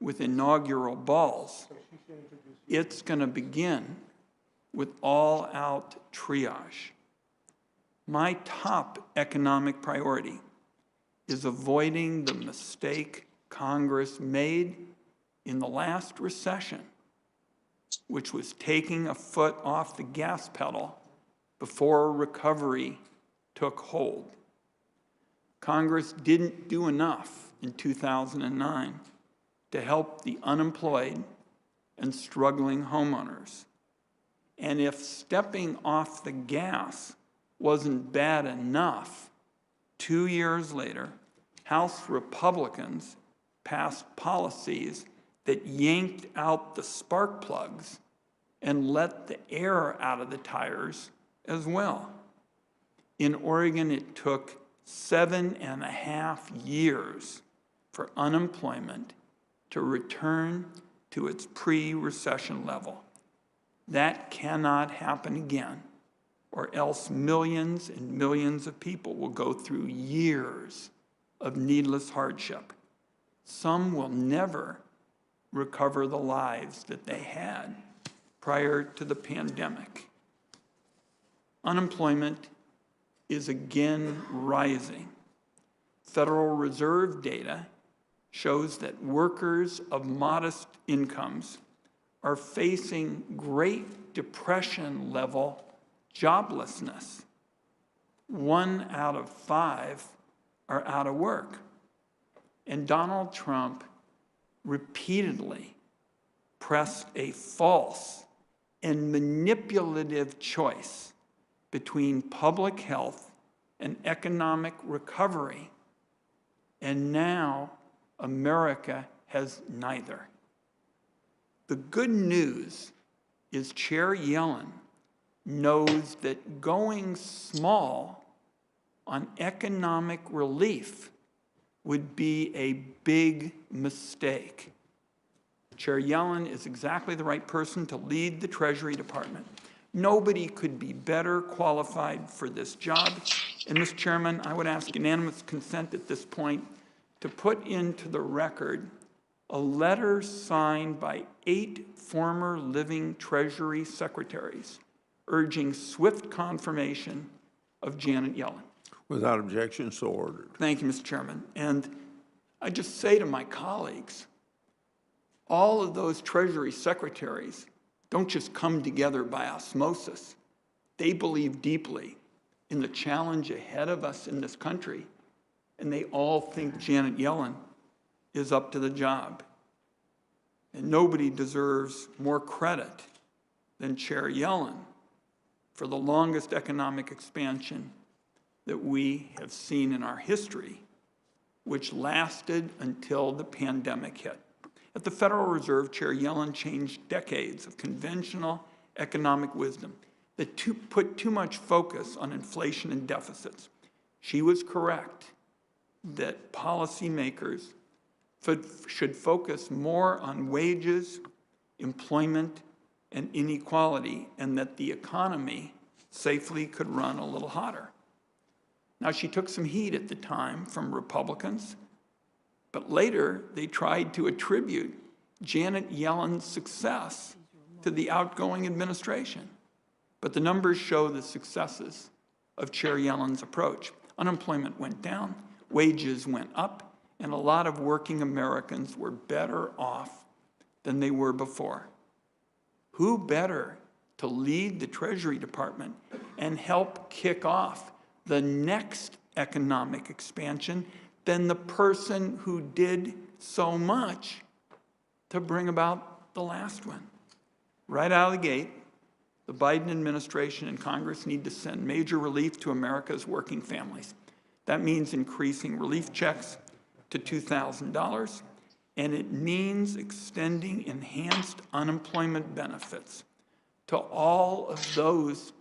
with inaugural balls. It's going to begin with all-out triage. My top economic priority is avoiding the mistake Congress made in the last recession, which was taking a foot off the gas pedal before recovery took hold. Congress didn't do enough in 2009 to help the unemployed and struggling homeowners. And if stepping off the gas wasn't bad enough, 2 years later, House Republicans passed policies that yanked out the spark plugs and let the air out of the tires as well. In Oregon, it took 7.5 years for unemployment to return to its pre-recession level. That cannot happen again, or else millions and millions of people will go through years of needless hardship. Some will never recover the lives that they had prior to the pandemic. Unemployment is again rising. Federal Reserve data shows that workers of modest incomes are facing Great Depression-level joblessness. 1 out of 5 are out of work. And Donald Trump repeatedly pressed a false and manipulative choice between public health and economic recovery. And now America has neither. The good news is Chair Yellen knows that going small on economic relief would be a big mistake. Chair Yellen is exactly the right person to lead the Treasury Department. Nobody could be better qualified for this job. And, Mr. Chairman, I would ask unanimous consent at this point to put into the record a letter signed by 8 former living Treasury secretaries urging swift confirmation of Janet Yellen. Without objection, so ordered. Thank you, Mr. Chairman. And I just say to my colleagues, all of those Treasury secretaries don't just come together by osmosis. They believe deeply in the challenge ahead of us in this country, and they all think Janet Yellen is up to the job. And nobody deserves more credit than Chair Yellen for the longest economic expansion that we have seen in our history, which lasted until the pandemic hit. At the Federal Reserve, Chair Yellen changed decades of conventional economic wisdom that put too much focus on inflation and deficits. She was correct that policymakers should focus more on wages, employment, and inequality, and that the economy safely could run a little hotter. Now, she took some heat at the time from Republicans, but later they tried to attribute Janet Yellen's success to the outgoing administration. But the numbers show the successes of Chair Yellen's approach. Unemployment went down, wages went up, and a lot of working Americans were better off than they were before. Who better to lead the Treasury Department and help kick off the next economic expansion than the person who did so much to bring about the last one? Right out of the gate, the Biden administration and Congress need to send major relief to America's working families. That means increasing relief checks to $2,000, and it means extending enhanced unemployment benefits to all of those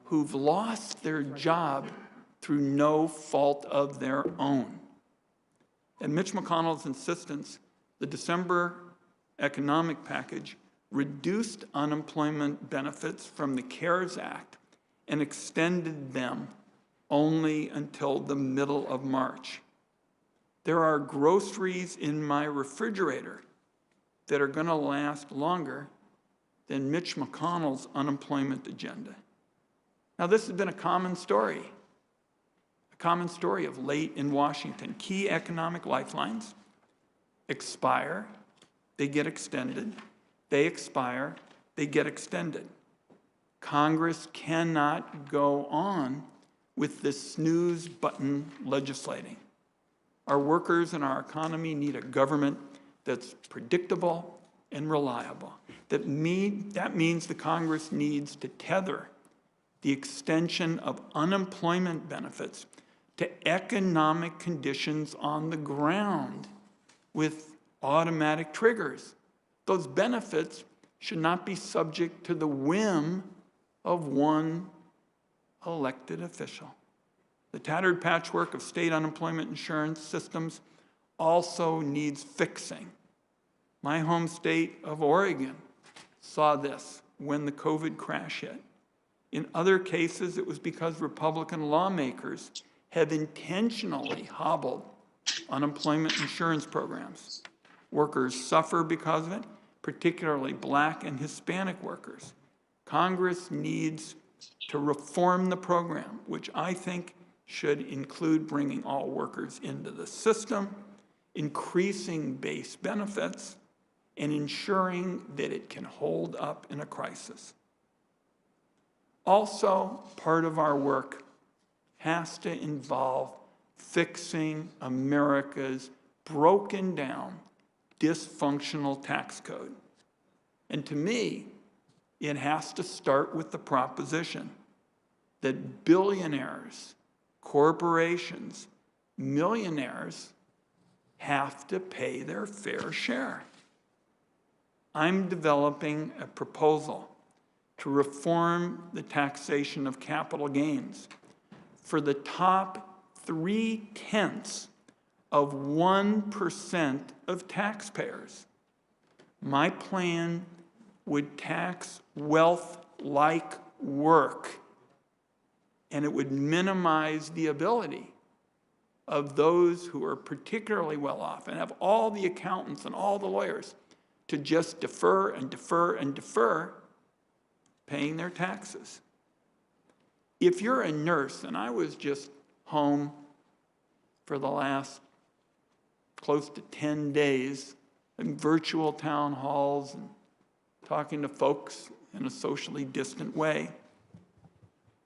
who've lost their job through no fault of their own. At Mitch McConnell's insistence, the December economic package reduced unemployment benefits from the CARES Act and extended them only until the middle of March. There are groceries in my refrigerator that are going to last longer than Mitch McConnell's unemployment agenda. Now, this has been a common story of late in Washington. Key economic lifelines expire, they get extended, they expire, they get extended. Congress cannot go on with this snooze button legislating. Our workers and our economy need a government that's predictable and reliable. That means the Congress needs to tether the extension of unemployment benefits to economic conditions on the ground with automatic triggers. Those benefits should not be subject to the whim of one elected official. The tattered patchwork of state unemployment insurance systems also needs fixing. My home state of Oregon saw this when the COVID crash hit. In other cases, it was because Republican lawmakers have intentionally hobbled unemployment insurance programs. Workers suffer because of it, particularly Black and Hispanic workers. Congress needs to reform the program, which I think should include bringing all workers into the system, increasing base benefits, and ensuring that it can hold up in a crisis. Also, part of our work has to involve fixing America's broken down, dysfunctional tax code. And to me, it has to start with the proposition that billionaires, corporations, millionaires have to pay their fair share. I'm developing a proposal to reform the taxation of capital gains for the top 0.3% of 1% of taxpayers. My plan would tax wealth like work, and it would minimize the ability of those who are particularly well off and have all the accountants and all the lawyers to just defer and defer and defer paying their taxes. If you're a nurse, and I was just home for the last close to 10 days in virtual town halls and talking to folks in a socially distant way.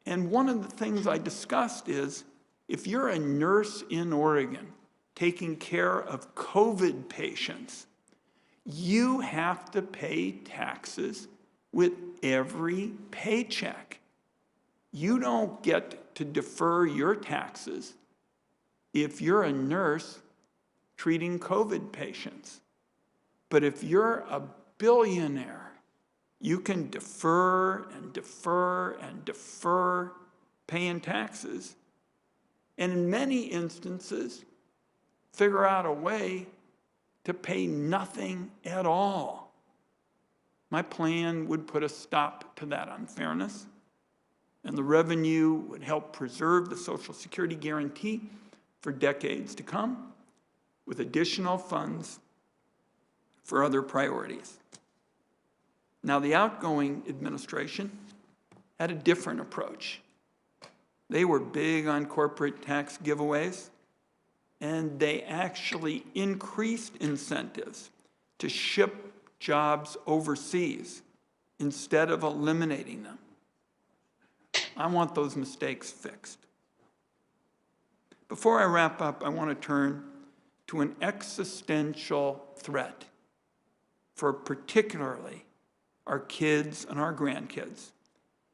And one of the things I discussed is, if you're a nurse in Oregon taking care of COVID patients, you have to pay taxes with every paycheck. You don't get to defer your taxes if you're a nurse treating COVID patients. But if you're a billionaire, you can defer and defer and defer paying taxes, and in many instances, figure out a way to pay nothing at all. My plan would put a stop to that unfairness, and the revenue would help preserve the Social Security guarantee for decades to come, with additional funds for other priorities. Now, the outgoing administration had a different approach. They were big on corporate tax giveaways, and they actually increased incentives to ship jobs overseas instead of eliminating them. I want those mistakes fixed. Before I wrap up, I want to turn to an existential threat for particularly our kids and our grandkids,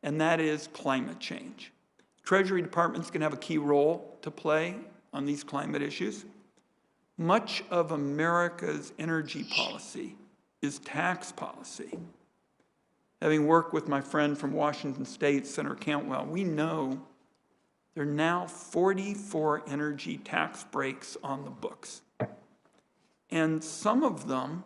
and that is climate change. Treasury Department's going to have a key role to play on these climate issues. Much of America's energy policy is tax policy. Having worked with my friend from Washington State, Senator Cantwell, we know there are now 44 energy tax breaks on the books. And some of them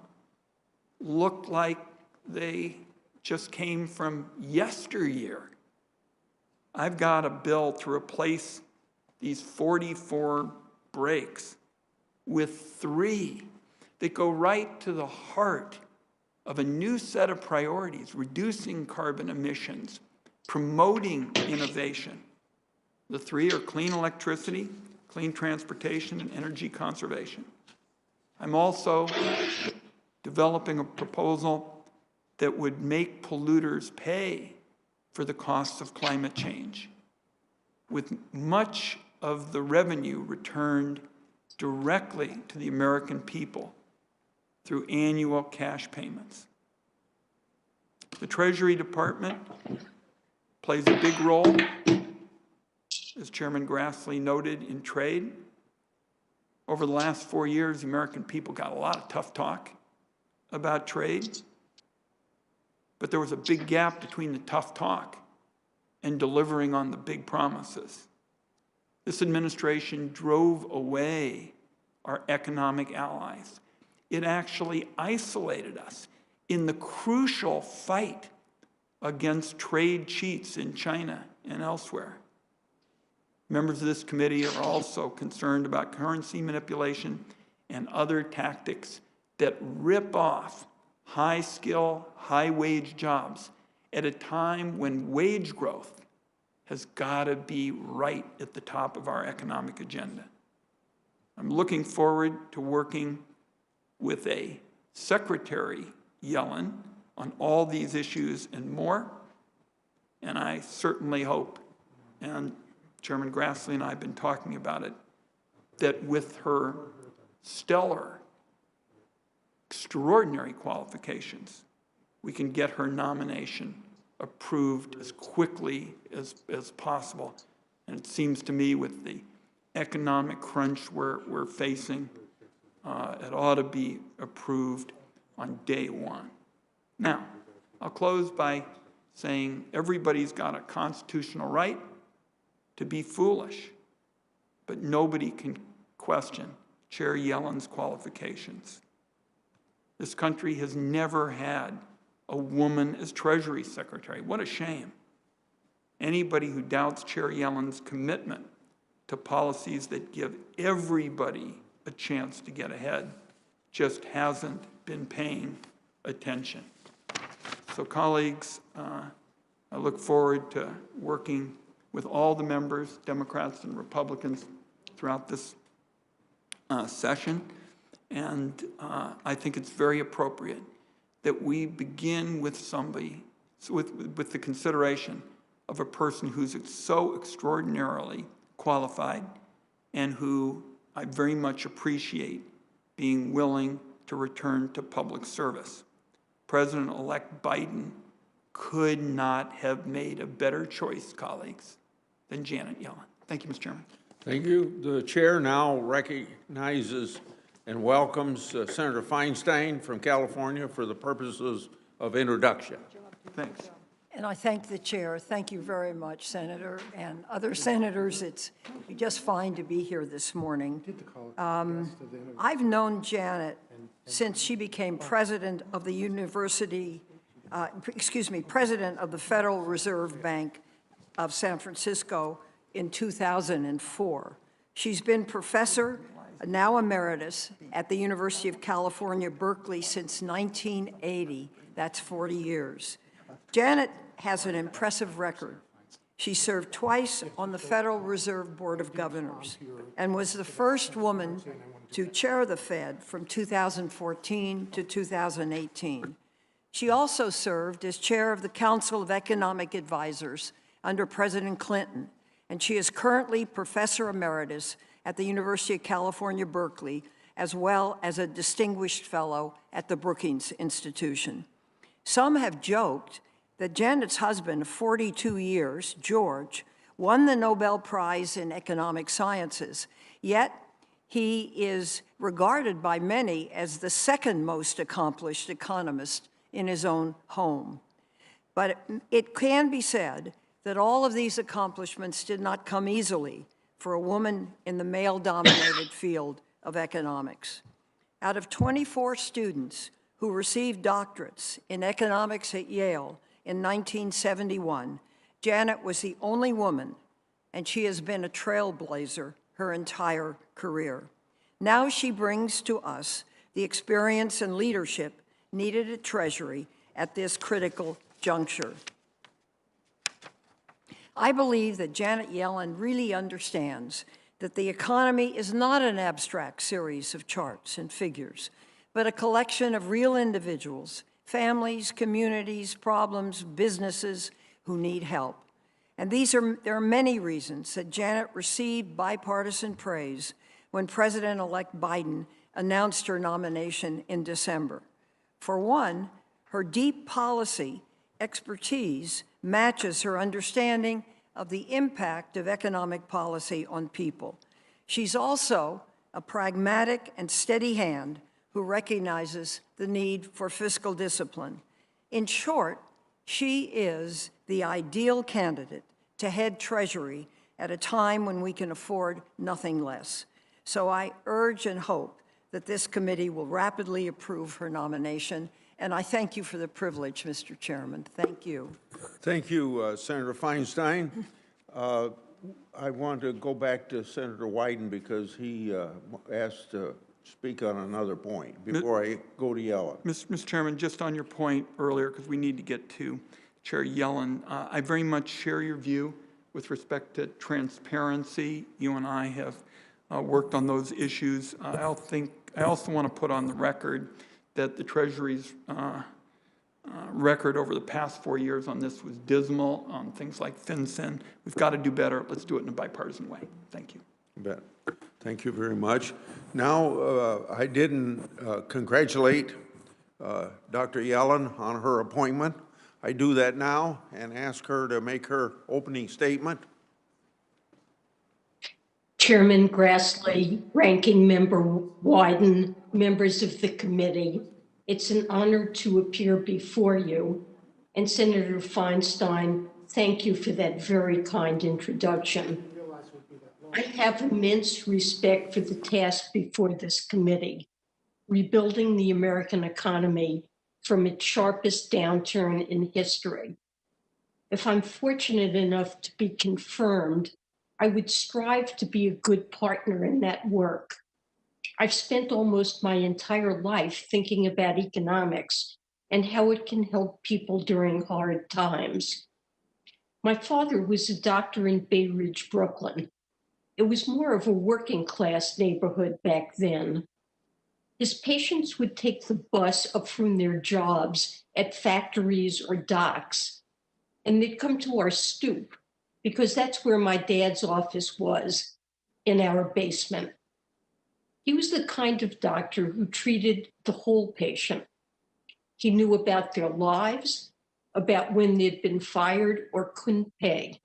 look like they just came from yesteryear. I've got a bill to replace these 44 breaks with 3 that go right to the heart of a new set of priorities, reducing carbon emissions, promoting innovation. The three are clean electricity, clean transportation, and energy conservation. I'm also developing a proposal that would make polluters pay for the costs of climate change, with much of the revenue returned directly to the American people through annual cash payments. The Treasury Department plays a big role, as Chairman Grassley noted, in trade. Over the last 4 years, the American people got a lot of tough talk about trade, but there was a big gap between the tough talk and delivering on the big promises. This administration drove away our economic allies. It actually isolated us in the crucial fight against trade cheats in China and elsewhere. Members of this committee are also concerned about currency manipulation and other tactics that rip off high-skill, high-wage jobs at a time when wage growth has got to be right at the top of our economic agenda. I'm looking forward to working with a Secretary Yellen on all these issues and more, and I certainly hope, and Chairman Grassley and I have been talking about it, that with her stellar, extraordinary qualifications, we can get her nomination approved as quickly as possible. And it seems to me with the economic crunch we're facing, it ought to be approved on day one. Now, I'll close by saying everybody's got a constitutional right to be foolish, but nobody can question Chair Yellen's qualifications. This country has never had a woman as Treasury Secretary. What a shame. Anybody who doubts Chair Yellen's commitment to policies that give everybody a chance to get ahead just hasn't been paying attention. So colleagues, I look forward to working with all the members, Democrats and Republicans, throughout this session. And I think it's very appropriate that we begin with somebody, with the consideration of a person who's so extraordinarily qualified and who I very much appreciate being willing to return to public service. President-elect Biden could not have made a better choice, colleagues, than Janet Yellen. Thank you, Mr. Chairman. Thank you. The chair now recognizes and welcomes Senator Feinstein from California for the purposes of introduction. Thanks. And I thank the chair. Thank you very much, Senator, and other senators. It's just fine to be here this morning. I've known Janet since she became president of the president of the Federal Reserve Bank of San Francisco in 2004. She's been professor, now emeritus, at the University of California, Berkeley since 1980. That's 40 years. Janet has an impressive record. She served twice on the Federal Reserve Board of Governors and was the first woman to chair the Fed from 2014 to 2018. She also served as chair of the Council of Economic Advisors under President Clinton, and she is currently professor emeritus at the University of California, Berkeley, as well as a distinguished fellow at the Brookings Institution. Some have joked that Janet's husband of 42 years, George, won the Nobel Prize in Economic Sciences, yet he is regarded by many as the second most accomplished economist in his own home. But it can be said that all of these accomplishments did not come easily for a woman in the male-dominated field of economics. Out of 24 students who received doctorates in economics at Yale in 1971, Janet was the only woman, and she has been a trailblazer her entire career. Now she brings to us the experience and leadership needed at Treasury at this critical juncture. I believe that Janet Yellen really understands that the economy is not an abstract series of charts and figures, but a collection of real individuals, families, communities, problems, businesses who need help. And there are many reasons that Janet received bipartisan praise when President-elect Biden announced her nomination in December. For one, her deep policy expertise matches her understanding of the impact of economic policy on people. She's also a pragmatic and steady hand who recognizes the need for fiscal discipline. In short, she is the ideal candidate to head Treasury at a time when we can afford nothing less. So I urge and hope that this committee will rapidly approve her nomination, and I thank you for the privilege, Mr. Chairman. Thank you. Thank you, Senator Feinstein. I want to go back to Senator Wyden because he asked to speak on another point before I go to Yellen. Mr. Chairman, just on your point earlier, because we need to get to Chair Yellen, I very much share your view with respect to transparency. You and I have worked on those issues. I also want to put on the record that the Treasury's record over the past 4 years on this was dismal on things like FinCEN. We've got to do better. Let's do it in a bipartisan way. Thank you. You bet. Thank you very much. Now, I didn't congratulate Dr. Yellen on her appointment. I do that now and ask her to make her opening statement. Chairman Grassley, Ranking Member Wyden, members of the committee, it's an honor to appear before you. And Senator Feinstein, thank you for that very kind introduction. I have immense respect for the task before this committee, rebuilding the American economy from its sharpest downturn in history. If I'm fortunate enough to be confirmed, I would strive to be a good partner in that work. I've spent almost my entire life thinking about economics and how it can help people during hard times. My father was a doctor in Bay Ridge, Brooklyn. It was more of a working class neighborhood back then. His patients would take the bus up from their jobs at factories or docks, and they'd come to our stoop because that's where my dad's office was, in our basement. He was the kind of doctor who treated the whole patient. He knew about their lives, about when they'd been fired or couldn't pay.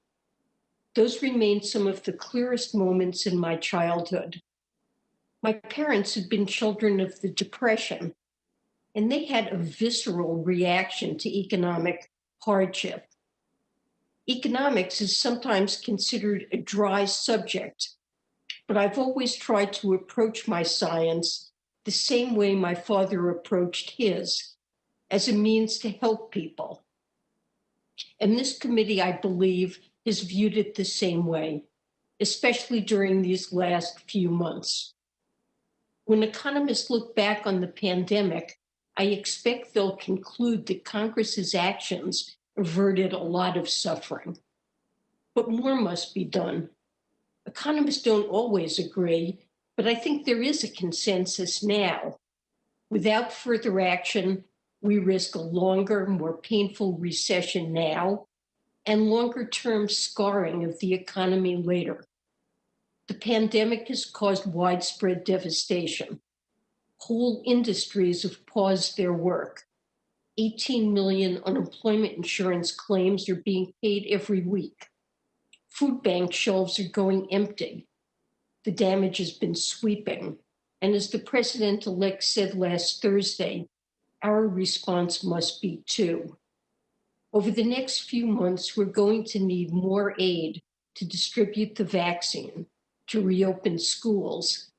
Those remain some of the clearest moments in my childhood. My parents had been children of the Depression, and they had a visceral reaction to economic hardship. Economics is sometimes considered a dry subject, but I've always tried to approach my science the same way my father approached his, as a means to help people. And this committee, I believe, has viewed it the same way, especially during these last few months. When economists look back on the pandemic, I expect they'll conclude that Congress's actions averted a lot of suffering. But more must be done. Economists don't always agree, but I think there is a consensus now. Without further action, we risk a longer, more painful recession now and longer-term scarring of the economy later. The pandemic has caused widespread devastation. Whole industries have paused their work. 18 million unemployment insurance claims are being paid every week. Food bank shelves are going empty. The damage has been sweeping. And as the president-elect said last Thursday, our response must be too. Over the next few months, we're going to need more aid to distribute the vaccine, to reopen schools,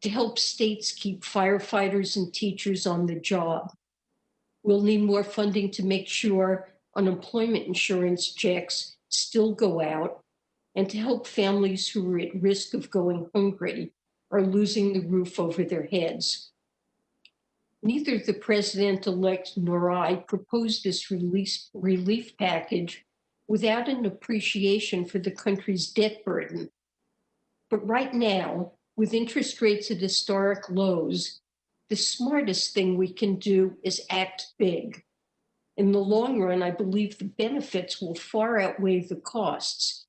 to help states keep firefighters and teachers on the job. We'll need more funding to make sure unemployment insurance checks still go out and to help families who are at risk of going hungry or losing the roof over their heads. Neither the president-elect nor I proposed this relief package without an appreciation for the country's debt burden. But right now, with interest rates at historic lows, the smartest thing we can do is act big. In the long run, I believe the benefits will far outweigh the costs,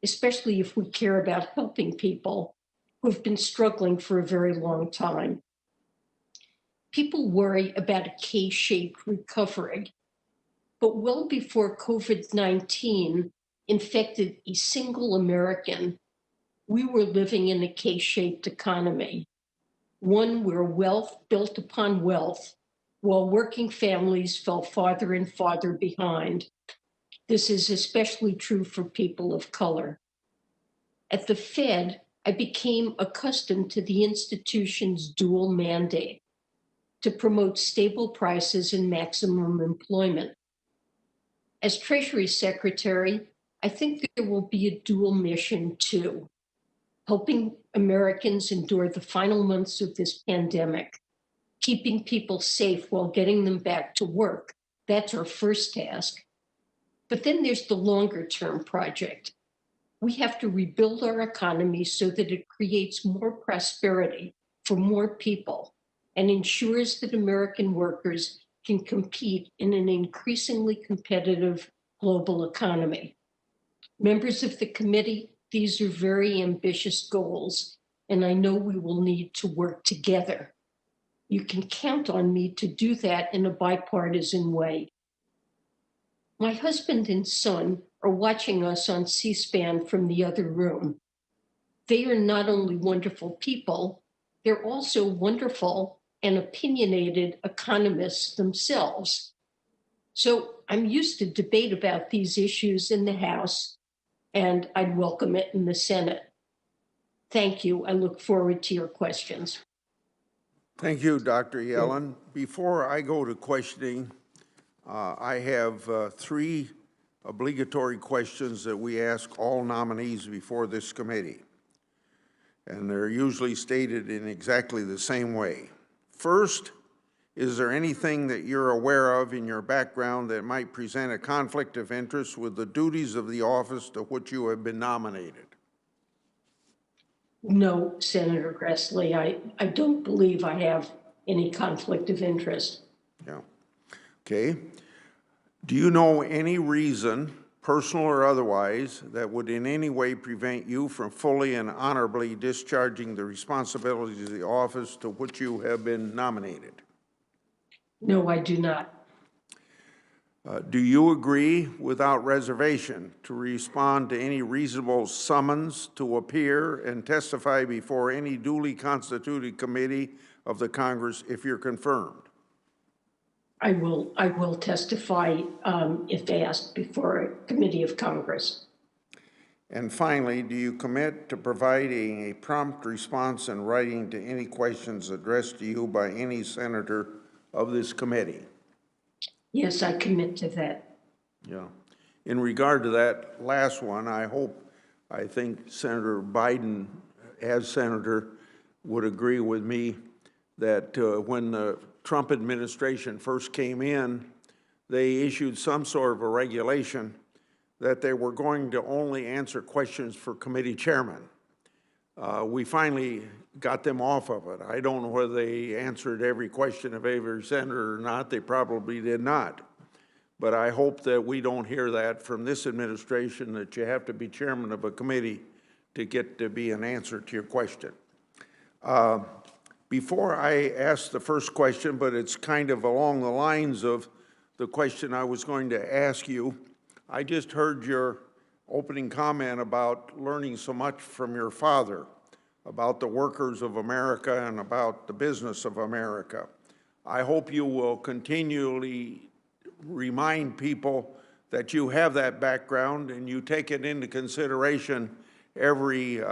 especially if we care about helping people who have been struggling for a very long time. People worry about a K-shaped recovery, but well before COVID-19 infected a single American, we were living in a K-shaped economy, one where wealth built upon wealth, while working families fell farther and farther behind. This is especially true for people of color. At the Fed, I became accustomed to the institution's dual mandate to promote stable prices and maximum employment. As Treasury Secretary, I think there will be a dual mission too, helping Americans endure the final months of this pandemic, keeping people safe while getting them back to work. That's our first task. But then there's the longer term project. We have to rebuild our economy so that it creates more prosperity for more people and ensures that American workers can compete in an increasingly competitive global economy. Members of the committee, these are very ambitious goals, and I know we will need to work together. You can count on me to do that in a bipartisan way. My husband and son are watching us on C-SPAN from the other room. They are not only wonderful people, they're also wonderful and opinionated economists themselves. So I'm used to debate about these issues in the House, and I'd welcome it in the Senate. Thank you. I look forward to your questions. Thank you, Dr. Yellen. Before I go to questioning, I have 3 obligatory questions that we ask all nominees before this committee. And they're usually stated in exactly the same way. First, is there anything that you're aware of in your background that might present a conflict of interest with the duties of the office to which you have been nominated? No, Senator Grassley, I don't believe I have any conflict of interest. Yeah. Okay. Do you know any reason, personal or otherwise, that would in any way prevent you from fully and honorably discharging the responsibilities of the office to which you have been nominated? No, I do not. Do you agree without reservation to respond to any reasonable summons to appear and testify before any duly constituted committee of the Congress if you're confirmed? I will testify if asked before a committee of Congress. And finally, do you commit to providing a prompt response in writing to any questions addressed to you by any senator of this committee? Yes, I commit to that. Yeah. In regard to that last one, I think Senator Biden, as senator, would agree with me that when the Trump administration first came in, they issued some sort of a regulation that they were going to only answer questions for committee chairmen. We finally got them off of it. I don't know whether they answered every question of every senator or not. They probably did not. But I hope that we don't hear that from this administration, that you have to be chairman of a committee to get to be an answer to your question. Before I ask the first question, but it's kind of along the lines of the question I was going to ask you, I just heard your opening comment about learning so much from your father, about the workers of America and about the business of America. I hope you will continually remind people that you have that background and you take it into consideration every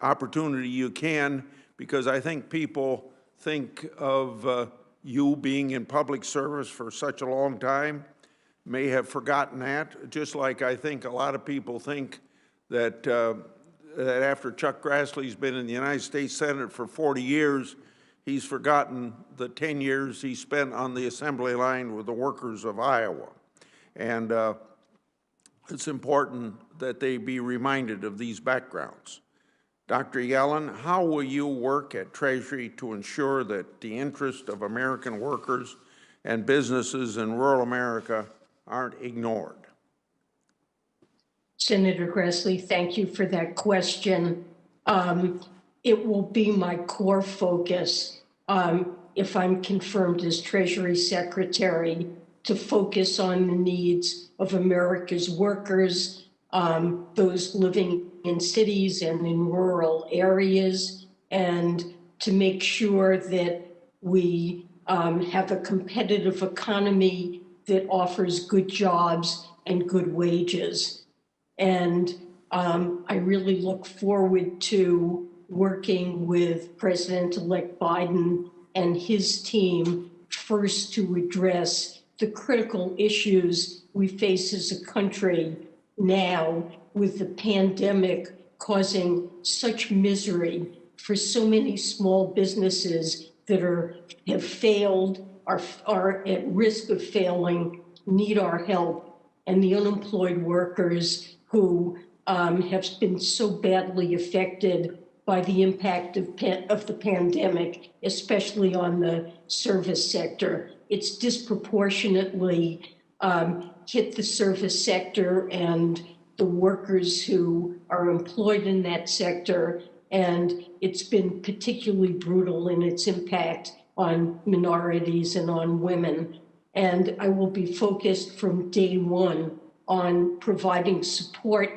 opportunity you can, because I think people think of you being in public service for such a long time, may have forgotten that, just like I think a lot of people think that, that after Chuck Grassley's been in the United States Senate for 40 years, he's forgotten the 10 years he spent on the assembly line with the workers of Iowa. And it's important that they be reminded of these backgrounds. Dr. Yellen, how will you work at Treasury to ensure that the interests of American workers and businesses in rural America aren't ignored? Senator Grassley, thank you for that question. It will be my core focus if I'm confirmed as Treasury Secretary to focus on the needs of America's workers, those living in cities and in rural areas, and to make sure that we have a competitive economy that offers good jobs and good wages. And I really look forward to working with President-elect Biden and his team first to address the critical issues we face as a country now, with the pandemic causing such misery for so many small businesses that have failed, are at risk of failing, need our help, and the unemployed workers who have been so badly affected by the impact of the pandemic, especially on the service sector. It's disproportionately hit the service sector and the workers who are employed in that sector, and it's been particularly brutal in its impact on minorities and on women. And I will be focused from day one on providing support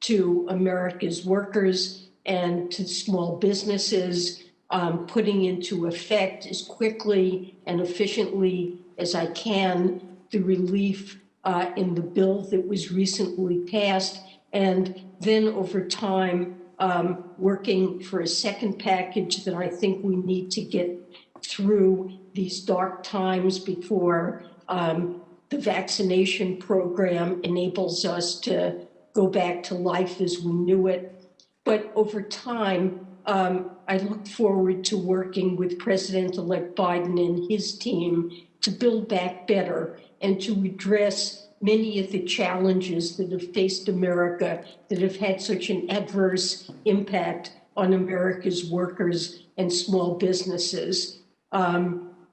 to America's workers and to small businesses, putting into effect as quickly and efficiently as I can the relief in the bill that was recently passed, and then over time working for a second package that I think we need to get through these dark times before the vaccination program enables us to go back to life as we knew it. But over time, I look forward to working with President-elect Biden and his team to build back better and to address many of the challenges that have faced America that have had such an adverse impact on America's workers and small businesses.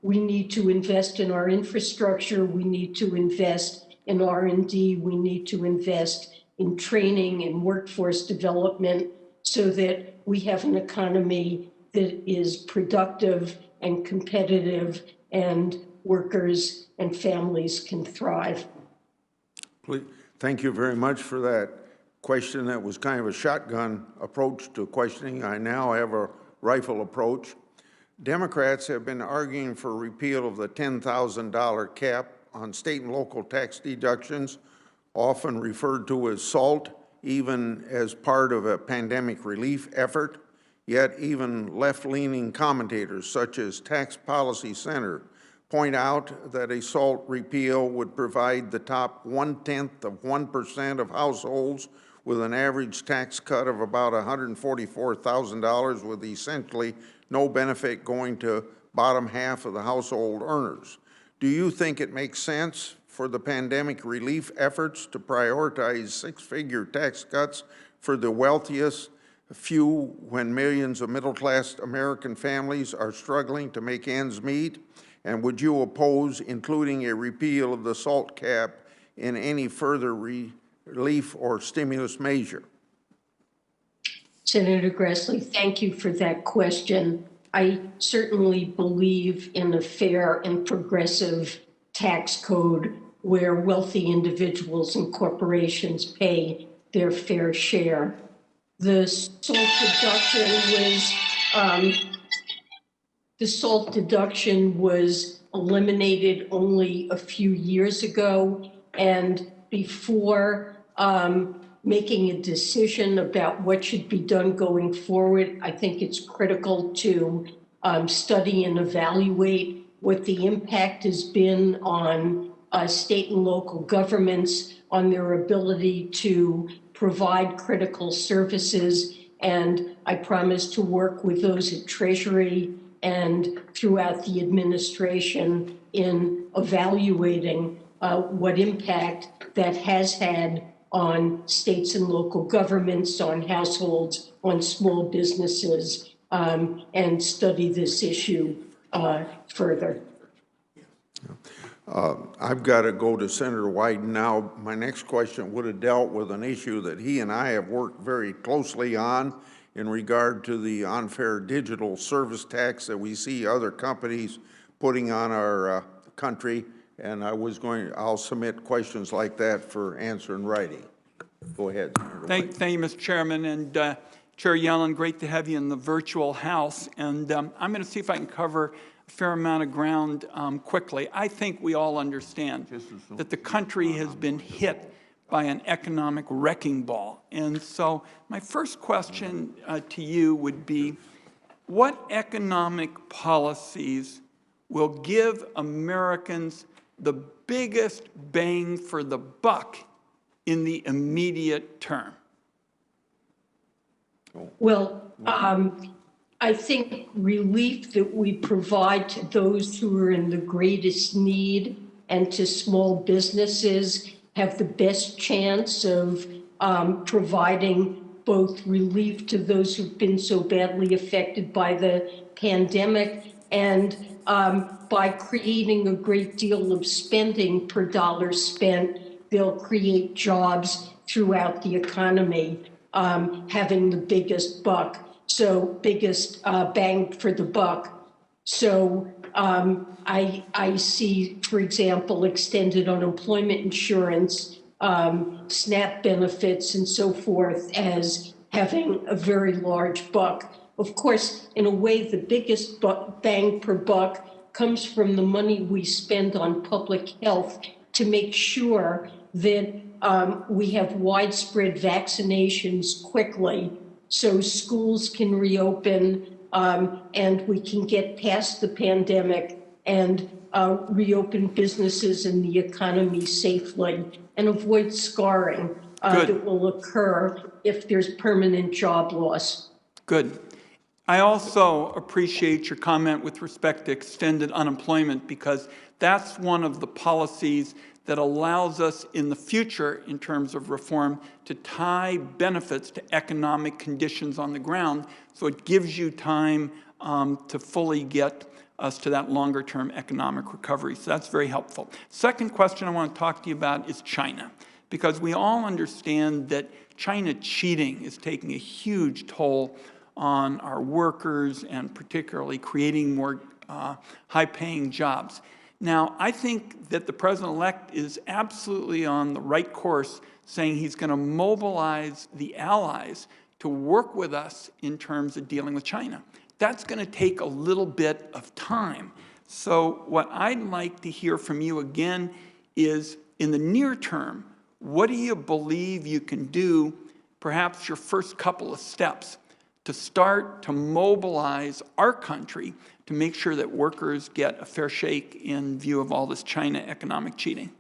We need to invest in our infrastructure. We need to invest in R&D. We need to invest in training and workforce development so that we have an economy that is productive and competitive and workers and families can thrive. Please, thank you very much for that question. That was kind of a shotgun approach to questioning. I now have a rifle approach. Democrats have been arguing for repeal of the $10,000 cap on state and local tax deductions, often referred to as SALT, even as part of a pandemic relief effort. Yet even left-leaning commentators such as Tax Policy Center point out that a SALT repeal would provide the top 0.1% of households with an average tax cut of about $144,000, with essentially no benefit going to bottom half of the household earners. Do you think it makes sense for the pandemic relief efforts to prioritize six-figure tax cuts for the wealthiest few when millions of middle-class American families are struggling to make ends meet? And would you oppose including a repeal of the SALT cap in any further relief or stimulus measure? Senator Grassley, thank you for that question. I certainly believe in a fair and progressive tax code where wealthy individuals and corporations pay their fair share. The SALT deduction was eliminated only a few years ago, and before making a decision about what should be done going forward, I think it's critical to study and evaluate what the impact has been on state and local governments, on their ability to provide critical services. And I promise to work with those at Treasury and throughout the administration in evaluating what impact that has had on states and local governments, on households, on small businesses, and study this issue further. I've got to go to Senator Wyden now. My next question would have dealt with an issue that he and I have worked very closely on in regard to the unfair digital service tax that we see other companies putting on our country. And I'll submit questions like that for answer in writing. Go ahead, Senator Wyden. Thank you, Mr. Chairman. And Chair Yellen, great to have you in the virtual House. And I'm going to see if I can cover a fair amount of ground quickly. I think we all understand that the country has been hit by an economic wrecking ball. And so my first question to you would be, what economic policies will give Americans the biggest bang for the buck in the immediate term? Well, I think relief that we provide to those who are in the greatest need and to small businesses have the best chance of providing both relief to those who've been so badly affected by the pandemic and by creating a great deal of spending per dollar spent, they'll create jobs throughout the economy, having the biggest bang for the buck. So I see, for example, extended unemployment insurance, SNAP benefits, and so forth as having a very large buck. Of course, in a way, the biggest bang per buck comes from the money we spend on public health to make sure that we have widespread vaccinations quickly so schools can reopen and we can get past the pandemic and reopen businesses and the economy safely and avoid scarring that will occur if there's permanent job loss. Good. I also appreciate your comment with respect to extended unemployment, because that's one of the policies that allows us in the future, in terms of reform, to tie benefits to economic conditions on the ground. So it gives you time to fully get us to that longer-term economic recovery. So that's very helpful. Second question I want to talk to you about is China, because we all understand that China cheating is taking a huge toll on our workers and particularly creating more high-paying jobs. Now, I think that the president-elect is absolutely on the right course, saying he's going to mobilize the allies to work with us in terms of dealing with China. That's going to take a little bit of time. So what I'd like to hear from you again is, in the near term, what do you believe you can do, perhaps your first couple of steps, to start to mobilize our country to make sure that workers get a fair shake in view of all this China economic cheating?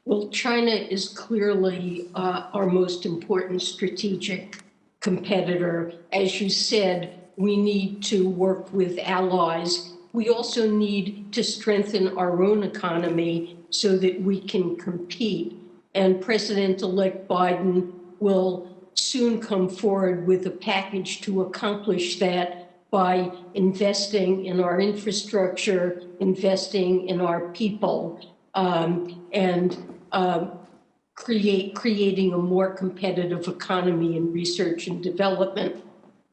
Well, China is clearly our most important strategic competitor. As you said, we need to work with allies. We also need to strengthen our own economy so that we can compete. And President-elect Biden will soon come forward with a package to accomplish that by investing in our infrastructure, investing in our people, and creating a more competitive economy in research and development.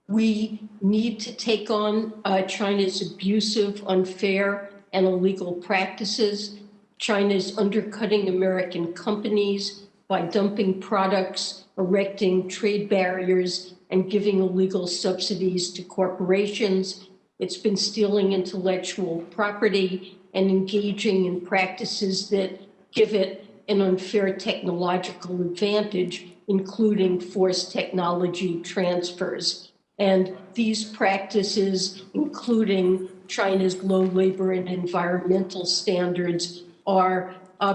We need to take on China's abusive, unfair, and illegal practices. China is undercutting American companies by dumping products, erecting trade barriers, and giving illegal subsidies to corporations. It's been stealing intellectual property and engaging in practices that give it an unfair technological advantage, including forced technology transfers. And these practices, including China's low labor and environmental standards, are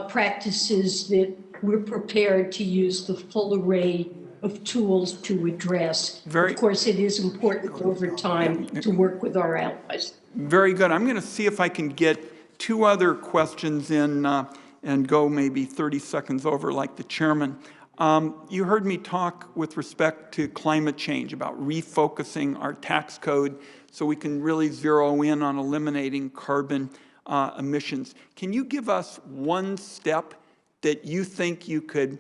practices that we're prepared to use the full array of tools to address. Very- Of course, it is important over time to work with our allies. Very good. I'm going to see if I can get two other questions in and go maybe 30 seconds over like the chairman. You heard me talk with respect to climate change about refocusing our tax code so we can really zero in on eliminating carbon emissions. Can you give us one step that you think you could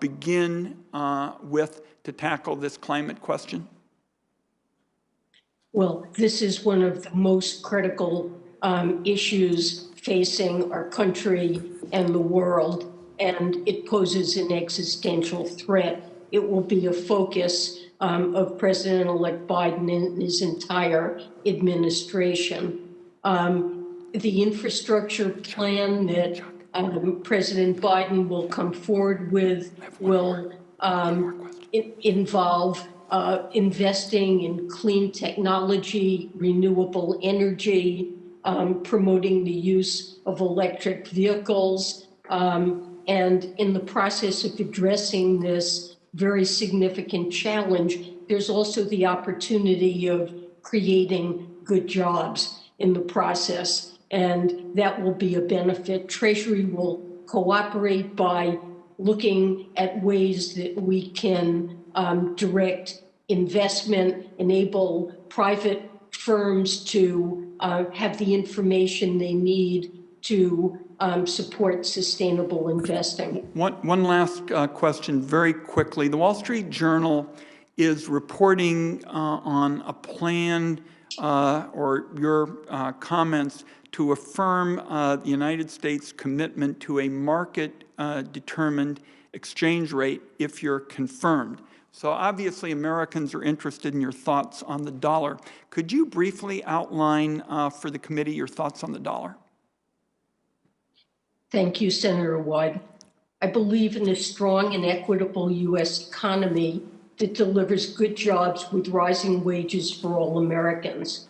begin with to tackle this climate question? Well, this is one of the most critical issues facing our country and the world, and it poses an existential threat. It will be a focus of President-elect Biden and his entire administration. The infrastructure plan that President Biden will come forward with will involve investing in clean technology, renewable energy, promoting the use of electric vehicles, and in the process of addressing this very significant challenge, there's also the opportunity of creating good jobs in the process, and that will be a benefit. Treasury will cooperate by looking at ways that we can direct investment, enable private firms to have the information they need to support sustainable investing. One last question very quickly. The Wall Street Journal is reporting on a plan or your comments to affirm the United States' commitment to a market-determined exchange rate if you're confirmed. So obviously Americans are interested in your thoughts on the dollar. Could you briefly outline for the committee your thoughts on the dollar? Thank you, Senator Wyden. I believe in a strong and equitable U.S. economy that delivers good jobs with rising wages for all Americans.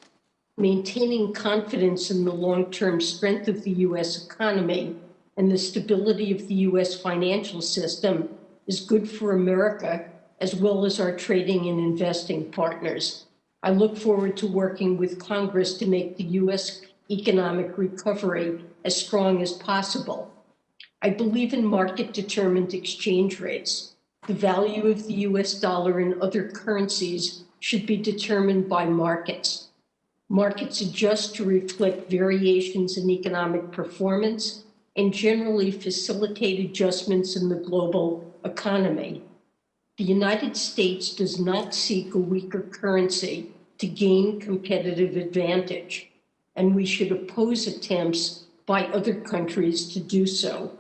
Maintaining confidence in the long-term strength of the U.S. economy and the stability of the U.S. financial system is good for America, as well as our trading and investing partners. I look forward to working with Congress to make the U.S. economic recovery as strong as possible. I believe in market-determined exchange rates. The value of the U.S. dollar and other currencies should be determined by markets. Markets adjust to reflect variations in economic performance and generally facilitate adjustments in the global economy. The United States does not seek a weaker currency to gain competitive advantage, and we should oppose attempts by other countries to do so.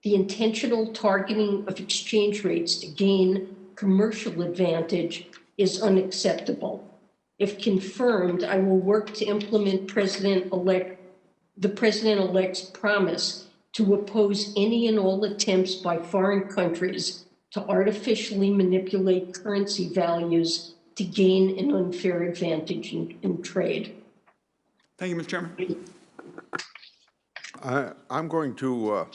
The intentional targeting of exchange rates to gain commercial advantage is unacceptable. If confirmed, I will work to implement the President-elect's promise to oppose any and all attempts by foreign countries to artificially manipulate currency values to gain an unfair advantage in trade. Thank you, Mr. Chairman. I'm going to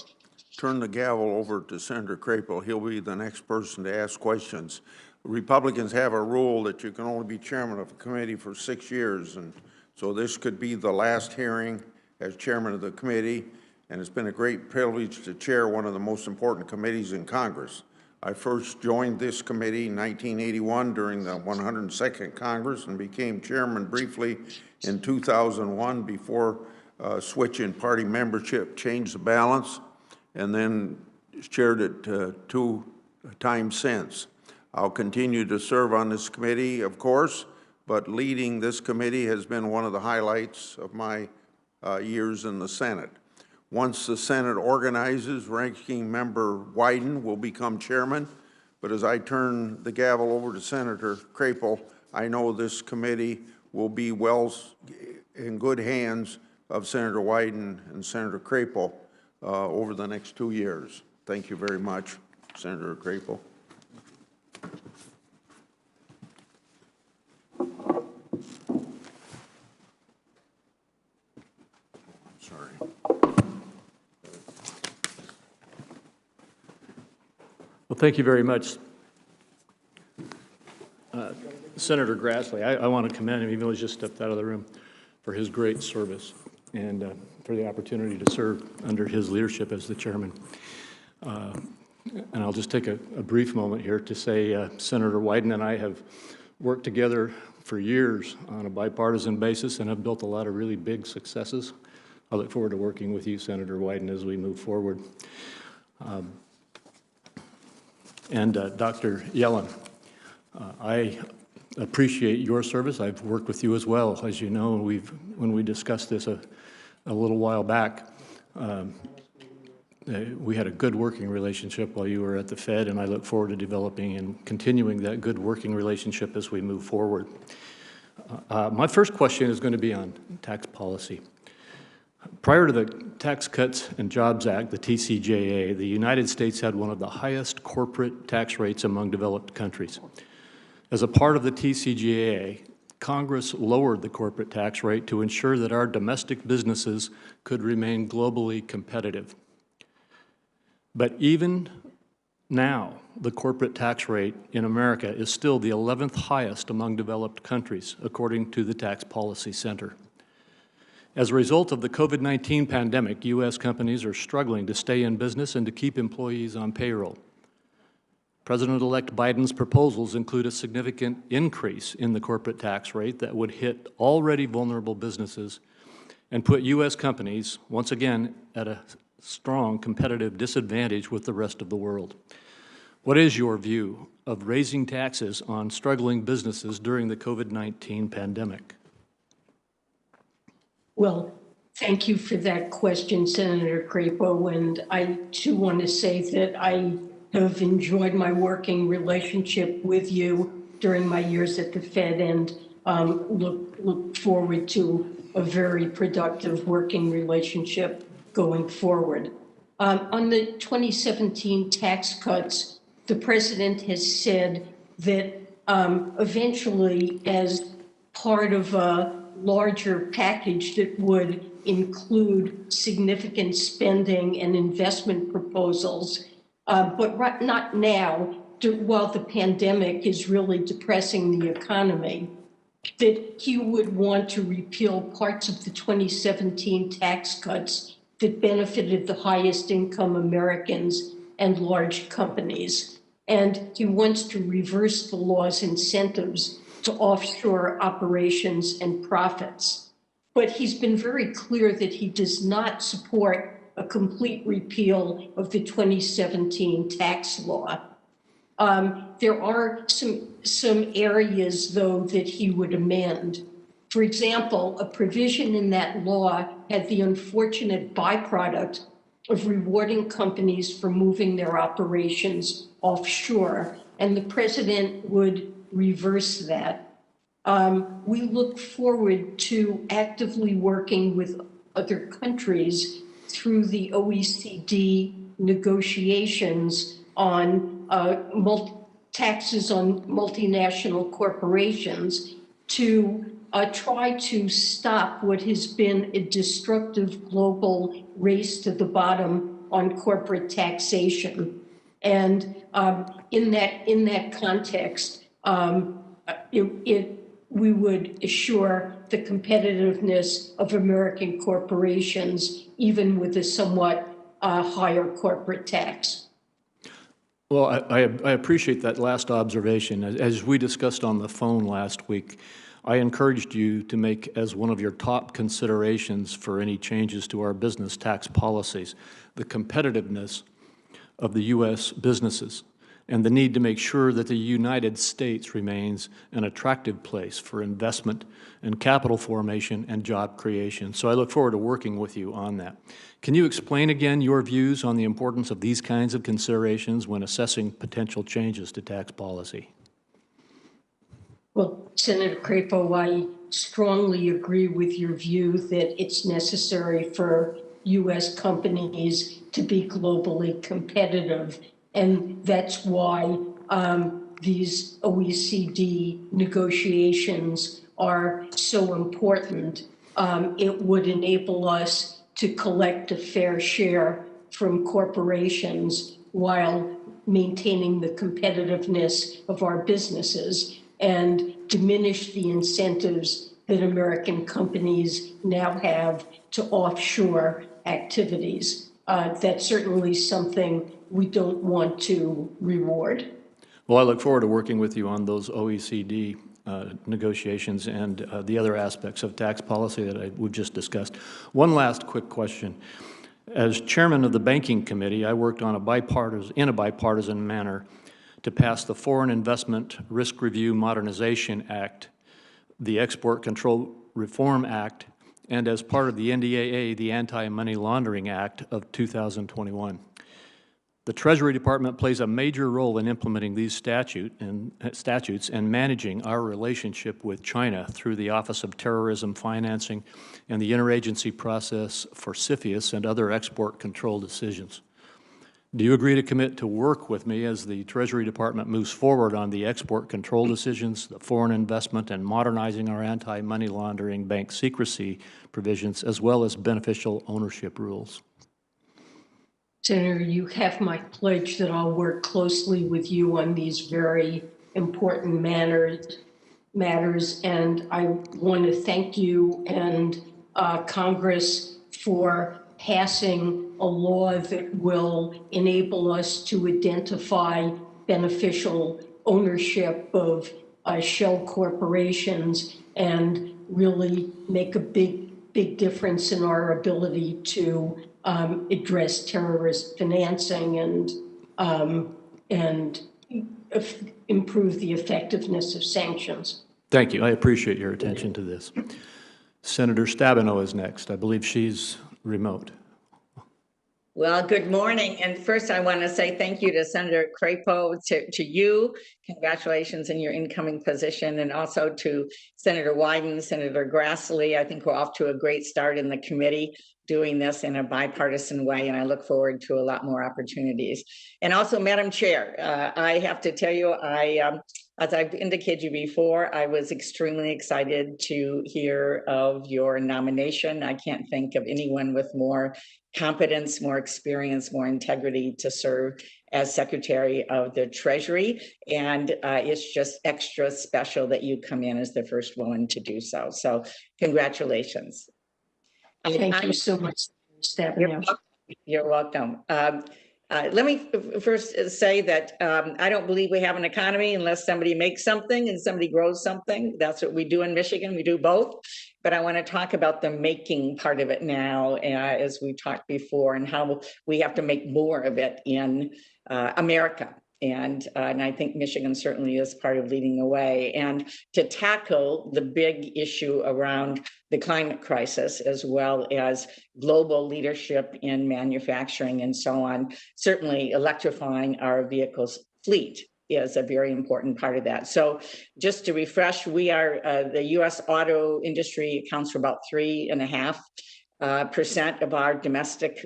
turn the gavel over to Senator Crapel. He'll be the next person to ask questions. Republicans have a rule that you can only be chairman of a committee for 6 years, and so this could be the last hearing as chairman of the committee, and it's been a great privilege to chair one of the most important committees in Congress. I first joined this committee in 1981 during the 102nd Congress and became chairman briefly in 2001 before switching party membership changed the balance, and then chaired it 2 times since. I'll continue to serve on this committee, of course, but leading this committee has been one of the highlights of my years in the Senate. Once the Senate organizes, Ranking Member Wyden will become chairman, but as I turn the gavel over to Senator Crapel, I know this committee will be well in good hands of Senator Wyden and Senator Crapel over the next 2 years. Thank you very much, Senator Crapel. Well, thank you very much, Senator Grassley, I want to commend him, even though he's just stepped out of the room, for his great service and for the opportunity to serve under his leadership as the chairman. And I'll just take a brief moment here to say Senator Wyden and I have worked together for years on a bipartisan basis and have built a lot of really big successes. I look forward to working with you, Senator Wyden, as we move forward. Dr. Yellen, I appreciate your service. I've worked with you as well. As you know, when we discussed this a little while back, we had a good working relationship while you were at the Fed, and I look forward to developing and continuing that good working relationship as we move forward. My first question is going to be on tax policy. Prior to the Tax Cuts and Jobs Act, the TCJA, the United States had one of the highest corporate tax rates among developed countries. As a part of the TCJA, Congress lowered the corporate tax rate to ensure that our domestic businesses could remain globally competitive. But even now, the corporate tax rate in America is still the 11th highest among developed countries, according to the Tax Policy Center. As a result of the COVID-19 pandemic, U.S. companies are struggling to stay in business and to keep employees on payroll. President-elect Biden's proposals include a significant increase in the corporate tax rate that would hit already vulnerable businesses and put U.S. companies, once again, at a strong competitive disadvantage with the rest of the world. What is your view of raising taxes on struggling businesses during the COVID-19 pandemic? Well, thank you for that question, Senator Crapo. And I, too, want to say that I have enjoyed my working relationship with you during my years at the Fed and look forward to a very productive working relationship going forward. On the 2017 tax cuts, the president has said that eventually, as part of a larger package that would include significant spending and investment proposals, but not now, while the pandemic is really depressing the economy, that he would want to repeal parts of the 2017 tax cuts that benefited the highest income Americans and large companies. And he wants to reverse the law's incentives to offshore operations and profits. But he's been very clear that he does not support a complete repeal of the 2017 tax law. There are some areas, though, that he would amend. For example, a provision in that law had the unfortunate byproduct of rewarding companies for moving their operations offshore, and the president would reverse that. We look forward to actively working with other countries through the OECD negotiations on taxes on multinational corporations to try to stop what has been a destructive global race to the bottom on corporate taxation. And in that context, we would assure the competitiveness of American corporations, even with a somewhat higher corporate tax. Well, I appreciate that last observation. As we discussed on the phone last week, I encouraged you to make as one of your top considerations for any changes to our business tax policies the competitiveness of the U.S. businesses and the need to make sure that the United States remains an attractive place for investment and capital formation and job creation. So I look forward to working with you on that. Can you explain again your views on the importance of these kinds of considerations when assessing potential changes to tax policy? Well, Senator Crapo, I strongly agree with your view that it's necessary for U.S. companies to be globally competitive. And that's why these OECD negotiations are so important. It would enable us to collect a fair share from corporations while maintaining the competitiveness of our businesses. and diminish the incentives that American companies now have to offshore activities. That's certainly something we don't want to reward. Well, I look forward to working with you on those OECD negotiations and the other aspects of tax policy that we've just discussed. One last quick question. As chairman of the Banking Committee, I worked on in a bipartisan manner to pass the Foreign Investment Risk Review Modernization Act, the Export Control Reform Act, and as part of the NDAA, the Anti-Money Laundering Act of 2021. The Treasury Department plays a major role in implementing these statutes and managing our relationship with China through the Office of Terrorism Financing and the interagency process for CFIUS and other export control decisions. Do you agree to commit to work with me as the Treasury Department moves forward on the export control decisions, the foreign investment, and modernizing our anti-money laundering bank secrecy provisions, as well as beneficial ownership rules? Senator, you have my pledge that I'll work closely with you on these very important matters, and I want to thank you and Congress for passing a law that will enable us to identify beneficial ownership of shell corporations and really make a big difference in our ability to address terrorist financing and improve the effectiveness of sanctions. Thank you. I appreciate your attention to this. Senator Stabenow is next. I believe she's remote. Well, good morning. And first, I want to say thank you to Senator Crapo, to you. Congratulations in your incoming position, and also to Senator Wyden, Senator Grassley. I think we're off to a great start in the committee doing this in a bipartisan way, and I look forward to a lot more opportunities. And also, Madam Chair, I have to tell you, as I've indicated you before, I was extremely excited to hear of your nomination. I can't think of anyone with more competence, more experience, more integrity to serve as Secretary of the Treasury. And it's just extra special that you come in as the first woman to do so. So congratulations. Thank you so much, Stabenow. You're welcome. Let me first say that I don't believe we have an economy unless somebody makes something and somebody grows something. That's what we do in Michigan. We do both. But I want to talk about the making part of it now, as we talked before, and how we have to make more of it in America. And I think Michigan certainly is part of leading the way. And to tackle the big issue around the climate crisis, as well as global leadership in manufacturing and so on, certainly electrifying our vehicles fleet is a very important part of that. So just to refresh, we are, the US auto industry accounts for about 3.5% of our domestic,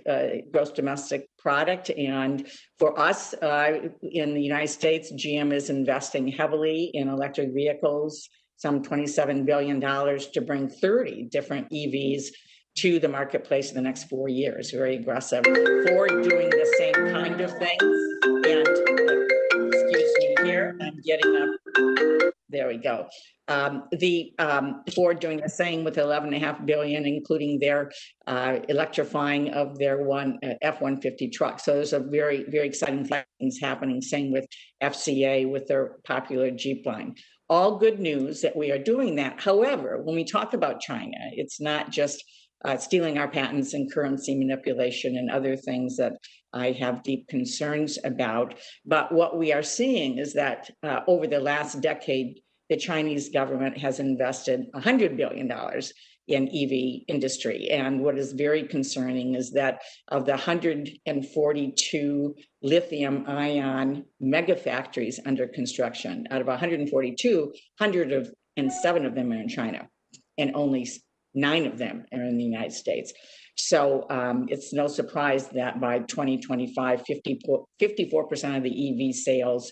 gross domestic product. And for us in the United States, GM is investing heavily in electric vehicles, some $27 billion to bring 30 different EVs to the marketplace in the next 4 years. Very aggressive. Ford doing the same kind of things. And excuse me here, I'm getting up. There we go. Ford doing the same with $11.5 billion, including their electrifying of their F-150 truck. So there's a very, very exciting things happening. Same with FCA with their popular Jeep line. All good news that we are doing that. However, when we talk about China, it's not just stealing our patents and currency manipulation and other things that I have deep concerns about. But what we are seeing is that over the last decade, the Chinese government has invested $100 billion in EV industry. And what is very concerning is that of the 142 lithium ion mega factories under construction, out of 142, 107 of them are in China, and only 9 of them are in the United States. So it's no surprise that by 2025, 54% of the EV sales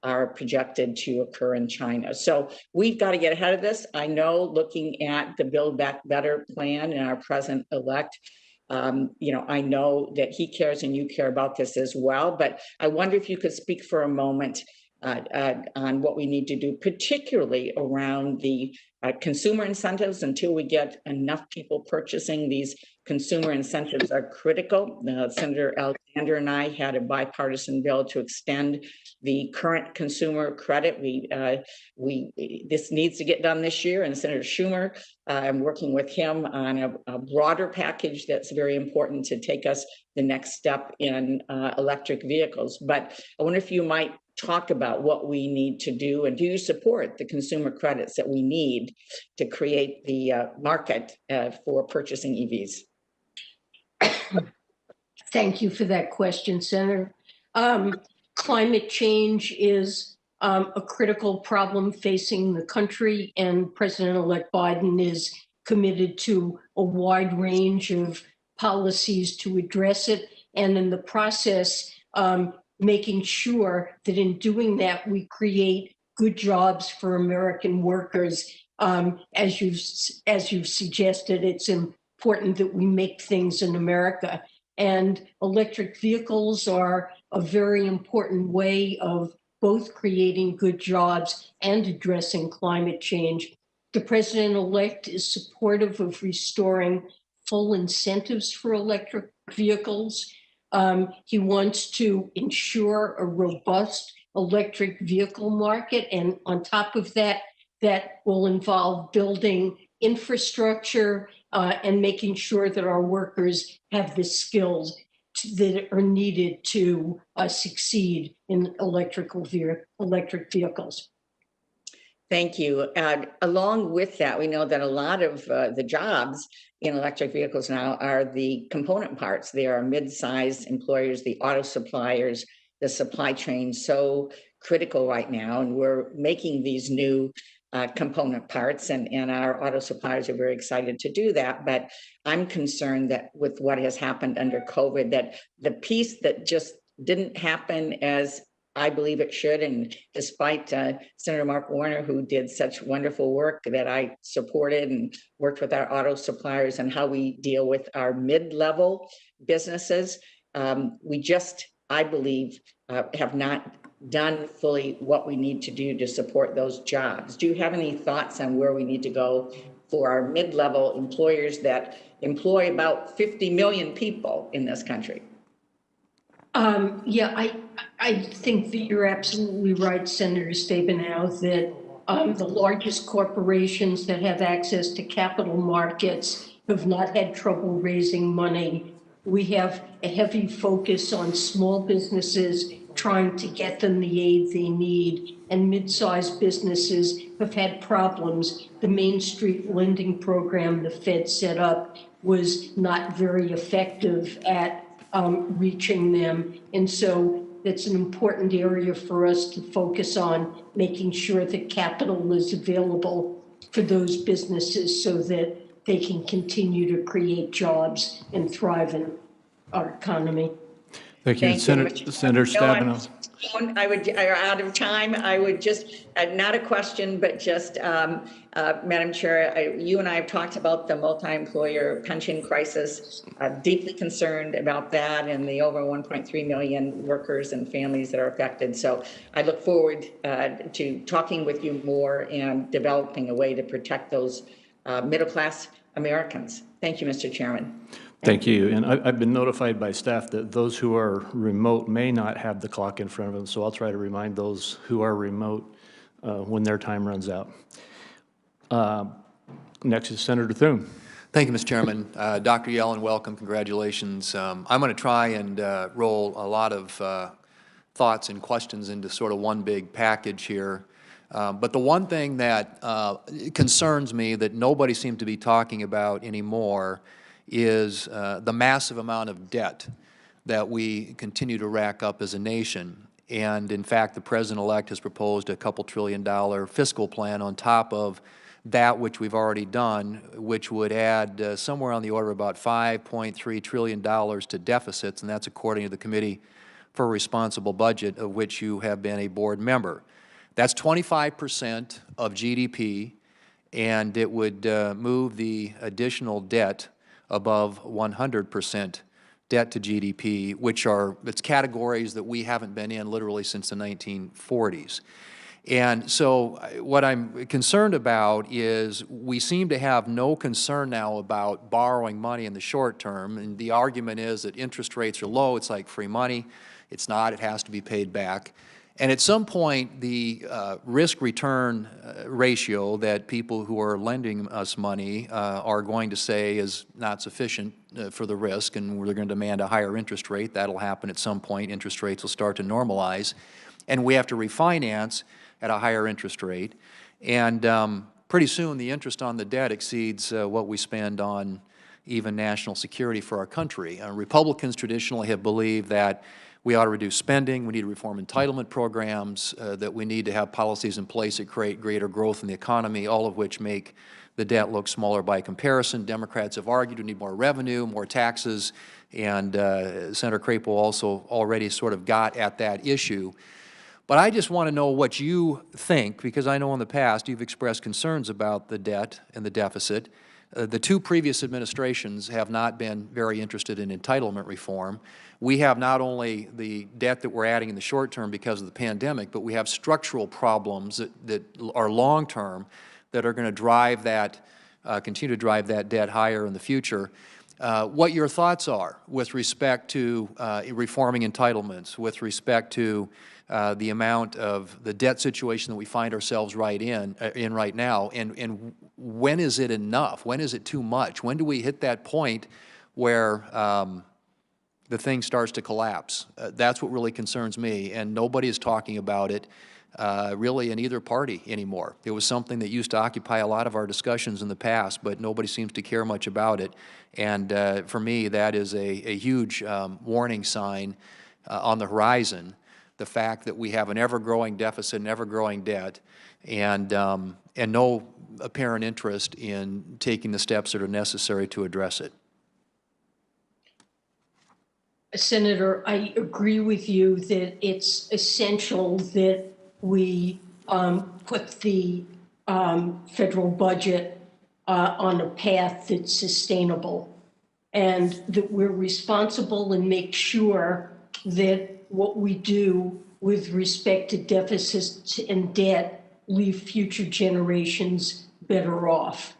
are projected to occur in China. So we've got to get ahead of this. I know, looking at the Build Back Better plan and our president-elect, I know that he cares and you care about this as well. But I wonder if you could speak for a moment on what we need to do, particularly around the consumer incentives. Until we get enough people purchasing, these consumer incentives are critical. Senator Alexander and I had a bipartisan bill to extend the current consumer credit. This needs to get done this year, and Senator Schumer, I'm working with him on a broader package that's very important to take us the next step in electric vehicles. But I wonder if you might talk about what we need to do, and do you support the consumer credits that we need to create the market for purchasing EVs? Thank you for that question, Senator. Climate change is a critical problem facing the country, and President-elect Biden is committed to a wide range of policies to address it, and in the process, making sure that in doing that, we create good jobs for American workers. As you've suggested, it's important that we make things in America. And electric vehicles are a very important way of both creating good jobs and addressing climate change. The president-elect is supportive of restoring full incentives for electric vehicles. He wants to ensure a robust electric vehicle market. And on top of that, that will involve building infrastructure and making sure that our workers have the skills that are needed to succeed in electric vehicles. Thank you. Along with that, we know that a lot of the jobs in electric vehicles now are the component parts. They are mid-sized employers, the auto suppliers, the supply chain, so critical right now. And we're making these new component parts, and our auto suppliers are very excited to do that. But I'm concerned that with what has happened under COVID, that the piece that just didn't happen as I believe it should, and despite Senator Mark Warner, who did such wonderful work that I supported and worked with our auto suppliers and how we deal with our mid-level businesses, we just, I believe, have not done fully what we need to do to support those jobs. Do you have any thoughts on where we need to go for our mid-level employers that employ about 50 million people in this country? Yeah, I think that you're absolutely right, Senator Stabenow, that the largest corporations that have access to capital markets have not had trouble raising money. We have a heavy focus on small businesses, trying to get them the aid they need, and mid-sized businesses have had problems. The Main Street lending program the Fed set up was not very effective at reaching them. And so that's an important area for us to focus on, making sure that capital is available for those businesses so that they can continue to create jobs and thrive in our economy. Thank you. Senator Stabenow. Are out of time. I would just, not a question, but just, Madam Chair, you and I have talked about the multi-employer pension crisis. I'm deeply concerned about that and the over 1.3 million workers and families that are affected. So I look forward to talking with you more and developing a way to protect those middle-class Americans. Thank you, Mr. Chairman. Thank you. And I've been notified by staff that those who are remote may not have the clock in front of them, so I'll try to remind those who are remote when their time runs out. Next is Senator Thune. Thank you, Mr. Chairman. Dr. Yellen, welcome. Congratulations. I'm going to try and roll a lot of thoughts and questions into sort of one big package here. But the one thing that concerns me that nobody seems to be talking about anymore is the massive amount of debt that we continue to rack up as a nation. And in fact, the President-elect has proposed a $2 trillion fiscal plan on top of that which we've already done, which would add somewhere on the order of about $5.3 trillion to deficits, and that's according to the Committee for a Responsible Budget, of which you have been a board member. That's 25% of GDP, and it would move the additional debt above 100% debt to GDP, it's categories that we haven't been in literally since the 1940s. And so what I'm concerned about is we seem to have no concern now about borrowing money in the short term, and the argument is that interest rates are low, it's like free money. It's not, it has to be paid back. And at some point, the risk-return ratio that people who are lending us money are going to say is not sufficient for the risk, and we're going to demand a higher interest rate. That'll happen at some point. Interest rates will start to normalize, and we have to refinance at a higher interest rate. And pretty soon, the interest on the debt exceeds what we spend on even national security for our country. Republicans traditionally have believed that we ought to reduce spending, we need to reform entitlement programs, that we need to have policies in place that create greater growth in the economy, all of which make the debt look smaller by comparison. Democrats have argued we need more revenue, more taxes, and Senator Crapo also already sort of got at that issue. But I just want to know what you think, because I know in the past you've expressed concerns about the debt and the deficit. The two previous administrations have not been very interested in entitlement reform. We have not only the debt that we're adding in the short term because of the pandemic, but we have structural problems that are long-term that are going to drive that, continue to drive that debt higher in the future. What your thoughts are with respect to reforming entitlements, with respect to the amount of the debt situation that we find ourselves in right now, and when is it enough? When is it too much? When do we hit that point where the thing starts to collapse? That's what really concerns me, and nobody is talking about it really in either party anymore. It was something that used to occupy a lot of our discussions in the past, but nobody seems to care much about it. And for me, that is a huge warning sign on the horizon, the fact that we have an ever-growing deficit, an ever-growing debt, and no apparent interest in taking the steps that are necessary to address it. Senator, I agree with you that it's essential that we put the federal budget on a path that's sustainable, and that we're responsible and make sure that what we do with respect to deficits and debt leave future generations better off.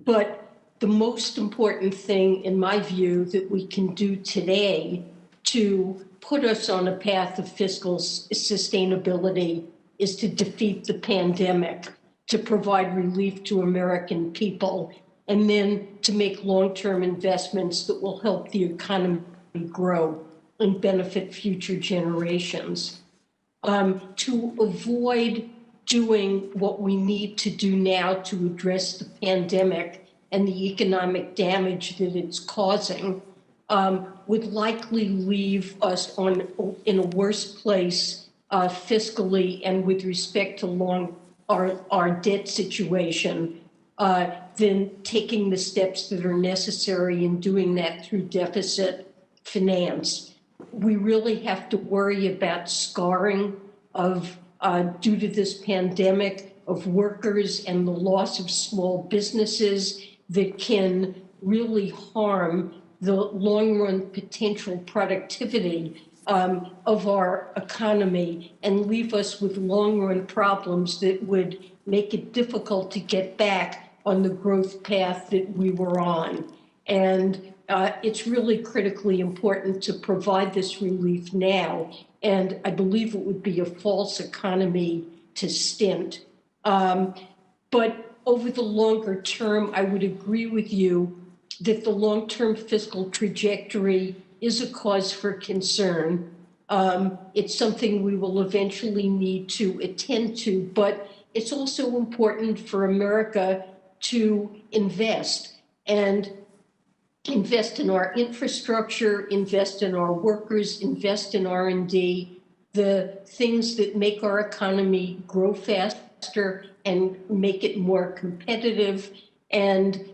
But the most important thing, in my view, that we can do today to put us on a path of fiscal sustainability is to defeat the pandemic, to provide relief to American people, and then to make long-term investments that will help the economy grow and benefit future generations. To avoid doing what we need to do now to address the pandemic and the economic damage that it's causing would likely leave us in a worse place fiscally and with respect to our debt situation than taking the steps that are necessary in doing that through deficit finance. We really have to worry about scarring of due to this pandemic of workers and the loss of small businesses that can really harm the long-run potential productivity of our economy and leave us with long-run problems that would make it difficult to get back on the growth path that we were on. And it's really critically important to provide this relief now, and I believe it would be a false economy to stint. But over the longer term, I would agree with you that the long-term fiscal trajectory is a cause for concern. It's something we will eventually need to attend to, but it's also important for America to invest in our infrastructure, invest in our workers, invest in R&D, the things that make our economy grow faster and make it more competitive. And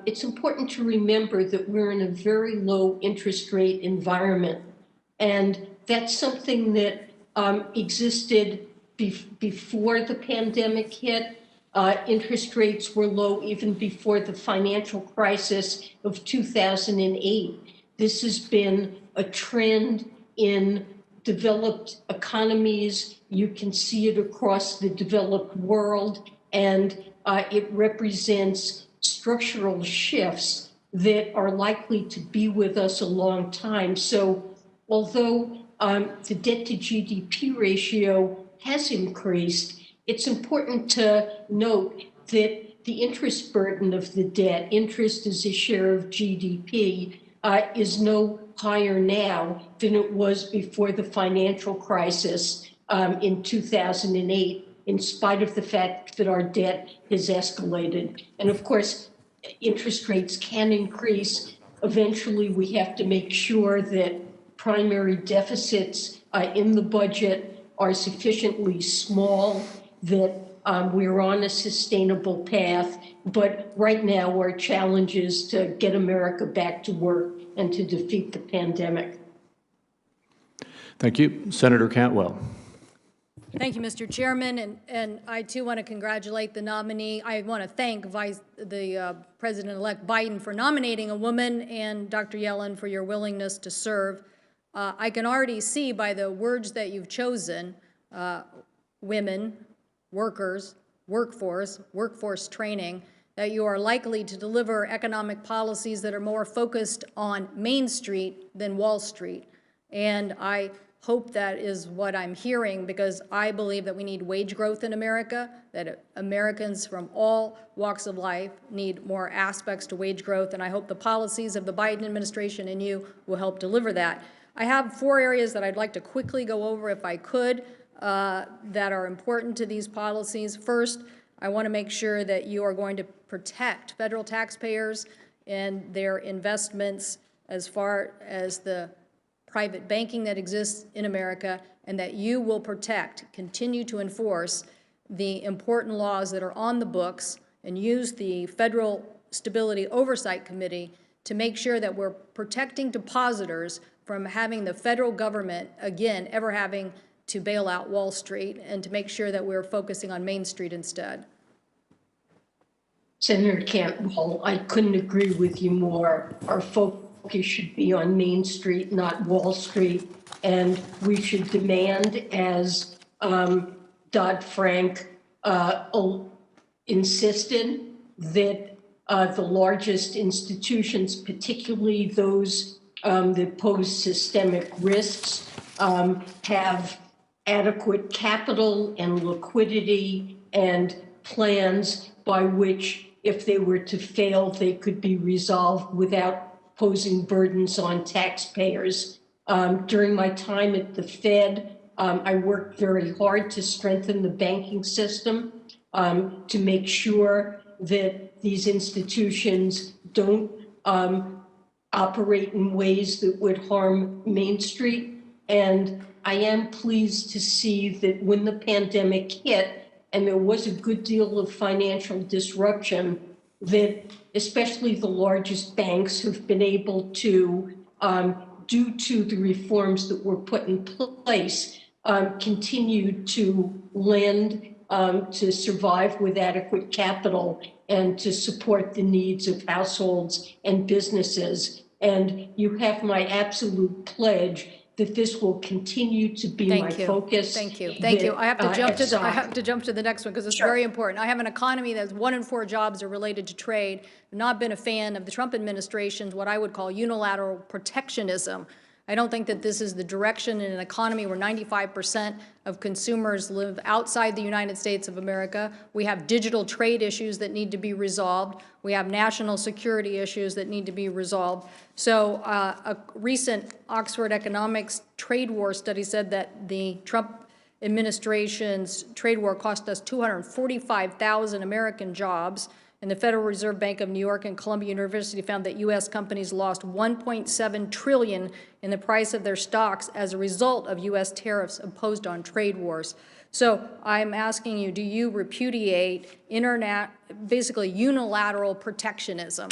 it's important to remember that we're in a very low interest rate environment. And that's something that existed before the pandemic hit. Interest rates were low even before the financial crisis of 2008. This has been a trend in developed economies. You can see it across the developed world, and it represents structural shifts that are likely to be with us a long time. So although the debt to GDP ratio has increased, it's important to note that the interest burden of the debt, interest as a share of GDP, is no higher now than it was before the financial crisis in 2008, in spite of the fact that our debt has escalated. And of course, interest rates can increase. Eventually, we have to make sure that primary deficits in the budget are sufficiently small, that we're on a sustainable path. But right now, our challenge is to get America back to work and to defeat the pandemic. Thank you. Senator Cantwell. Thank you, Mr. Chairman, and I too want to congratulate the nominee. I want to thank President-elect Biden for nominating a woman and Dr. Yellen for your willingness to serve. I can already see by the words that you've chosen, women, workers, workforce training, that you are likely to deliver economic policies that are more focused on Main Street than Wall Street. And I hope that is what I'm hearing, because I believe that we need wage growth in America, that Americans from all walks of life need more aspects to wage growth, and I hope the policies of the Biden administration and you will help deliver that. I have 4 areas that I'd like to quickly go over, if I could, that are important to these policies. First, I want to make sure that you are going to protect federal taxpayers and their investments as far as the private banking that exists in America, and that you will protect, continue to enforce the important laws that are on the books, and use the Federal Stability Oversight Committee to make sure that we're protecting depositors from having the federal government, again, ever having to bail out Wall Street, and to make sure that we're focusing on Main Street instead. Senator Cantwell, I couldn't agree with you more. Our focus should be on Main Street, not Wall Street, and we should demand, as Dodd-Frank insisted, that the largest institutions, particularly those that pose systemic risks, have adequate capital and liquidity and plans by which, if they were to fail, they could be resolved without posing burdens on taxpayers. During my time at the Fed, I worked very hard to strengthen the banking system, to make sure that these institutions don't operate in ways that would harm Main Street. And I am pleased to see that when the pandemic hit, and there was a good deal of financial disruption, that especially the largest banks have been able to, due to the reforms that were put in place, continue to lend to survive with adequate capital and to support the needs of households and businesses. And you have my absolute pledge that this will continue to be my focus. Thank you. I have to jump to the next one because it's very important. I have an economy that's 1 in 4 jobs are related to trade. I've not been a fan of the Trump administration's what I would call unilateral protectionism. I don't think that this is the direction in an economy where 95% of consumers live outside the United States of America. We have digital trade issues that need to be resolved. We have national security issues that need to be resolved. So a recent Oxford Economics trade war study said that the Trump administration's trade war cost us 245,000 American jobs. And the Federal Reserve Bank of New York and Columbia University found that U.S. companies lost $1.7 trillion in the price of their stocks as a result of U.S. tariffs imposed on trade wars. So I'm asking you, do you repudiate basically unilateral protectionism?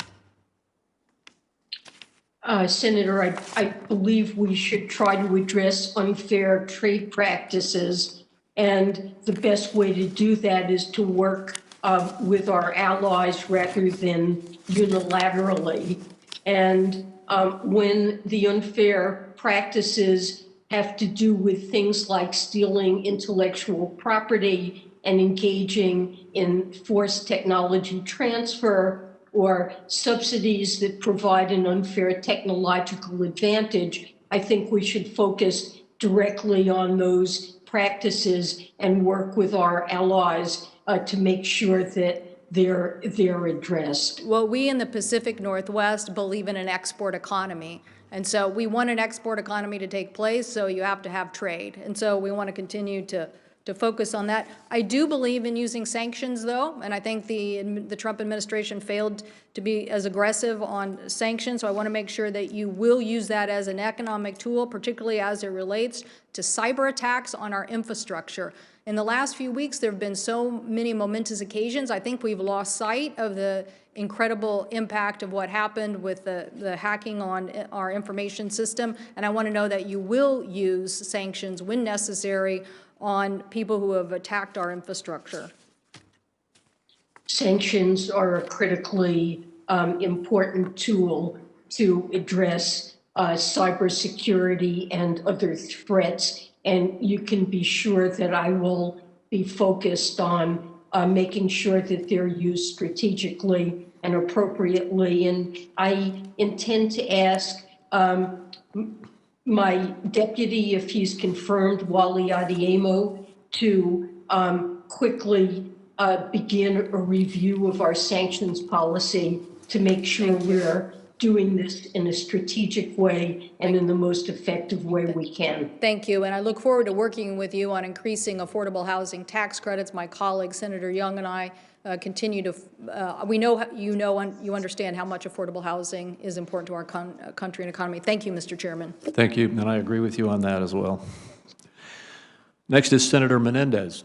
Senator, I believe we should try to address unfair trade practices, and the best way to do that is to work with our allies rather than unilaterally. And when the unfair practices have to do with things like stealing intellectual property and engaging in forced technology transfer, or subsidies that provide an unfair technological advantage, I think we should focus directly on those practices and work with our allies to make sure that they're addressed. Well, we in the Pacific Northwest believe in an export economy. And so we want an export economy to take place, so you have to have trade. And so we want to continue to focus on that. I do believe in using sanctions, though, and I think the Trump administration failed to be as aggressive on sanctions. So I want to make sure that you will use that as an economic tool, particularly as it relates to cyber attacks on our infrastructure. In the last few weeks, there have been so many momentous occasions. I think we've lost sight of the incredible impact of what happened with the hacking on our information system. And I want to know that you will use sanctions when necessary on people who have attacked our infrastructure. Sanctions are a critically important tool to address cybersecurity and other threats. And you can be sure that I will be focused on making sure that they're used strategically and appropriately. And I intend to ask my deputy, if he's confirmed, Wally Adeyemo, to quickly begin a review of our sanctions policy to make sure we're doing this in a strategic way and in the most effective way we can. Thank you, and I look forward to working with you on increasing affordable housing tax credits. My colleague, Senator Young, and I continue to, we know you understand how much affordable housing is important to our country and economy. Thank you, Mr. Chairman. Thank you, and I agree with you on that as well. Next is Senator Menendez.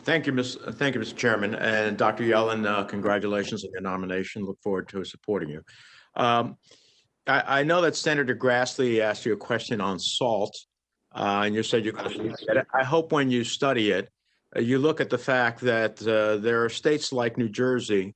Thank you, Mr. Chairman. And Dr. Yellen, congratulations on your nomination. Look forward to supporting you. I know that Senator Grassley asked you a question on SALT, and you said you're going to look at it. I hope when you study it, you look at the fact that there are states like New Jersey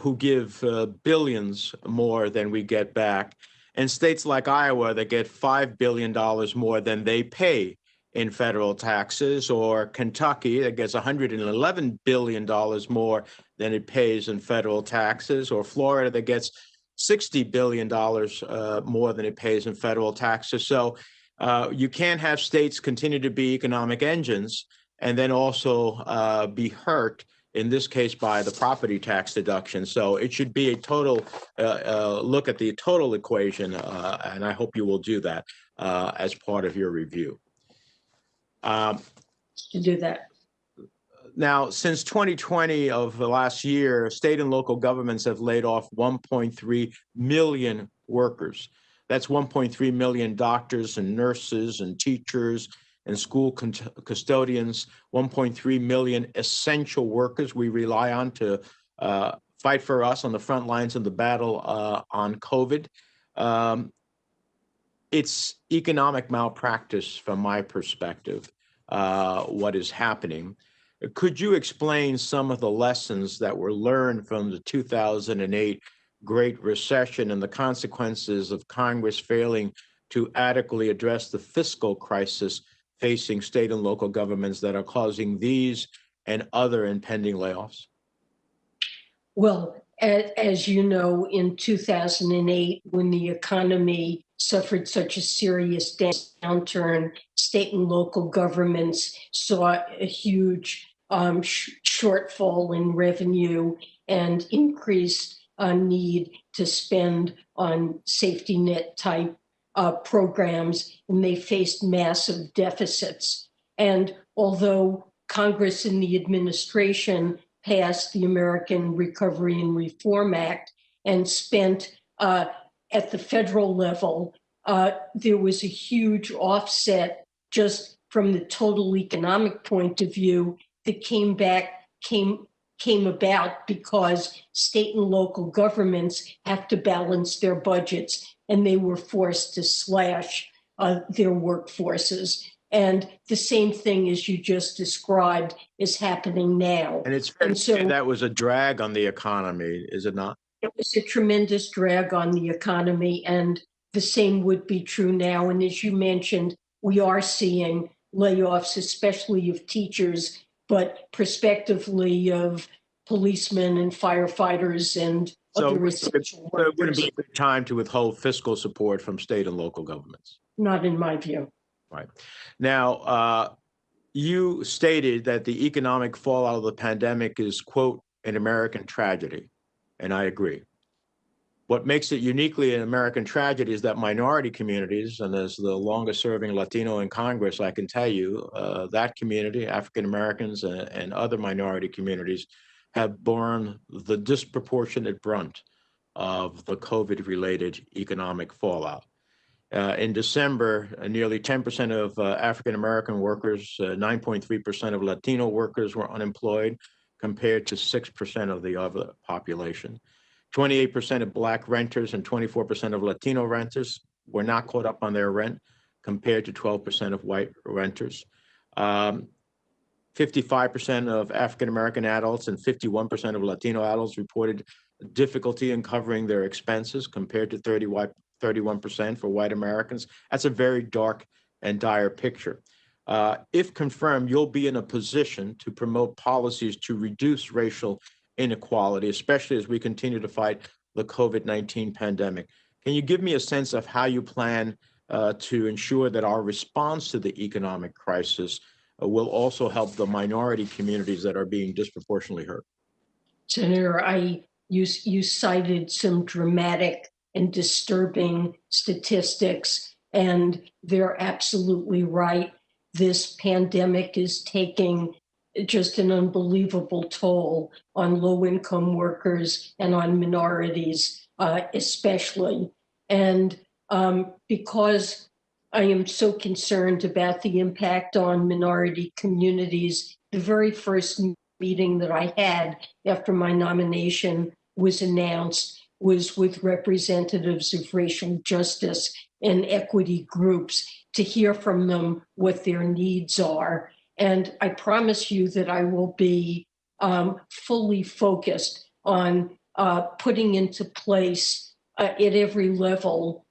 who give billions more than we get back, and states like Iowa that get $5 billion more than they pay in federal taxes, or Kentucky that gets $111 billion more than it pays in federal taxes, or Florida that gets $60 billion more than it pays in federal taxes. So you can't have states continue to be economic engines and then also be hurt, in this case, by the property tax deduction. So it should be a total look at the total equation, and I hope you will do that as part of your review. To do that. Now, since 2020 of the last year, state and local governments have laid off 1.3 million workers. That's 1.3 million doctors and nurses and teachers and school custodians, 1.3 million essential workers we rely on to fight for us on the front lines of the battle on COVID. It's economic malpractice from my perspective, what is happening. Could you explain some of the lessons that were learned from the 2008 Great Recession and the consequences of Congress failing to adequately address the fiscal crisis facing state and local governments that are causing these and other impending layoffs? Well, as you know, in 2008, when the economy suffered such a serious downturn, state and local governments saw a huge shortfall in revenue and increased need to spend on safety net type programs, and they faced massive deficits. And although Congress and the administration passed the American Recovery and Reform Act and spent at the federal level, there was a huge offset just from the total economic point of view that came about because state and local governments have to balance their budgets, and they were forced to slash their workforces. And the same thing as you just described is happening now. And it's fair to say that was a drag on the economy, is it not? It was a tremendous drag on the economy, and the same would be true now. And as you mentioned, we are seeing layoffs, especially of teachers, but prospectively of policemen and firefighters and So other it essential wouldn't workers. be a good time to withhold fiscal support from state and local governments. Not in my view. Right. Now, you stated that the economic fallout of the pandemic is, quote, an American tragedy, and I agree. What makes it uniquely an American tragedy is that minority communities, and as the longest serving Latino in Congress, I can tell you that community, African Americans and other minority communities, have borne the disproportionate brunt of the COVID-related economic fallout. In December, nearly 10% of African American workers, 9.3% of Latino workers were unemployed, compared to 6% of the other population. 28% of Black renters and 24% of Latino renters were not caught up on their rent, compared to 12% of white renters. 55% of African American adults and 51% of Latino adults reported difficulty in covering their expenses, compared to 31% for white Americans. That's a very dark and dire picture. If confirmed, you'll be in a position to promote policies to reduce racial inequality, especially as we continue to fight the COVID-19 pandemic. Can you give me a sense of how you plan to ensure that our response to the economic crisis will also help the minority communities that are being disproportionately hurt? Senator, you cited some dramatic and disturbing statistics, and they're absolutely right. This pandemic is taking just an unbelievable toll on low-income workers and on minorities, especially. And because I am so concerned about the impact on minority communities, the very first meeting that I had after my nomination was announced was with representatives of racial justice and equity groups to hear from them what their needs are. And I promise you that I will be fully focused on putting into place at every level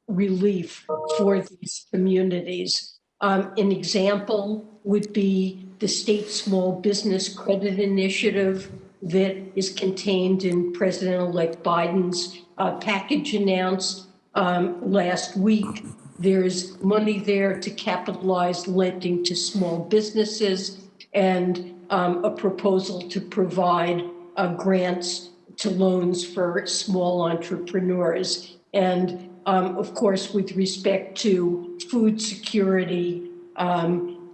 relief for these communities. An example would be the state small business credit initiative that is contained in President-elect Biden's package announced last week. There's money there to capitalize lending to small businesses, and a proposal to provide grants to loans for small entrepreneurs. And of course, with respect to food security,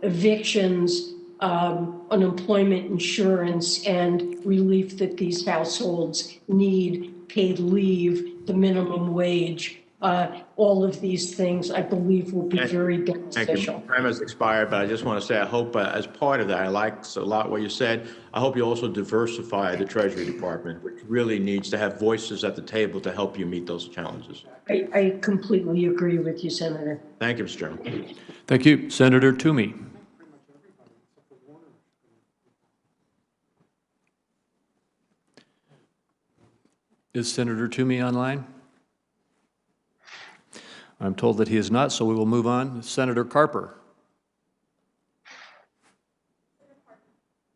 evictions, unemployment insurance, and relief that these households need, paid leave, the minimum wage, all of these things, I believe, will be very beneficial. Thank you. Time has expired, but I just want to say, I hope as part of that, I like a lot what you said. I hope you also diversify the Treasury Department, which really needs to have voices at the table to help you meet those challenges. I completely agree with you, Senator. Thank you, Mr. Chairman. Thank you. Senator Toomey. Is Senator Toomey online? I'm told that he is not, so we will move on. Senator Carper.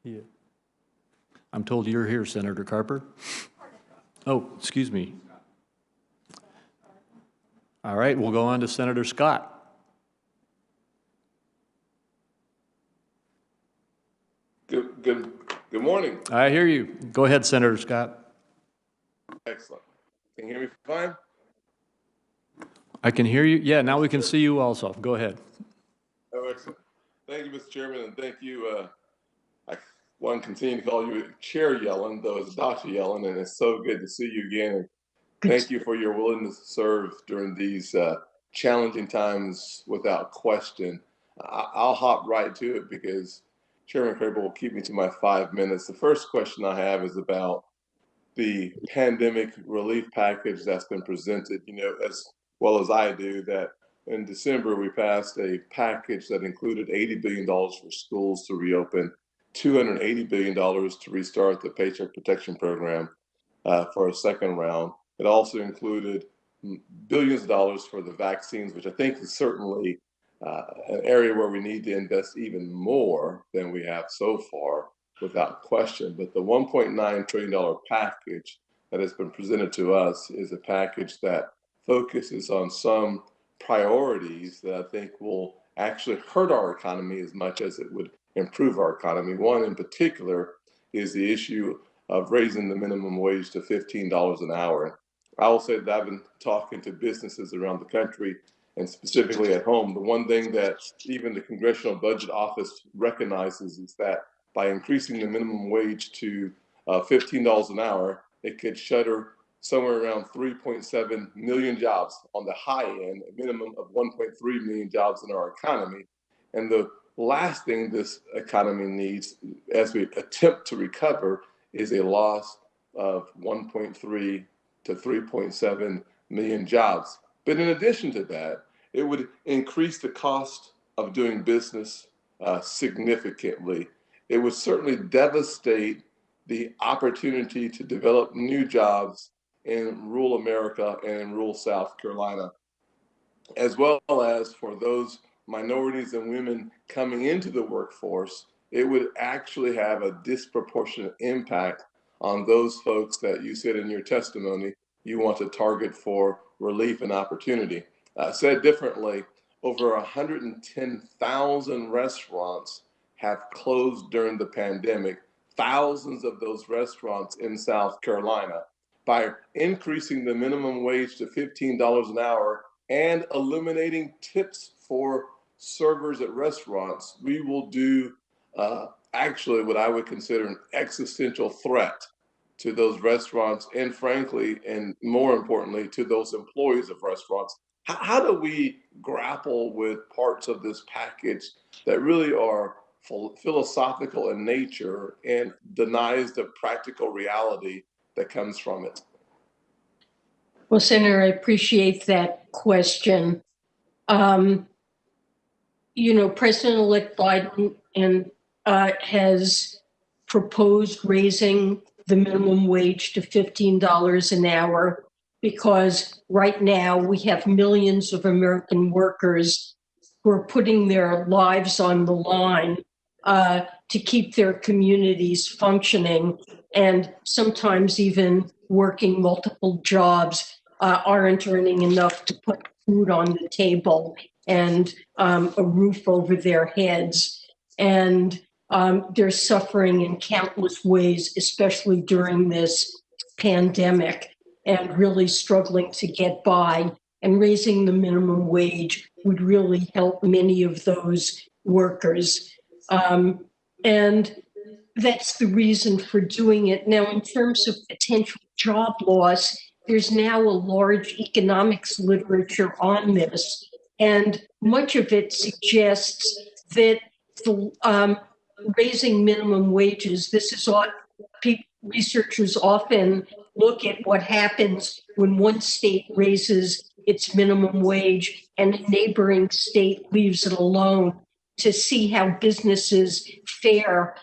Yeah. I'm told you're here, Senator Carper. Oh, excuse me. All right, we'll go on to Senator Scott. Good morning. I hear you. Go ahead, Senator Scott. Excellent. Can you hear me fine? I can hear you. Yeah, now we can see you also. Go ahead. Oh, excellent. Thank you, Mr. Chairman, and thank you. I want to continue to call you Chair Yellen, though it's Dr. Yellen, and it's so good to see you again. And thank you for your willingness to serve during these challenging times without question. I'll hop right to it because Chairman Cramer will keep me to my 5 minutes. The first question I have is about the pandemic relief package that's been presented. You know, as well as I do, that in December we passed a package that included $80 billion for schools to reopen, $280 billion to restart the Paycheck Protection Program, for a second round. It also included billions of dollars for the vaccines, which I think is certainly an area where we need to invest even more than we have so far, without question. But the $1.9 trillion package that has been presented to us is a package that focuses on some priorities that I think will actually hurt our economy as much as it would improve our economy. One in particular is the issue of raising the minimum wage to $15 an hour. I will say that I've been talking to businesses around the country and specifically at home. The one thing that even the Congressional Budget Office recognizes is that by increasing the minimum wage to $15 an hour, it could shutter somewhere around 3.7 million jobs on the high end, a minimum of 1.3 million jobs in our economy. And the last thing this economy needs as we attempt to recover is a loss of 1.3 to 3.7 million jobs. But in addition to that, it would increase the cost of doing business significantly. It would certainly devastate the opportunity to develop new jobs in rural America and in rural South Carolina, as well as for those minorities and women coming into the workforce. It would actually have a disproportionate impact on those folks that you said in your testimony you want to target for relief and opportunity. Said differently, over 110,000 restaurants have closed during the pandemic, thousands of those restaurants in South Carolina. By increasing the minimum wage to $15 an hour and eliminating tips for servers at restaurants, we will do actually what I would consider an existential threat to those restaurants and, frankly, and more importantly, to those employees of restaurants. How do we grapple with parts of this package that really are philosophical in nature and denies the practical reality that comes from it? Well, Senator, I appreciate that question. President-elect Biden has proposed raising the minimum wage to $15 an hour because right now we have millions of American workers who are putting their lives on the line to keep their communities functioning, and sometimes even working multiple jobs aren't earning enough to put food on the table and a roof over their heads. And they're suffering in countless ways, especially during this pandemic, and really struggling to get by. And raising the minimum wage would really help many of those workers. And that's the reason for doing it. Now, in terms of potential job loss, there's now a large economics literature on this, and much of it suggests that the raising minimum wages, this is what researchers often look at what happens when one state raises its minimum wage and a neighboring state leaves it alone, to see how businesses fare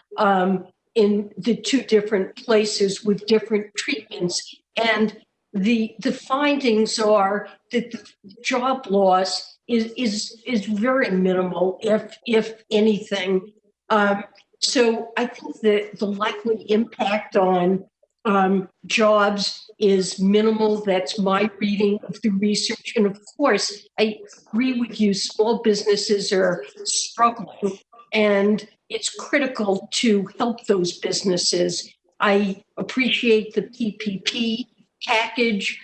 in the two different places with different treatments. And the findings are that the job loss is very minimal, if anything. So I think that the likely impact on jobs is minimal. That's my reading of the research. And of course, I agree with you, small businesses are struggling, and it's critical to help those businesses. I appreciate the PPP package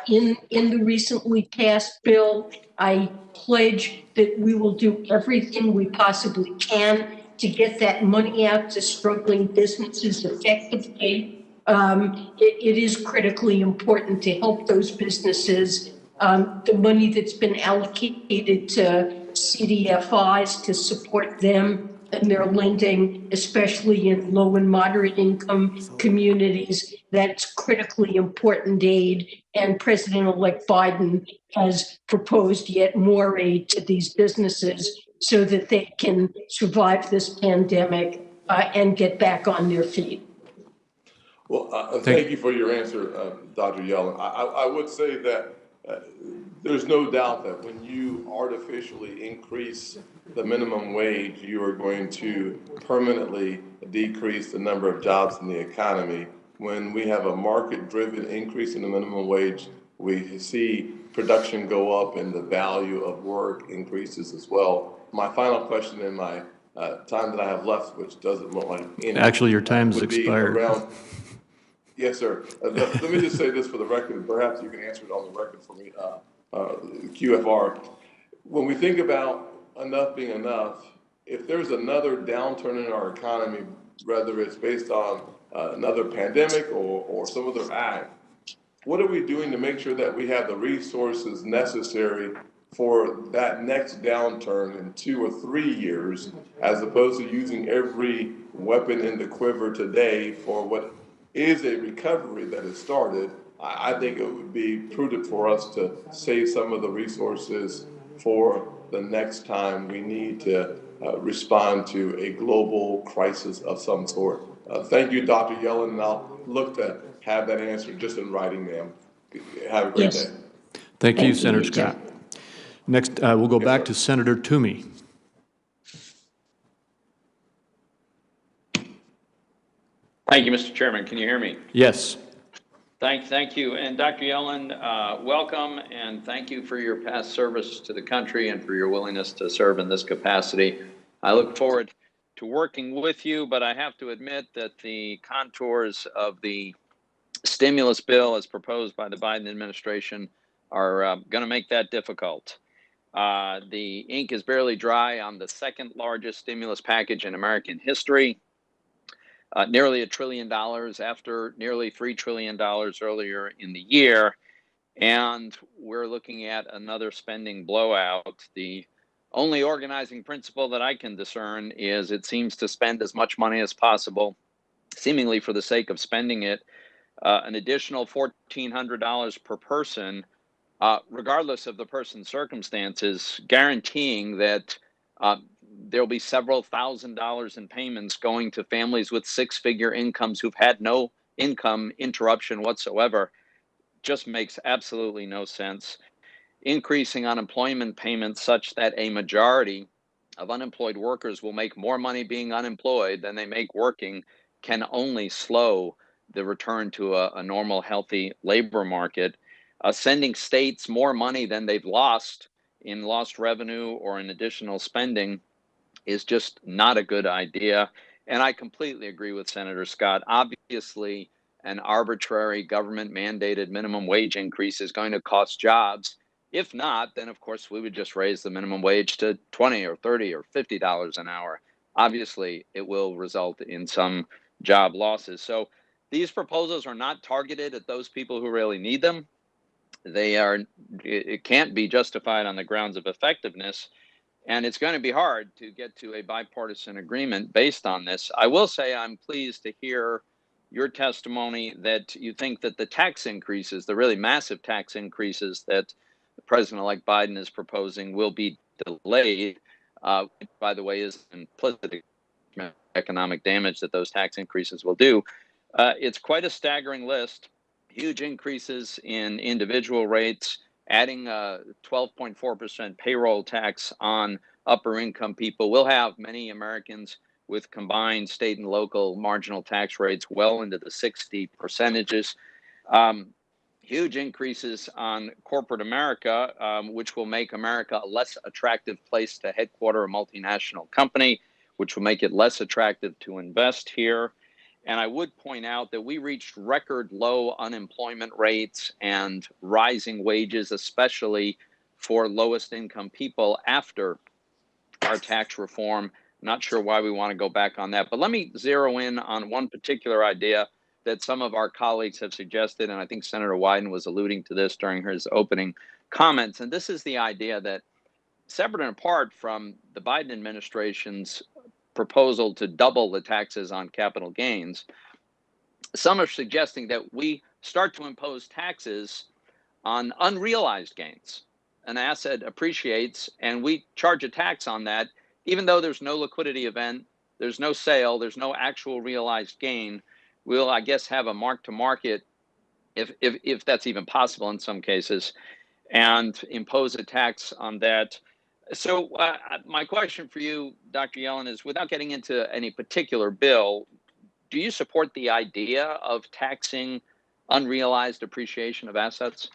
in the recently passed bill. I pledge that we will do everything we possibly can to get that money out to struggling businesses effectively. It is critically important to help those businesses. The money that's been allocated to CDFIs to support them and their lending, especially in low and moderate income communities, that's critically important aid. And President-elect Biden has proposed yet more aid to these businesses so that they can survive this pandemic and get back on their feet. Well, thank you for your answer, Dr. Yellen. I would say that there's no doubt that when you artificially increase the minimum wage, you are going to permanently decrease the number of jobs in the economy. When we have a market-driven increase in the minimum wage, we see production go up and the value of work increases as well. My final question in my time that I have left, which doesn't look like any. Actually, your time's would be expired. around. Yes, sir. Let me just say this for the record, and perhaps you can answer it on the record for me, QFR. When we think about enough being enough, if there's another downturn in our economy, whether it's based on another pandemic or some other act, what are we doing to make sure that we have the resources necessary for that next downturn in 2 or 3 years, as opposed to using every weapon in the quiver today for what is a recovery that has started? I think it would be prudent for us to save some of the resources for the next time we need to respond to a global crisis of some sort. Thank you, Dr. Yellen, and I'll look to have that answer just in writing, ma'am. Have a great day. Thank you, Senator Scott. Next, we'll go back to Senator Toomey. Thank you, Mr. Chairman. Can you hear me? Yes. Thank you. And Dr. Yellen, welcome, and thank you for your past service to the country and for your willingness to serve in this capacity. I look forward to working with you, but I have to admit that the contours of the stimulus bill as proposed by the Biden administration are going to make that difficult. The ink is barely dry on the second largest stimulus package in American history. Nearly $1 trillion after nearly $3 trillion earlier in the year. And we're looking at another spending blowout. The only organizing principle that I can discern is it seems to spend as much money as possible, seemingly for the sake of spending it. An additional $1,400 per person, regardless of the person's circumstances, guaranteeing that there'll be several $1,000s in payments going to families with six-figure incomes who've had no income interruption whatsoever, just makes absolutely no sense. Increasing unemployment payments such that a majority of unemployed workers will make more money being unemployed than they make working can only slow the return to a normal, healthy labor market. Sending states more money than they've lost in lost revenue or in additional spending is just not a good idea. And I completely agree with Senator Scott. Obviously, an arbitrary government-mandated minimum wage increase is going to cost jobs. If not, then of course we would just raise the minimum wage to $20 or $30 or $50 an hour. Obviously, it will result in some job losses. So these proposals are not targeted at those people who really need them. It can't be justified on the grounds of effectiveness. And it's going to be hard to get to a bipartisan agreement based on this. I will say I'm pleased to hear your testimony that you think that the tax increases, the really massive tax increases that President-elect Biden is proposing will be delayed, which, by the way, is implicit economic damage that those tax increases will do. It's quite a staggering list. Huge increases in individual rates, adding a 12.4% payroll tax on upper income people. We'll have many Americans with combined state and local marginal tax rates well into the 60%. Huge increases on corporate America, which will make America a less attractive place to headquarter a multinational company, which will make it less attractive to invest here. And I would point out that we reached record low unemployment rates and rising wages, especially for lowest income people after our tax reform. Not sure why we want to go back on that. But let me zero in on one particular idea that some of our colleagues have suggested, and I think Senator Wyden was alluding to this during his opening comments. And this is the idea that, separate and apart from the Biden administration's proposal to double the taxes on capital gains, some are suggesting that we start to impose taxes on unrealized gains. An asset appreciates and we charge a tax on that, even though there's no liquidity event, there's no sale, there's no actual realized gain. we'll, I guess, have a mark-to-market, if that's even possible in some cases, and impose a tax on that. So my question for you, Dr. Yellen, is without getting into any particular bill, do you support the idea of taxing unrealized appreciation of assets?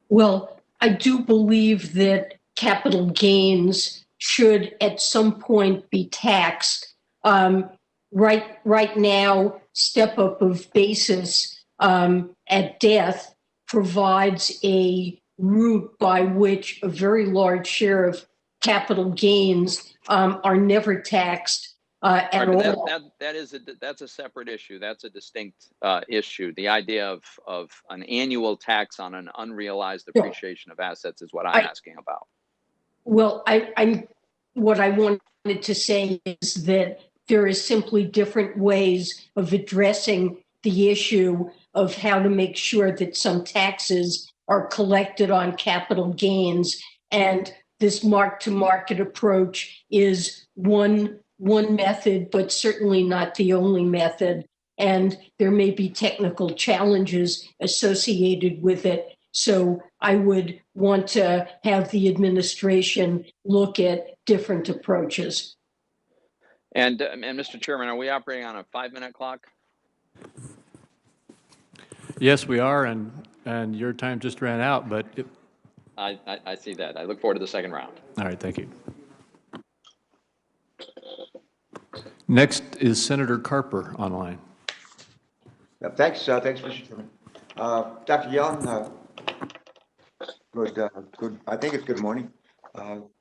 Well, I do believe that capital gains should at some point be taxed. Right now, step up of basis at death provides a route by which a very large share of capital gains are never taxed at all. That's a separate issue. That's a distinct issue. The idea of an annual tax on an unrealized appreciation of assets is what I'm asking about. Well, what I wanted to say is that there is simply different ways of addressing the issue of how to make sure that some taxes are collected on capital gains. And this mark-to-market approach is one method, but certainly not the only method. And there may be technical challenges associated with it. So I would want to have the administration look at different approaches. And Mr. Chairman, are we operating on a 5-minute clock? Yes, we are, and your time just ran out, but... I see that. I look forward to the second round. All right, thank you. Next is Senator Carper online. Thanks, Mr. Chairman. Dr. Yellen, good. I think it's good morning,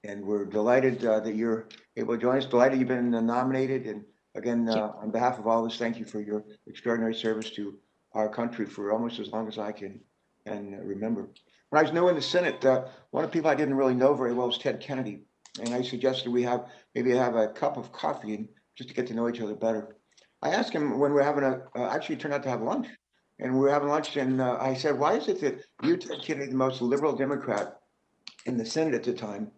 and we're delighted that you're able to join us. Delighted you've been nominated, and again, on behalf of all of us, thank you for your extraordinary service to our country for almost as long as I can remember. When I was new in the Senate, one of the people I didn't really know very well was Ted Kennedy, and I suggested we maybe have a cup of coffee and just to get to know each other better. I asked him when we're having actually turned out to have lunch, and we were having lunch, and I said, why is it that you, Ted Kennedy, the most liberal Democrat in the Senate at the time,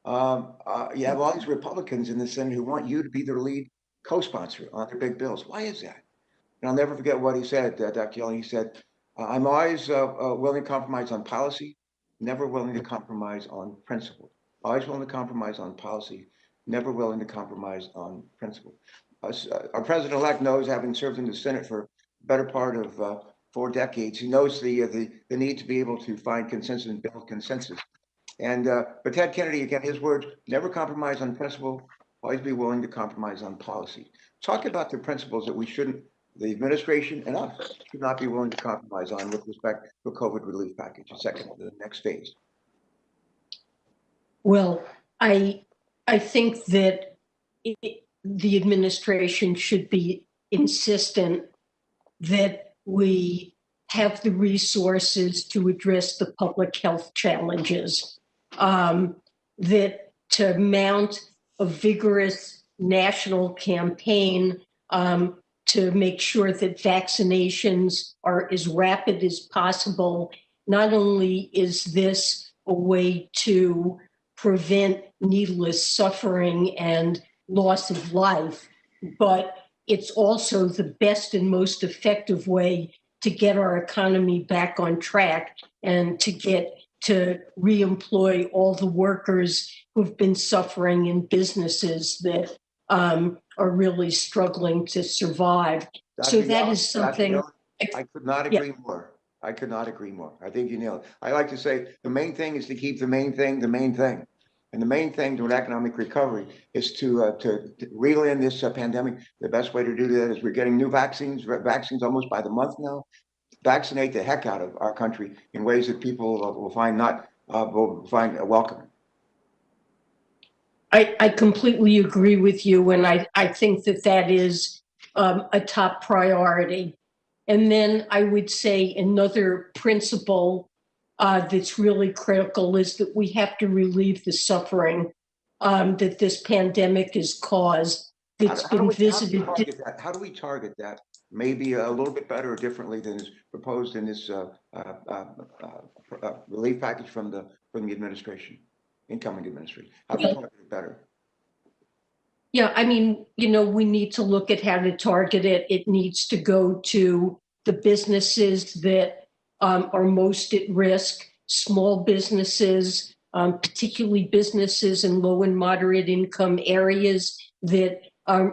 you have all these Republicans in the Senate who want you to be their lead co-sponsor on their big bills? Why is that? And I'll never forget what he said, Dr. Yellen. He said, I'm always willing to compromise on policy, never willing to compromise on principle. Always willing to compromise on policy, never willing to compromise on principle. Our president-elect knows, having served in the Senate for the better part of 4 decades, he knows the need to be able to find consensus and build consensus. And but Ted Kennedy, again, his words, never compromise on principle, always be willing to compromise on policy. Talk about the principles that we shouldn't, the administration and us should not be willing to compromise on with respect to a COVID relief package, the next phase. Well, I think that the administration should be insistent that we have the resources to address the public health challenges, that to mount a vigorous national campaign to make sure that vaccinations are as rapid as possible. Not only is this a way to prevent needless suffering and loss of life, but it's also the best and most effective way to get our economy back on track and to re-employ all the workers who've been suffering in businesses that are really struggling to survive. So that is something. I could not agree more. I could not agree more. I think you nailed it. I like to say the main thing is to keep the main thing the main thing. And the main thing to an economic recovery is to reel in this pandemic. The best way to do that is we're getting new vaccines almost by the month now. Vaccinate the heck out of our country in ways that people will find welcome. I completely agree with you, and I think that is a top priority. And then I would say another principle that's really critical is that we have to relieve the suffering that this pandemic has caused. That's been visited. How do we target that? Maybe a little bit better or differently than is proposed in this relief package from the administration, incoming administration. How do we target it better? Yeah, I mean, we need to look at how to target it. It needs to go to the businesses that are most at risk, small businesses, particularly businesses in low and moderate income areas that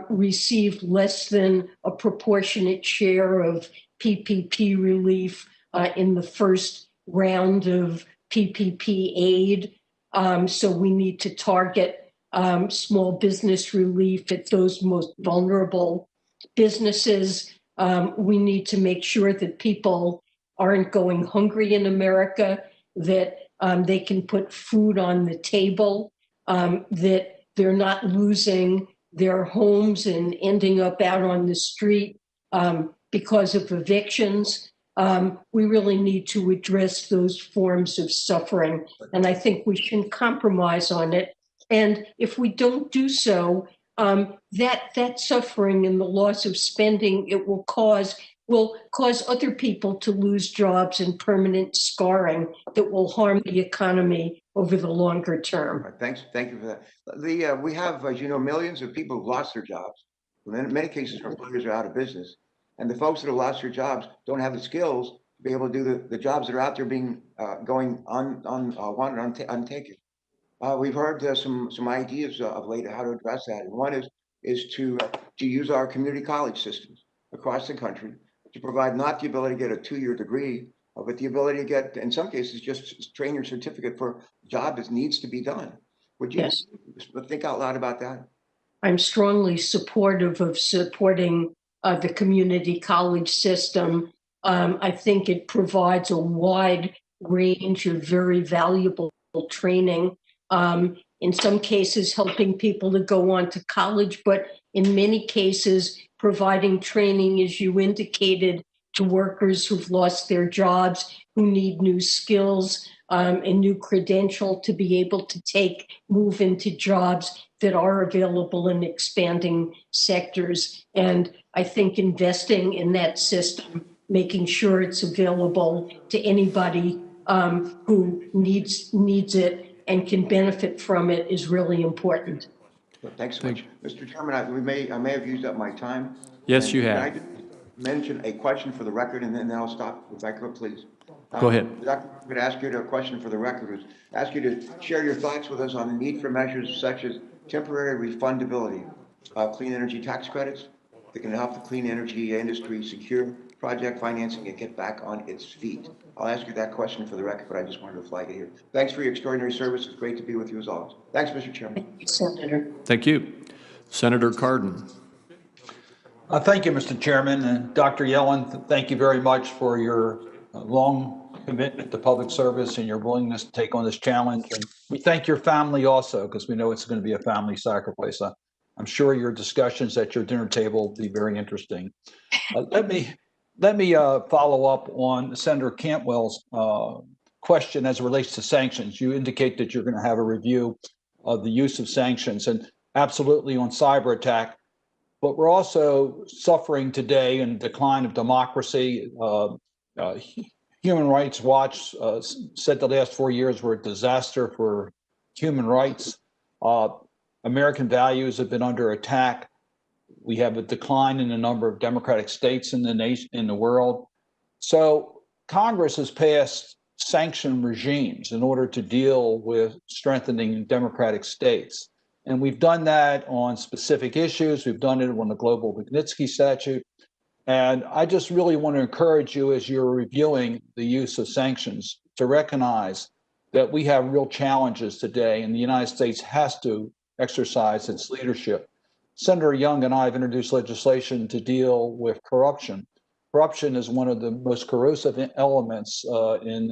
receive less than a proportionate share of PPP relief in the first round of PPP aid. So we need to target small business relief at those most vulnerable businesses. We need to make sure that people aren't going hungry in America, that they can put food on the table, that they're not losing their homes and ending up out on the street because of evictions. We really need to address those forms of suffering. And I think we shouldn't compromise on it. And if we don't do so, that suffering and the loss of spending it will cause other people to lose jobs and permanent scarring that will harm the economy over the longer term. Thanks. Thank you for that. We have, as you know, millions of people who've lost their jobs. In many cases, our employers are out of business. And the folks that have lost their jobs don't have the skills to be able to do the jobs that are out there being going untaken. We've heard some ideas of late how to address that. And one is to use our community college systems across the country to provide not the ability to get a 2-year degree, but the ability to get, in some cases, just train your certificate for a job that needs to be done. Would you think out loud about that? I'm strongly supportive of supporting the community college system. I think it provides a wide range of very valuable training. In some cases, helping people to go on to college, but in many cases, providing training, as you indicated, to workers who've lost their jobs, who need new skills, a new credential to be able to move into jobs that are available in expanding sectors. And I think investing in that system, making sure it's available to anybody who needs it and can benefit from it is really important. Thanks so much. Mr. Chairman, I may have used up my time. Yes, you have. Can I just mention a question for the record, and then I'll stop, if I could, please? Go ahead. I'm going to ask you a question for the record. Ask you to share your thoughts with us on the need for measures such as temporary refundability of clean energy tax credits that can help the clean energy industry secure project financing and get back on its feet. I'll ask you that question for the record, but I just wanted to flag it here. Thanks for your extraordinary service. It's great to be with you as always. Thanks, Mr. Chairman. Thank you, Senator. Thank you. Senator Cardin. Thank you, Mr. Chairman. And Dr. Yellen, thank you very much for your long commitment to public service and your willingness to take on this challenge. And we thank your family also, because we know it's going to be a family sacrifice. I'm sure your discussions at your dinner table will be very interesting. Let me follow up on Senator Cantwell's question as it relates to sanctions. You indicate that you're going to have a review of the use of sanctions, and absolutely on cyber attack. But we're also suffering today in decline of democracy. Human Rights Watch said the last 4 years were a disaster for human rights. American values have been under attack. We have a decline in the number of democratic states in the world. So Congress has passed sanction regimes in order to deal with strengthening democratic states. And we've done that on specific issues. We've done it on the Global Magnitsky Statute. And I just really want to encourage you, as you're reviewing the use of sanctions, to recognize that we have real challenges today, and the United States has to exercise its leadership. Senator Young and I have introduced legislation to deal with corruption. Corruption is one of the most corrosive elements in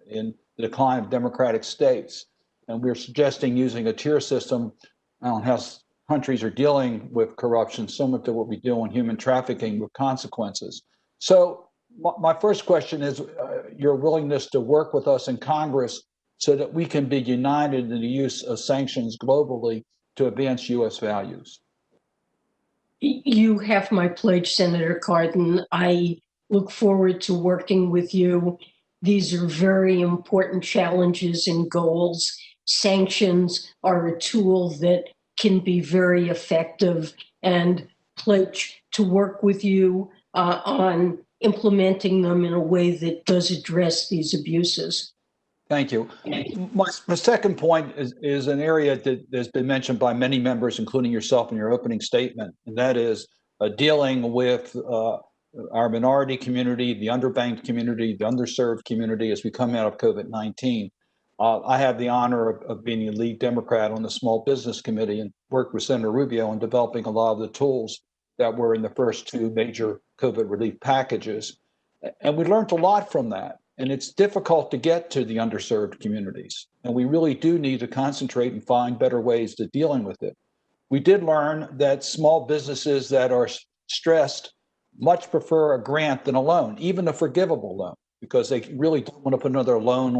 the decline of democratic states. And we're suggesting using a tier system on how countries are dealing with corruption, similar to what we do on human trafficking with consequences. So my first question is your willingness to work with us in Congress so that we can be united in the use of sanctions globally to advance U.S. values. You have my pledge, Senator Cardin. I look forward to working with you. These are very important challenges and goals. Sanctions are a tool that can be very effective, and pledge to work with you on implementing them in a way that does address these abuses. Thank you. My second point is an area that has been mentioned by many members, including yourself in your opening statement, and that is dealing with our minority community, the underbanked community, the underserved community as we come out of COVID-19. I have the honor of being a lead Democrat on the Small Business Committee and worked with Senator Rubio on developing a lot of the tools that were in the first two major COVID relief packages. And we learned a lot from that. And it's difficult to get to the underserved communities. And we really do need to concentrate and find better ways to dealing with it. We did learn that small businesses that are stressed much prefer a grant than a loan, even a forgivable loan, because they really don't want to put another loan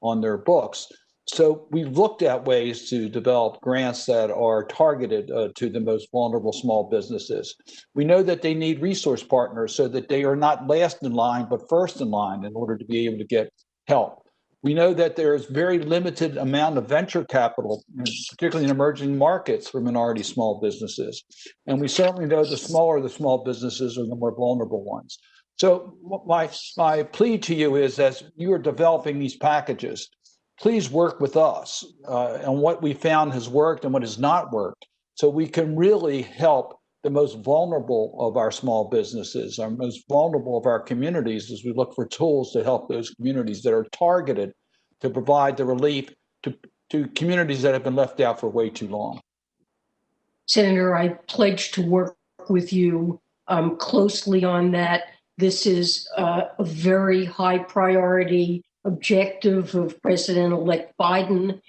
on their books. So we've looked at ways to develop grants that are targeted to the most vulnerable small businesses. We know that they need resource partners so that they are not last in line, but first in line in order to be able to get help. We know that there's very limited amount of venture capital, particularly in emerging markets for minority small businesses. And we certainly know the smaller the small businesses are the more vulnerable ones. So my plea to you is, as you are developing these packages, please work with us on what we found has worked and what has not worked, so we can really help the most vulnerable of our small businesses, our most vulnerable of our communities, as we look for tools to help those communities that are targeted to provide the relief to communities that have been left out for way too long. Senator, I pledge to work with you closely on that. This is a very high priority objective of President-elect Biden.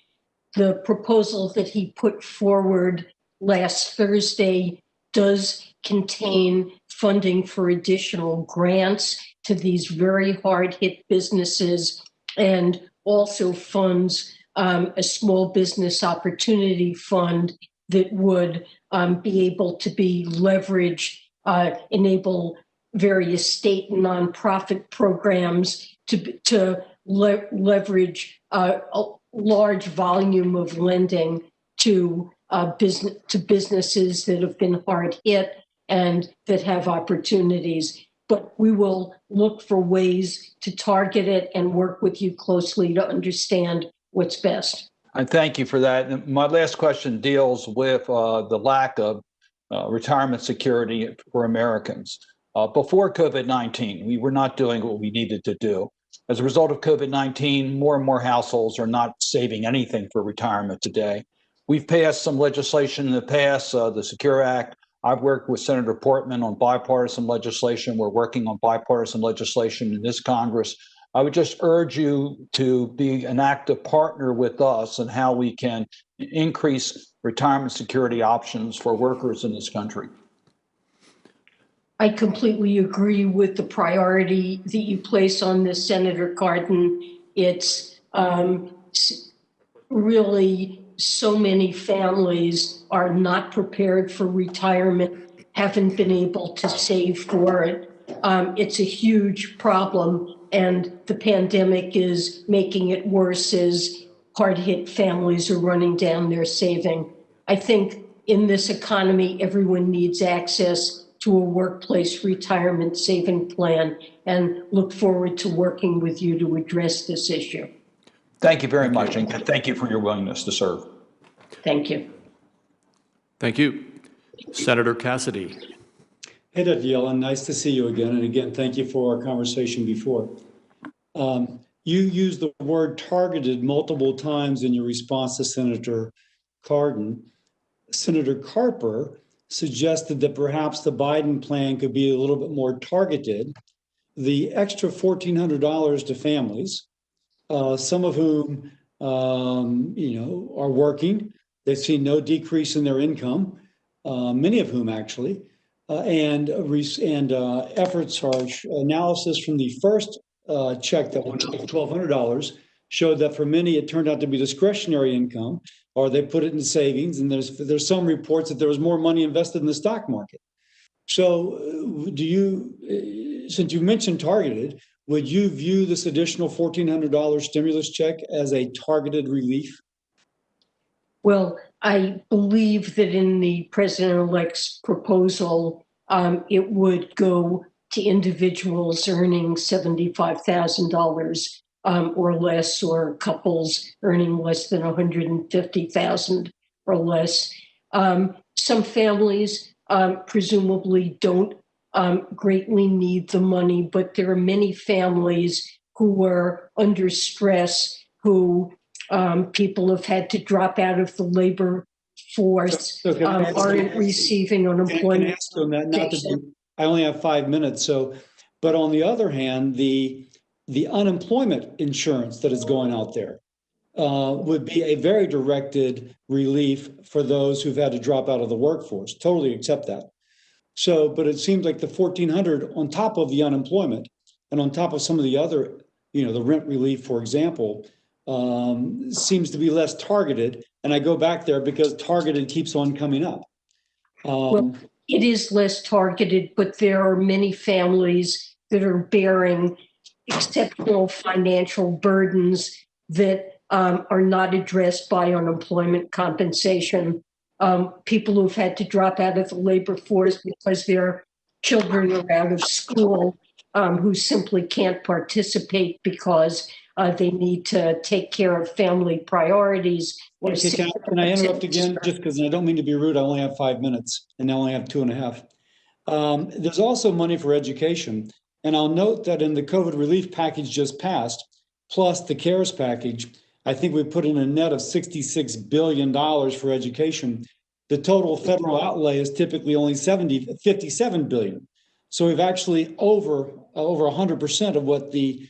The proposal that he put forward last Thursday does contain funding for additional grants to these very hard-hit businesses, and also funds a small business opportunity fund that would be able to be leveraged, enable various state and nonprofit programs to leverage a large volume of lending to businesses that have been hard hit and that have opportunities. But we will look for ways to target it and work with you closely to understand what's best. And thank you for that. And my last question deals with the lack of retirement security for Americans. Before COVID-19, we were not doing what we needed to do. As a result of COVID-19, more and more households are not saving anything for retirement today. We've passed some legislation in the past, the Secure Act. I've worked with Senator Portman on bipartisan legislation. We're working on bipartisan legislation in this Congress. I would just urge you to be an active partner with us in how we can increase retirement security options for workers in this country. I completely agree with the priority that you place on this, Senator Cardin. It's really so many families are not prepared for retirement, haven't been able to save for it. It's a huge problem, and the pandemic is making it worse as hard-hit families are running down their saving. I think in this economy, everyone needs access to a workplace retirement saving plan, and look forward to working with you to address this issue. Thank you very much, and thank you for your willingness to serve. Thank you. Thank you. Senator Cassidy. Hey, Dr. Yellen, nice to see you again. And again, thank you for our conversation before. You used the word targeted multiple times in your response to Senator Cardin. Senator Carper suggested that perhaps the Biden plan could be a little bit more targeted. The extra $1,400 to families, some of whom are working. They've seen no decrease in their income, many of whom actually, and efforts are analysis from the first check that went up $1,200 showed that for many it turned out to be discretionary income, or they put it in savings, and there's some reports that there was more money invested in the stock market. So since you mentioned targeted, would you view this additional $1,400 stimulus check as a targeted relief? Well, I believe that in the president-elect's proposal, it would go to individuals earning $75,000 or less, or couples earning less than $150,000 or less. Some families presumably don't greatly need the money, but there are many families who are under stress, who people have had to drop out of the labor force, So can I ask you- aren't receiving Can I unemployment. ask you on that? Not to be, I only have 5 minutes, so, but on the other hand, the unemployment insurance that is going out there would be a very directed relief for those who've had to drop out of the workforce. Totally accept that. So, but it seems like the 1,400 on top of the unemployment and on top of some of the other, the rent relief, for example, seems to be less targeted. And I go back there because targeted keeps on coming up. Well, it is less targeted, but there are many families that are bearing exceptional financial burdens that are not addressed by unemployment compensation. People who've had to drop out of the labor force because their children are out of school, who simply can't participate because they need to take care of family priorities. Okay, can I interrupt again? Just because I don't mean to be rude, I only have 5 minutes and I only have 2.5. There's also money for education. And I'll note that in the COVID relief package just passed, plus the CARES package, I think we put in a net of $66 billion for education. The total federal outlay is typically only $57 billion. So we've actually over 100% of what the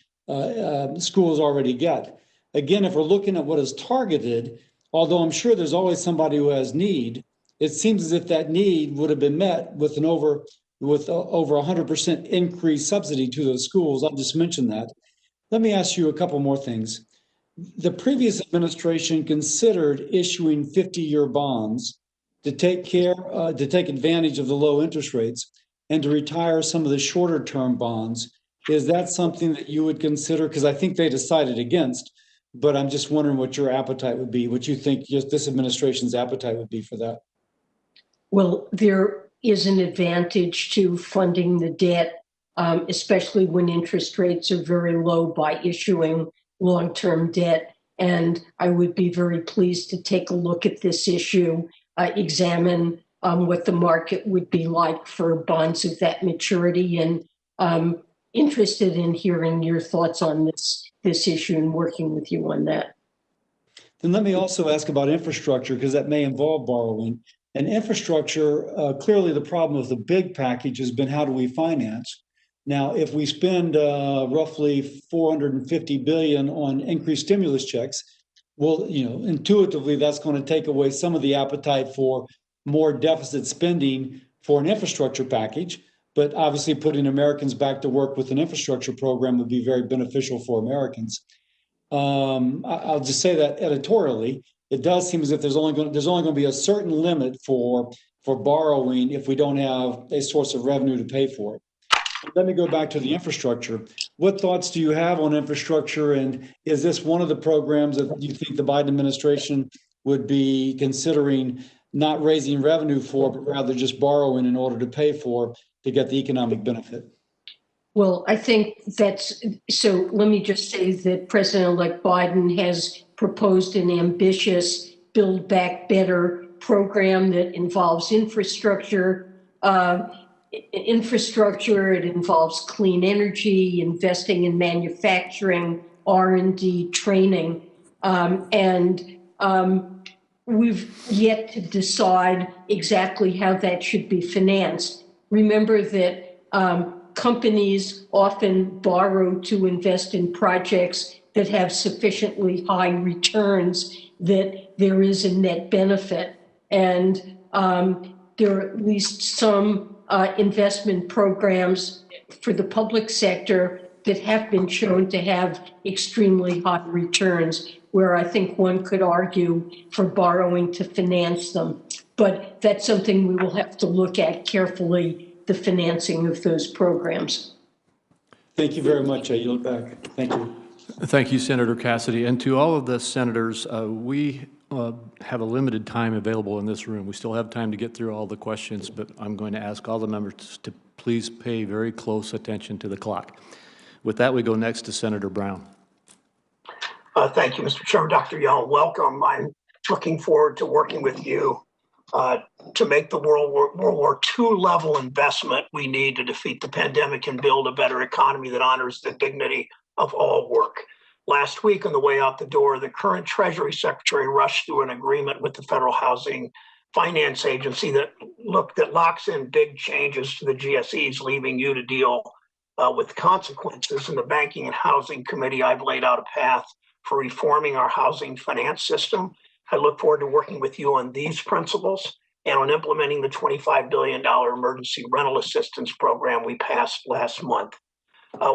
schools already get. Again, if we're looking at what is targeted, although I'm sure there's always somebody who has need, it seems as if that need would have been met with an over 100% increased subsidy to those schools. I'll just mention that. Let me ask you a couple more things. The previous administration considered issuing 50-year bonds to take advantage of the low interest rates and to retire some of the shorter term bonds. Is that something that you would consider? Because I think they decided against, but I'm just wondering what your appetite would be, what you think just this administration's appetite would be for that. Well, there is an advantage to funding the debt, especially when interest rates are very low, by issuing long-term debt. And I would be very pleased to take a look at this issue, examine what the market would be like for bonds of that maturity, and interested in hearing your thoughts on this issue and working with you on that. Then let me also ask about infrastructure, because that may involve borrowing. And infrastructure, clearly the problem of the big package has been, how do we finance? Now, if we spend roughly $450 billion on increased stimulus checks, well, intuitively, that's going to take away some of the appetite for more deficit spending for an infrastructure package. But obviously, putting Americans back to work with an infrastructure program would be very beneficial for Americans. I'll just say that editorially, it does seem as if there's only going to be a certain limit for borrowing if we don't have a source of revenue to pay for it. Let me go back to the infrastructure. What thoughts do you have on infrastructure, and is this one of the programs that you think the Biden administration would be considering not raising revenue for, but rather just borrowing in order to pay for, to get the economic benefit? Well, I think so. Let me just say that President-elect Biden has proposed an ambitious Build Back Better program that involves infrastructure. It involves clean energy, investing in manufacturing, R&D, training, and we've yet to decide exactly how that should be financed. Remember that companies often borrow to invest in projects that have sufficiently high returns that there is a net benefit. And there are at least some investment programs for the public sector that have been shown to have extremely high returns, where I think one could argue for borrowing to finance them. But that's something we will have to look at carefully, the financing of those programs. Thank you very much. I yield back. Thank you. Thank you, Senator Cassidy. And to all of the senators, we have a limited time available in this room. We still have time to get through all the questions, but I'm going to ask all the members to please pay very close attention to the clock. With that, we go next to Senator Brown. Thank you, Mr. Chairman. Dr. Yellen, welcome. I'm looking forward to working with you to make the World War II level investment we need to defeat the pandemic and build a better economy that honors the dignity of all work. Last week, on the way out the door, the current Treasury Secretary rushed through an agreement with the Federal Housing Finance Agency that locks in big changes to the GSEs, leaving you to deal with consequences. In the Banking and Housing Committee, I've laid out a path for reforming our housing finance system. I look forward to working with you on these principles and on implementing the $25 billion emergency rental assistance program we passed last month.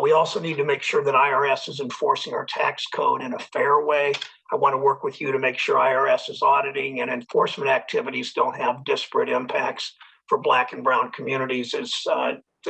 We also need to make sure that IRS is enforcing our tax code in a fair way. I want to work with you to make sure IRS's auditing and enforcement activities don't have disparate impacts for Black and Brown communities, as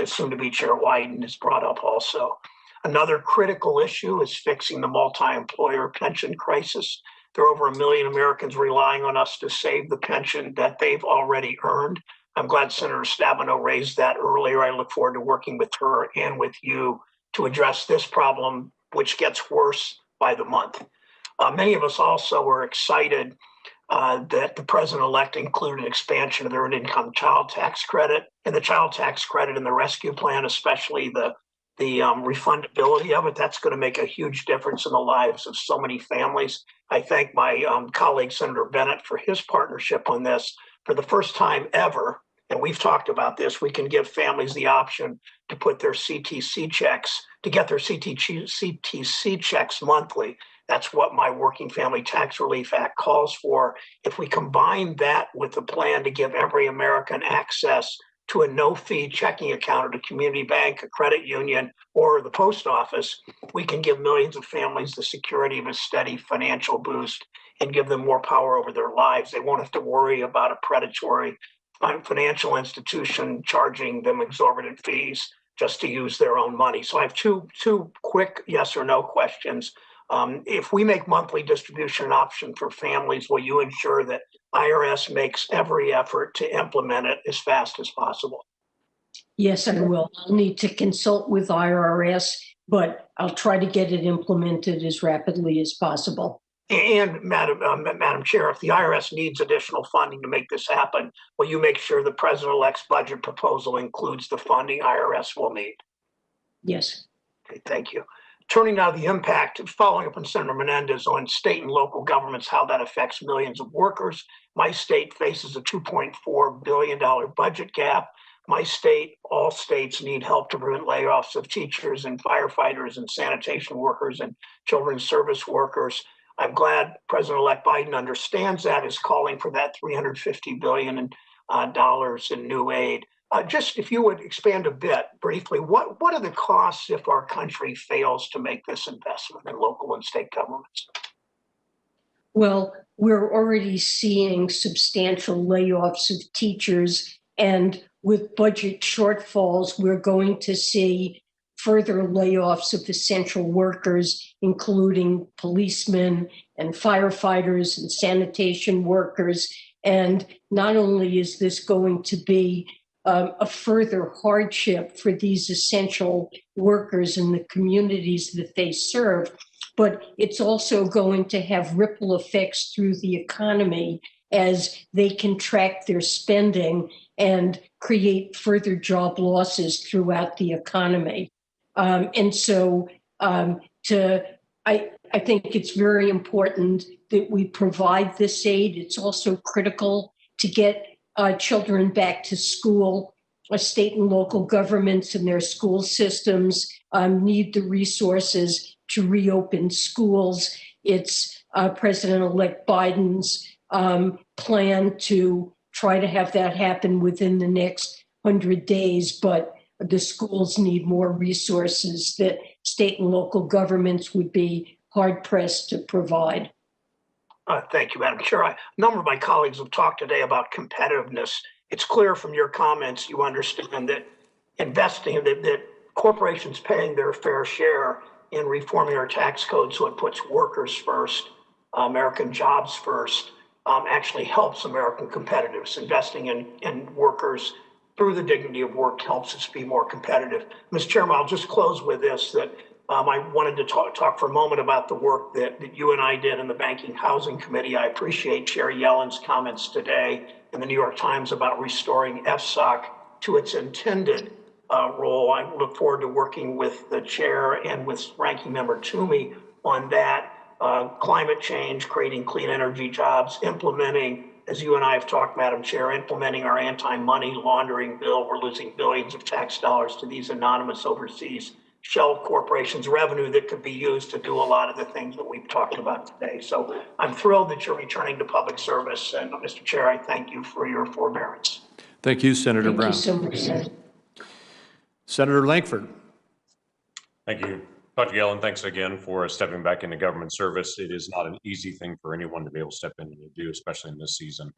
soon-to-be Chair Wyden has brought up also. Another critical issue is fixing the multi-employer pension crisis. There are over 1 million Americans relying on us to save the pension that they've already earned. I'm glad Senator Stabenow raised that earlier. I look forward to working with her and with you to address this problem, which gets worse by the month. Many of us also were excited that the president-elect included an expansion of the earned income child tax credit, and the child tax credit in the rescue plan, especially the refundability of it. That's going to make a huge difference in the lives of so many families. I thank my colleague, Senator Bennett, for his partnership on this. For the first time ever, and we've talked about this, we can give families the option to put their CTC checks, to get their CTC checks monthly. That's what my Working Family Tax Relief Act calls for. If we combine that with the plan to give every American access to a no-fee checking account at a community bank, a credit union, or the post office, we can give millions of families the security of a steady financial boost and give them more power over their lives. They won't have to worry about a predatory financial institution charging them exorbitant fees just to use their own money. So I have two quick yes or no questions. If we make monthly distribution an option for families, will you ensure that IRS makes every effort to implement it as fast as possible? Yes, I will. I'll need to consult with IRS, but I'll try to get it implemented as rapidly as possible. And Madam Chair, if the IRS needs additional funding to make this happen, will you make sure the President-elect's budget proposal includes the funding IRS will need? Yes. Okay, thank you. Turning now to the impact, following up on Senator Menendez on state and local governments, how that affects millions of workers. My state faces a $2.4 billion budget gap. My state, all states need help to prevent layoffs of teachers and firefighters and sanitation workers and children's service workers. I'm glad President-elect Biden understands that, is calling for that $350 billion in new aid. Just if you would expand a bit briefly, what are the costs if our country fails to make this investment in local and state governments? Well, we're already seeing substantial layoffs of teachers, and with budget shortfalls, we're going to see further layoffs of essential workers, including policemen and firefighters and sanitation workers. And not only is this going to be a further hardship for these essential workers in the communities that they serve, but it's also going to have ripple effects through the economy as they contract their spending and create further job losses throughout the economy. I think it's very important that we provide this aid. It's also critical to get children back to school. State and local governments and their school systems need the resources to reopen schools. It's President-elect Biden's plan to try to have that happen within the next 100 days, but the schools need more resources that state and local governments would be hard-pressed to provide. Thank you, Madam Chair. A number of my colleagues have talked today about competitiveness. It's clear from your comments you understand that that corporations paying their fair share in reforming our tax code so it puts workers first American Jobs First, actually helps American competitiveness. Investing in workers through the dignity of work helps us be more competitive. Mr. Chairman, I'll just close with this, that I wanted to talk for a moment about the work that you and I did in the Banking Housing Committee. I appreciate Chair Yellen's comments today in the New York Times about restoring FSOC to its intended role. I look forward to working with the chair and with Ranking Member Toomey on that. Climate change, creating clean energy jobs, implementing, as you and I have talked, Madam Chair, implementing our anti-money laundering bill. We're losing billions of tax dollars to these anonymous overseas shell corporations, revenue that could be used to do a lot of the things that we've talked about today. So I'm thrilled that you're returning to public service. And Mr. Chair, I thank you for your forbearance. Thank you, Senator Brown. Thank you so much, Senator. Senator Lankford. Thank you. Dr. Yellen, thanks again for stepping back into government service. It is not an easy thing for anyone to be able to step in and do, especially in this season.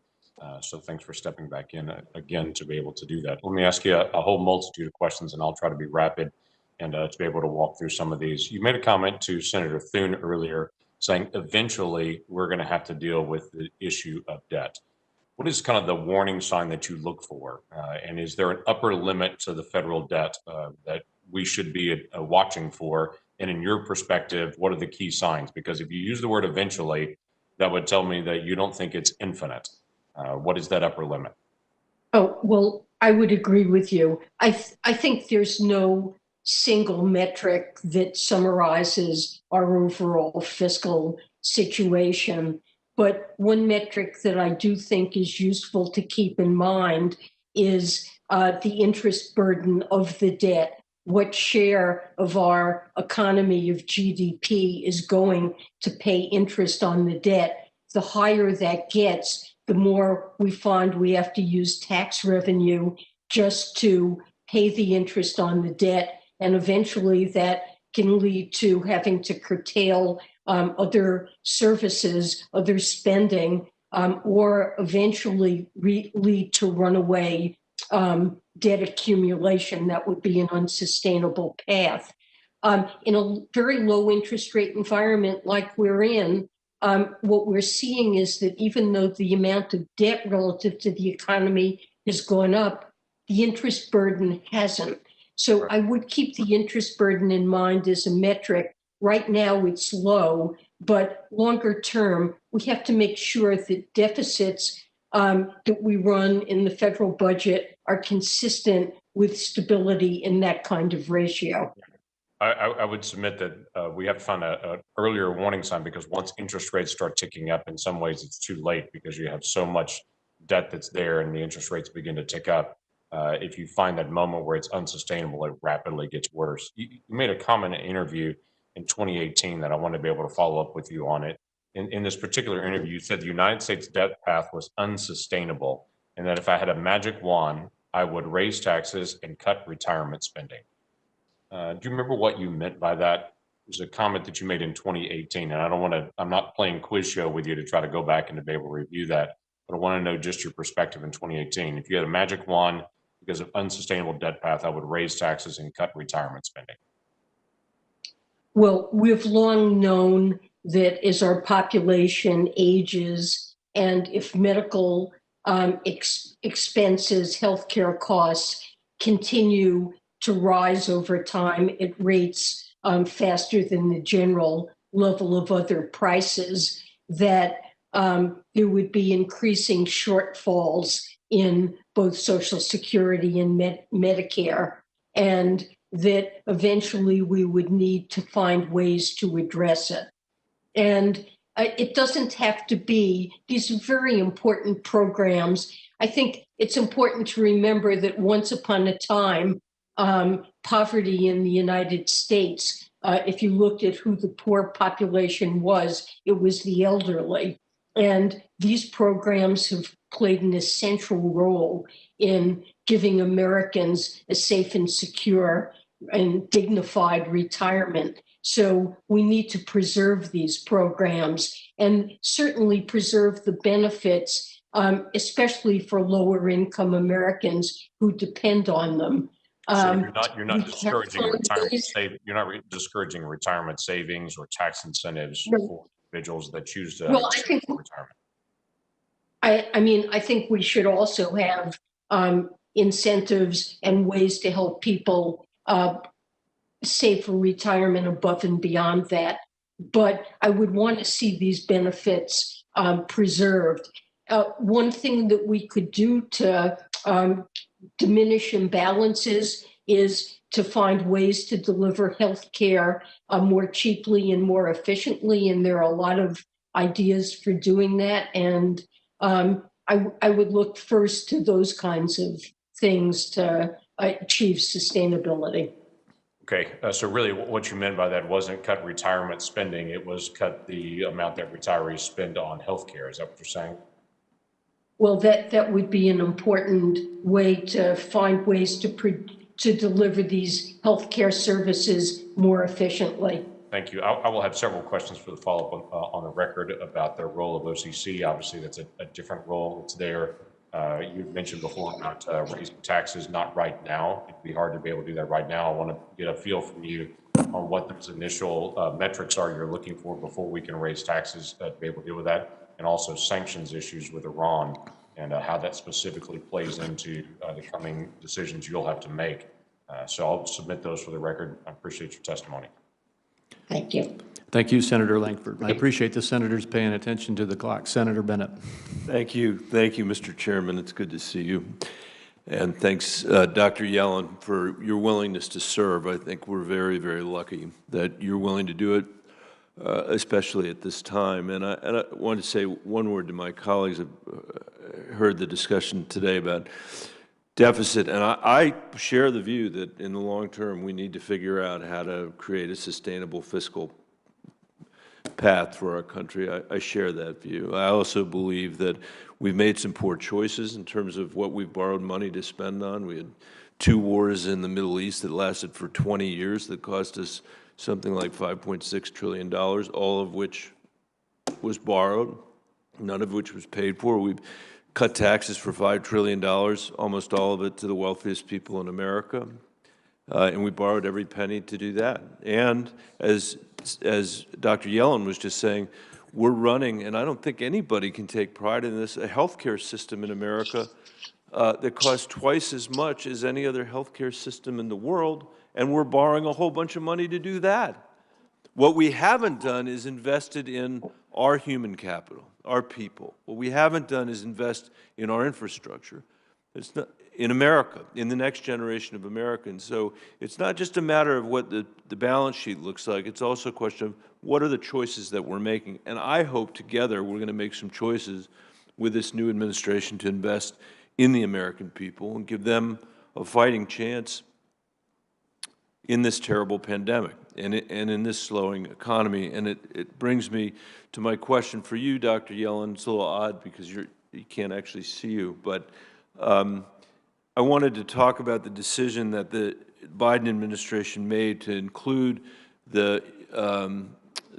So thanks for stepping back in again to be able to do that. Let me ask you a whole multitude of questions, and I'll try to be rapid and to be able to walk through some of these. You made a comment to Senator Thune earlier saying eventually we're going to have to deal with the issue of debt. What is kind of the warning sign that you look for? And is there an upper limit to the federal debt that we should be watching for? And in your perspective, what are the key signs? Because if you use the word eventually, that would tell me that you don't think it's infinite. What is that upper limit? Oh, well, I would agree with you. I think there's no single metric that summarizes our overall fiscal situation. But one metric that I do think is useful to keep in mind is the interest burden of the debt. What share of our economy of GDP is going to pay interest on the debt? The higher that gets, the more we find we have to use tax revenue just to pay the interest on the debt. And eventually that can lead to having to curtail other services, other spending, or eventually lead to runaway debt accumulation. That would be an unsustainable path. In a very low interest rate environment like we're in, what we're seeing is that even though the amount of debt relative to the economy has gone up, the interest burden hasn't. So I would keep the interest burden in mind as a metric. Right now it's low, but longer term, we have to make sure that deficits that we run in the federal budget are consistent with stability in that kind of ratio. I would submit that we have to find an earlier warning sign, because once interest rates start ticking up, in some ways it's too late because you have so much debt that's there and the interest rates begin to tick up. If you find that moment where it's unsustainable, it rapidly gets worse. You made a comment in an interview in 2018 that I want to be able to follow up with you on it. In this particular interview, you said the United States debt path was unsustainable, and that if I had a magic wand, I would raise taxes and cut retirement spending. Do you remember what you meant by that? It was a comment that you made in 2018, and I'm not playing quiz show with you to try to go back and to be able to review that, but I want to know just your perspective in 2018. If you had a magic wand, because of unsustainable debt path, I would raise taxes and cut retirement spending. Well, we've long known that as our population ages and if medical expenses, healthcare costs continue to rise over time at rates faster than the general level of other prices, that there would be increasing shortfalls in both Social Security and Medicare, and that eventually we would need to find ways to address it. And it doesn't have to be these very important programs. I think it's important to remember that once upon a time, poverty in the United States, if you looked at who the poor population was, it was the elderly. And these programs have played an essential role in giving Americans a safe and secure and dignified retirement. So we need to preserve these programs and certainly preserve the benefits, especially for lower income Americans who depend on them. So you're not discouraging retirement you're not discouraging retirement savings or tax incentives for individuals that choose to Well, I think, retirement. I mean, I think we should also have incentives and ways to help people save for retirement above and beyond that. But I would want to see these benefits preserved. One thing that we could do to diminish imbalances is to find ways to deliver health care more cheaply and more efficiently. And there are a lot of ideas for doing that. And I would look first to those kinds of things to achieve sustainability. Okay, so really what you meant by that wasn't cut retirement spending, it was cut the amount that retirees spend on healthcare. Is that what you're saying? Well, that would be an important way to find ways to deliver these healthcare services more efficiently. Thank you. I will have several questions for the follow-up on the record about the role of OCC. Obviously, that's a different role. It's there. You mentioned before about raising taxes, not right now. It'd be hard to be able to do that right now. I want to get a feel from you on what those initial metrics are you're looking for before we can raise taxes to be able to deal with that, and also sanctions issues with Iran and how that specifically plays into the coming decisions you'll have to make. So I'll submit those for the record. I appreciate your testimony. Thank you. Thank you, Senator Lankford. I appreciate the senators paying attention to the clock. Senator Bennett. Thank you, Mr. Chairman. It's good to see you. And thanks, Dr. Yellen, for your willingness to serve. I think we're very, very lucky that you're willing to do it, especially at this time. And I want to say one word to my colleagues. I've heard the discussion today about deficit, and I share the view that in the long term we need to figure out how to create a sustainable fiscal path for our country. I share that view. I also believe that we've made some poor choices in terms of what we've borrowed money to spend on. We had 2 wars in the Middle East that lasted for 20 years that cost us something like $5.6 trillion, all of which was borrowed, none of which was paid for. We've cut taxes for $5 trillion, almost all of it to the wealthiest people in America. And we borrowed every penny to do that. And as Dr. Yellen was just saying, we're running, and I don't think anybody can take pride in this, a healthcare system in America that costs twice as much as any other healthcare system in the world, and we're borrowing a whole bunch of money to do that. What we haven't done is invested in our human capital, our people. What we haven't done is invest in our infrastructure. It's not in America, in the next generation of Americans. So it's not just a matter of what the balance sheet looks like. It's also a question of what are the choices that we're making. And I hope together we're going to make some choices with this new administration to invest in the American people and give them a fighting chance in this terrible pandemic and in this slowing economy. And it brings me to my question for you, Dr. Yellen. It's a little odd because you can't actually see you, but I wanted to talk about the decision that the Biden administration made to include the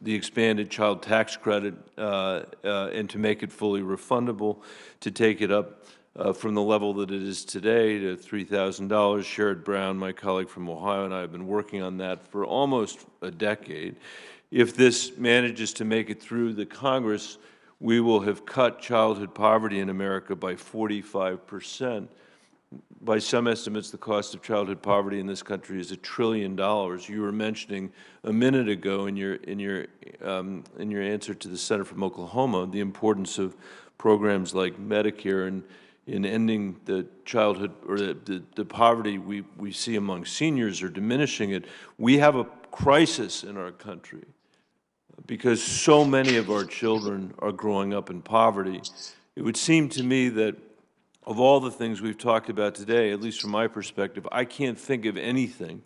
expanded child tax credit and to make it fully refundable, to take it up from the level that it is today to $3,000. Sherrod Brown, my colleague from Ohio, and I have been working on that for almost a decade. If this manages to make it through the Congress, we will have cut childhood poverty in America by 45%. By some estimates, the cost of childhood poverty in this country is $1 trillion. You were mentioning a minute ago in your answer to the senator from Oklahoma the importance of programs like Medicare and in ending the childhood or the poverty we see among seniors or diminishing it. We have a crisis in our country because so many of our children are growing up in poverty. It would seem to me that of all the things we've talked about today, at least from my perspective, I can't think of anything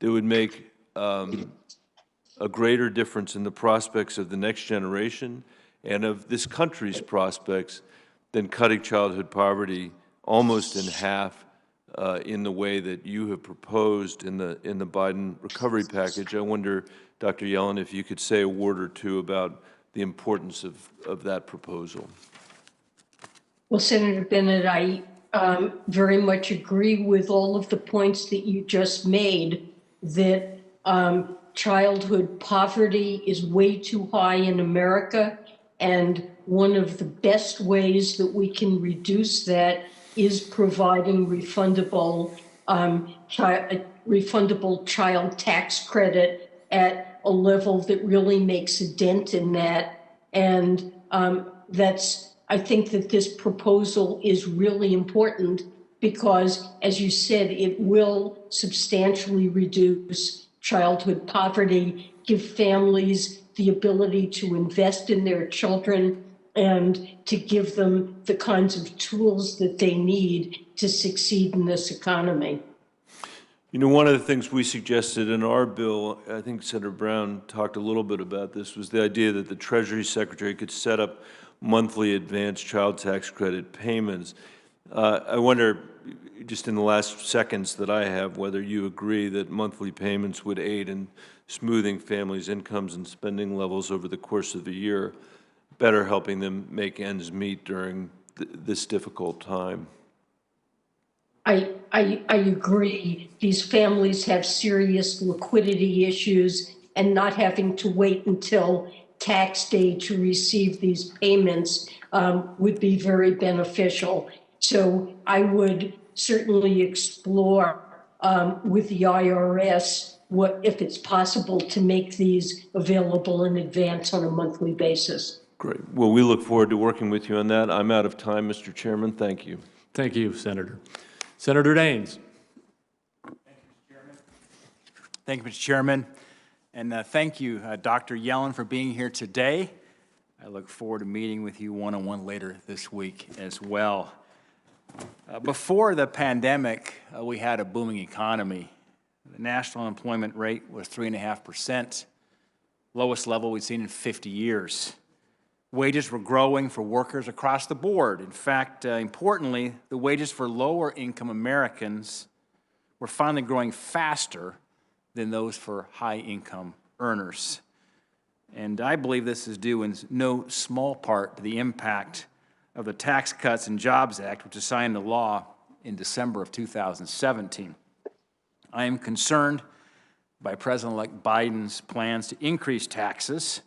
that would make a greater difference in the prospects of the next generation and of this country's prospects than cutting childhood poverty almost in half in the way that you have proposed in the Biden recovery package. I wonder, Dr. Yellen, if you could say a word or two about the importance of that proposal. Well, Senator Bennett, I very much agree with all of the points that you just made, that childhood poverty is way too high in America, and one of the best ways that we can reduce that is providing refundable child tax credit at a level that really makes a dent in that. And I think that this proposal is really important because, as you said, it will substantially reduce childhood poverty, give families the ability to invest in their children, and to give them the kinds of tools that they need to succeed in this economy. You know, one of the things we suggested in our bill, I think Senator Brown talked a little bit about this, was the idea that the Treasury Secretary could set up monthly advanced child tax credit payments. I wonder, just in the last seconds that I have, whether you agree that monthly payments would aid in smoothing families' incomes and spending levels over the course of the year, better helping them make ends meet during this difficult time. I agree. These families have serious liquidity issues, and not having to wait until tax day to receive these payments would be very beneficial. So I would certainly explore with the IRS if it's possible to make these available in advance on a monthly basis. Great. Well, we look forward to working with you on that. I'm out of time, Mr. Chairman. Thank you. Thank you, Senator. Senator Daines. Thank you, Mr. Chairman. And thank you, Dr. Yellen, for being here today. I look forward to meeting with you one-on-one later this week as well. Before the pandemic, we had a booming economy. The national unemployment rate was 3.5%, lowest level we've seen in 50 years. Wages were growing for workers across the board. In fact, importantly, the wages for lower-income Americans were finally growing faster than those for high-income earners. And I believe this is due in no small part to the impact of the Tax Cuts and Jobs Act, which was signed into law in December of 2017. I am concerned by President-elect Biden's plans to increase taxes.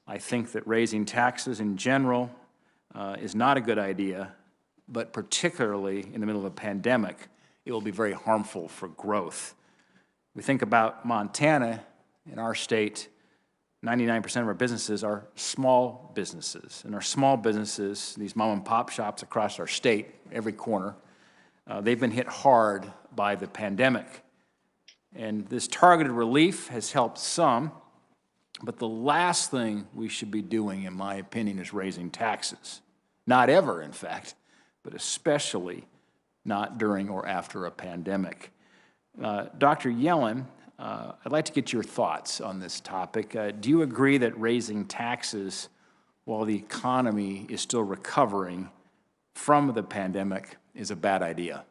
I think that raising taxes in general is not a good idea, but particularly in the middle of a pandemic, it will be very harmful for growth. We think about Montana. In our state, 99% of our businesses are small businesses. And our small businesses, these mom and pop shops across our state, every corner, they've been hit hard by the pandemic. And this targeted relief has helped some, but the last thing we should be doing, in my opinion, is raising taxes. Not ever, in fact, but especially not during or after a pandemic. Dr. Yellen, I'd like to get your thoughts on this topic. Do you agree that raising taxes while the economy is still recovering from the pandemic is a bad idea?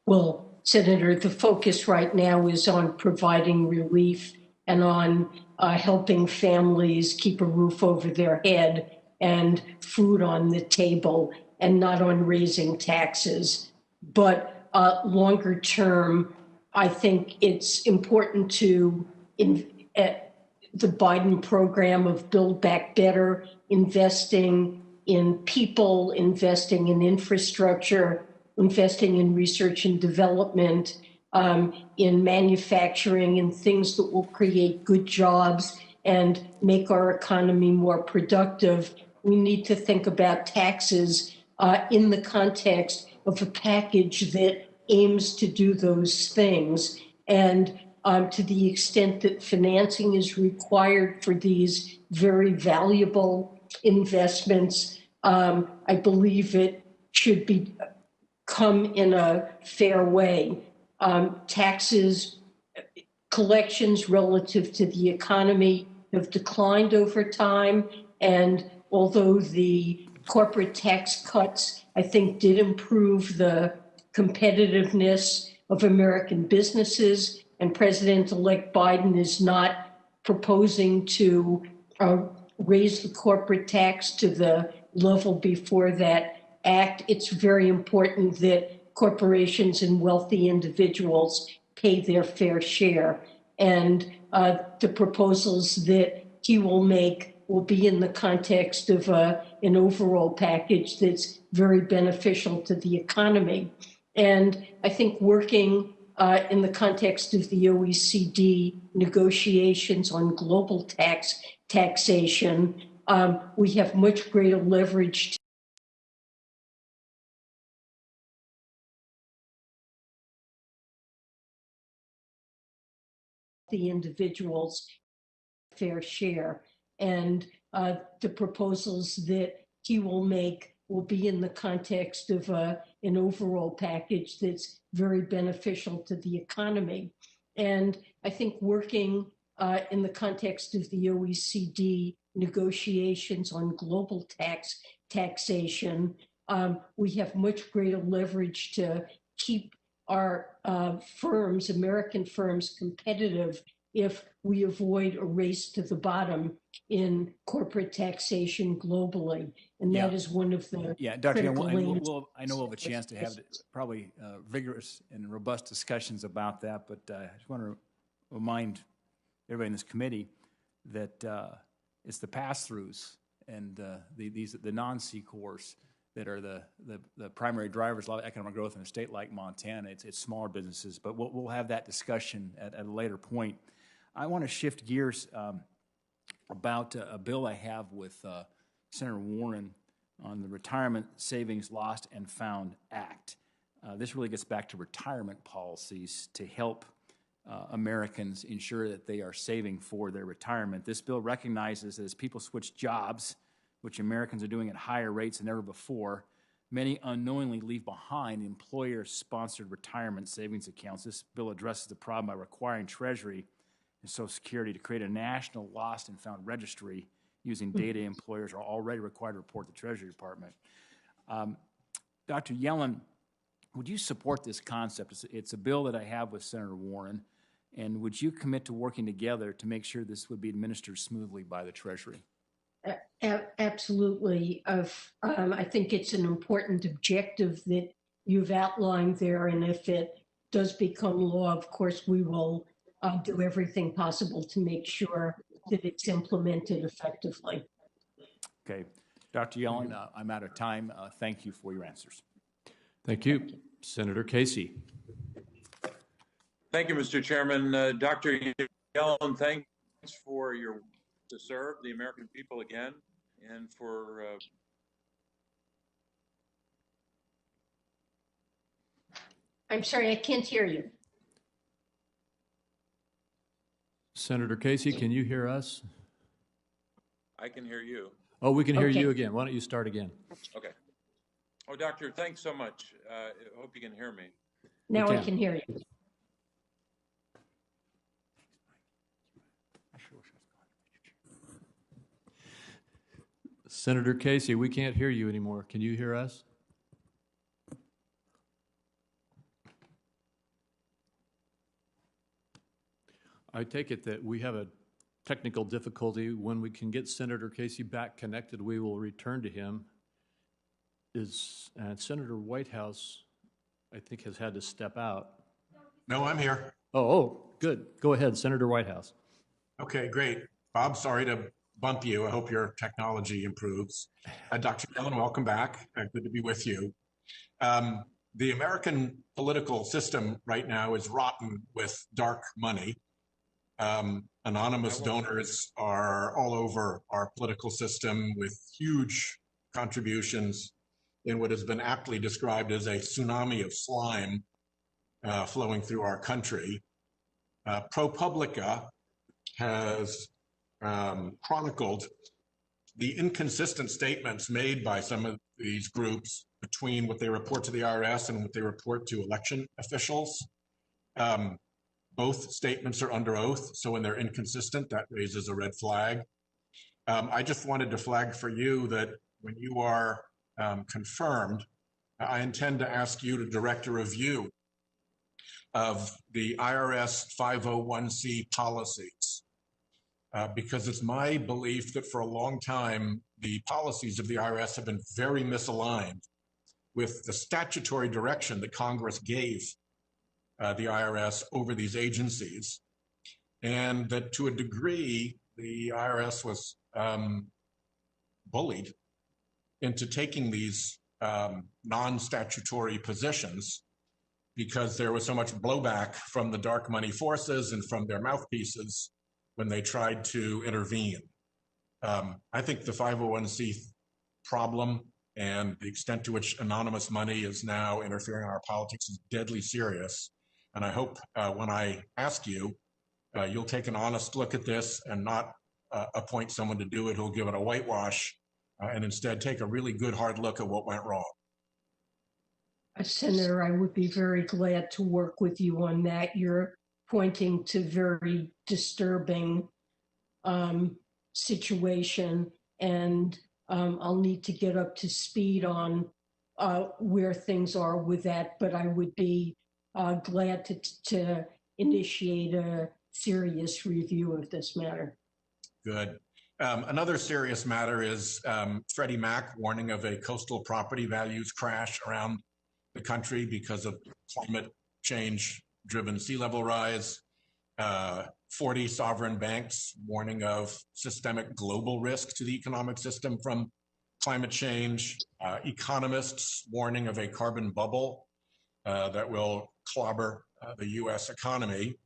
Well, Senator, the focus right now is on providing relief and on helping families keep a roof over their head and food on the table, and not on raising taxes. But longer term, I think it's important to, the Biden program of Build Back Better, investing in people, investing in infrastructure, investing in research and development, in manufacturing, and things that will create good jobs and make our economy more productive. We need to think about taxes in the context of a package that aims to do those things. And to the extent that financing is required for these very valuable investments, I believe it should come in a fair way. Taxes collections relative to the economy have declined over time, and although the corporate tax cuts, I think, did improve the competitiveness of American businesses, and President-elect Biden is not proposing to raise the corporate tax to the level before that act, it's very important that corporations and wealthy individuals pay their fair share. And the proposals that he will make will be in the context of an overall package that's very beneficial to the economy. And I think working in the context of the OECD negotiations on global taxation, we have much greater leverage the individual's fair share. And the proposals that he will make will be in the context of an overall package that's very beneficial to the economy. And I think working in the context of the OECD negotiations on global taxation, we have much greater leverage to keep our firms, American firms, competitive if we avoid a race to the bottom in corporate taxation globally. And that is one of the Dr. critical lanes. I know we'll have a chance to have probably vigorous and robust discussions about that, but I just want to remind everybody in this committee that it's the pass-throughs and the non-C-corps that are the primary drivers of economic growth in a state like Montana. It's smaller businesses, but we'll have that discussion at a later point. I want to shift gears about a bill I have with Senator Warren on the Retirement Savings Lost and Found Act. This really gets back to retirement policies to help Americans ensure that they are saving for their retirement. This bill recognizes that as people switch jobs, which Americans are doing at higher rates than ever before, many unknowingly leave behind employer-sponsored retirement savings accounts. This bill addresses the problem by requiring Treasury and Social Security to create a national lost and found registry using data employers are already required to report to the Treasury Department. Dr. Yellen, would you support this concept? It's a bill that I have with Senator Warren, and would you commit to working together to make sure this would be administered smoothly by the Treasury? Absolutely. I think it's an important objective that you've outlined there, and if it does become law, of course, we will do everything possible to make sure that it's implemented effectively. Okay. Dr. Yellen, I'm out of time. Thank you for your answers. Thank you. Senator Casey. Thank you, Mr. Chairman. Dr. Yellen, thanks for your to serve the American people again and for I'm sorry, I can't hear you. Senator Casey, can you hear us? I can hear you. Oh, we can hear you again. Why don't you start again? Okay. Oh, Doctor, thanks so much. I hope you can hear me. Now I can hear you. Senator Casey, we can't hear you anymore. Can you hear us? I take it that we have a technical difficulty. When we can get Senator Casey back connected, we will return to him. Senator Whitehouse, I think, has had to step out. No, I'm here. Oh, good. Go ahead, Senator Whitehouse. Okay, great. Bob, sorry to bump you. I hope your technology improves. Dr. Yellen, welcome back. Good to be with you. The American political system right now is rotten with dark money. Anonymous donors are all over our political system with huge contributions in what has been aptly described as a tsunami of slime flowing through our country. ProPublica has chronicled the inconsistent statements made by some of these groups between what they report to the IRS and what they report to election officials. Both statements are under oath, so when they're inconsistent, that raises a red flag. I just wanted to flag for you that when you are confirmed, I intend to ask you to direct a review of the IRS 501c policies, because it's my belief that for a long time, the policies of the IRS have been very misaligned with the statutory direction that Congress gave the IRS over these agencies. and that to a degree, the IRS was bullied into taking these non-statutory positions because there was so much blowback from the dark money forces and from their mouthpieces when they tried to intervene. I think the 501c problem and the extent to which anonymous money is now interfering in our politics is deadly serious. And I hope when I ask you, you'll take an honest look at this and not appoint someone to do it who'll give it a whitewash, and instead take a really good hard look at what went wrong. Senator, I would be very glad to work with you on that. You're pointing to very disturbing situation, and I'll need to get up to speed on where things are with that, but I would be glad to initiate a serious review of this matter. Good. Another serious matter is Freddie Mac warning of a coastal property values crash around the country because of climate change-driven sea level rise. 40 sovereign banks warning of systemic global risk to the economic system from climate change. Economists warning of a carbon bubble that will clobber the U.S. economy.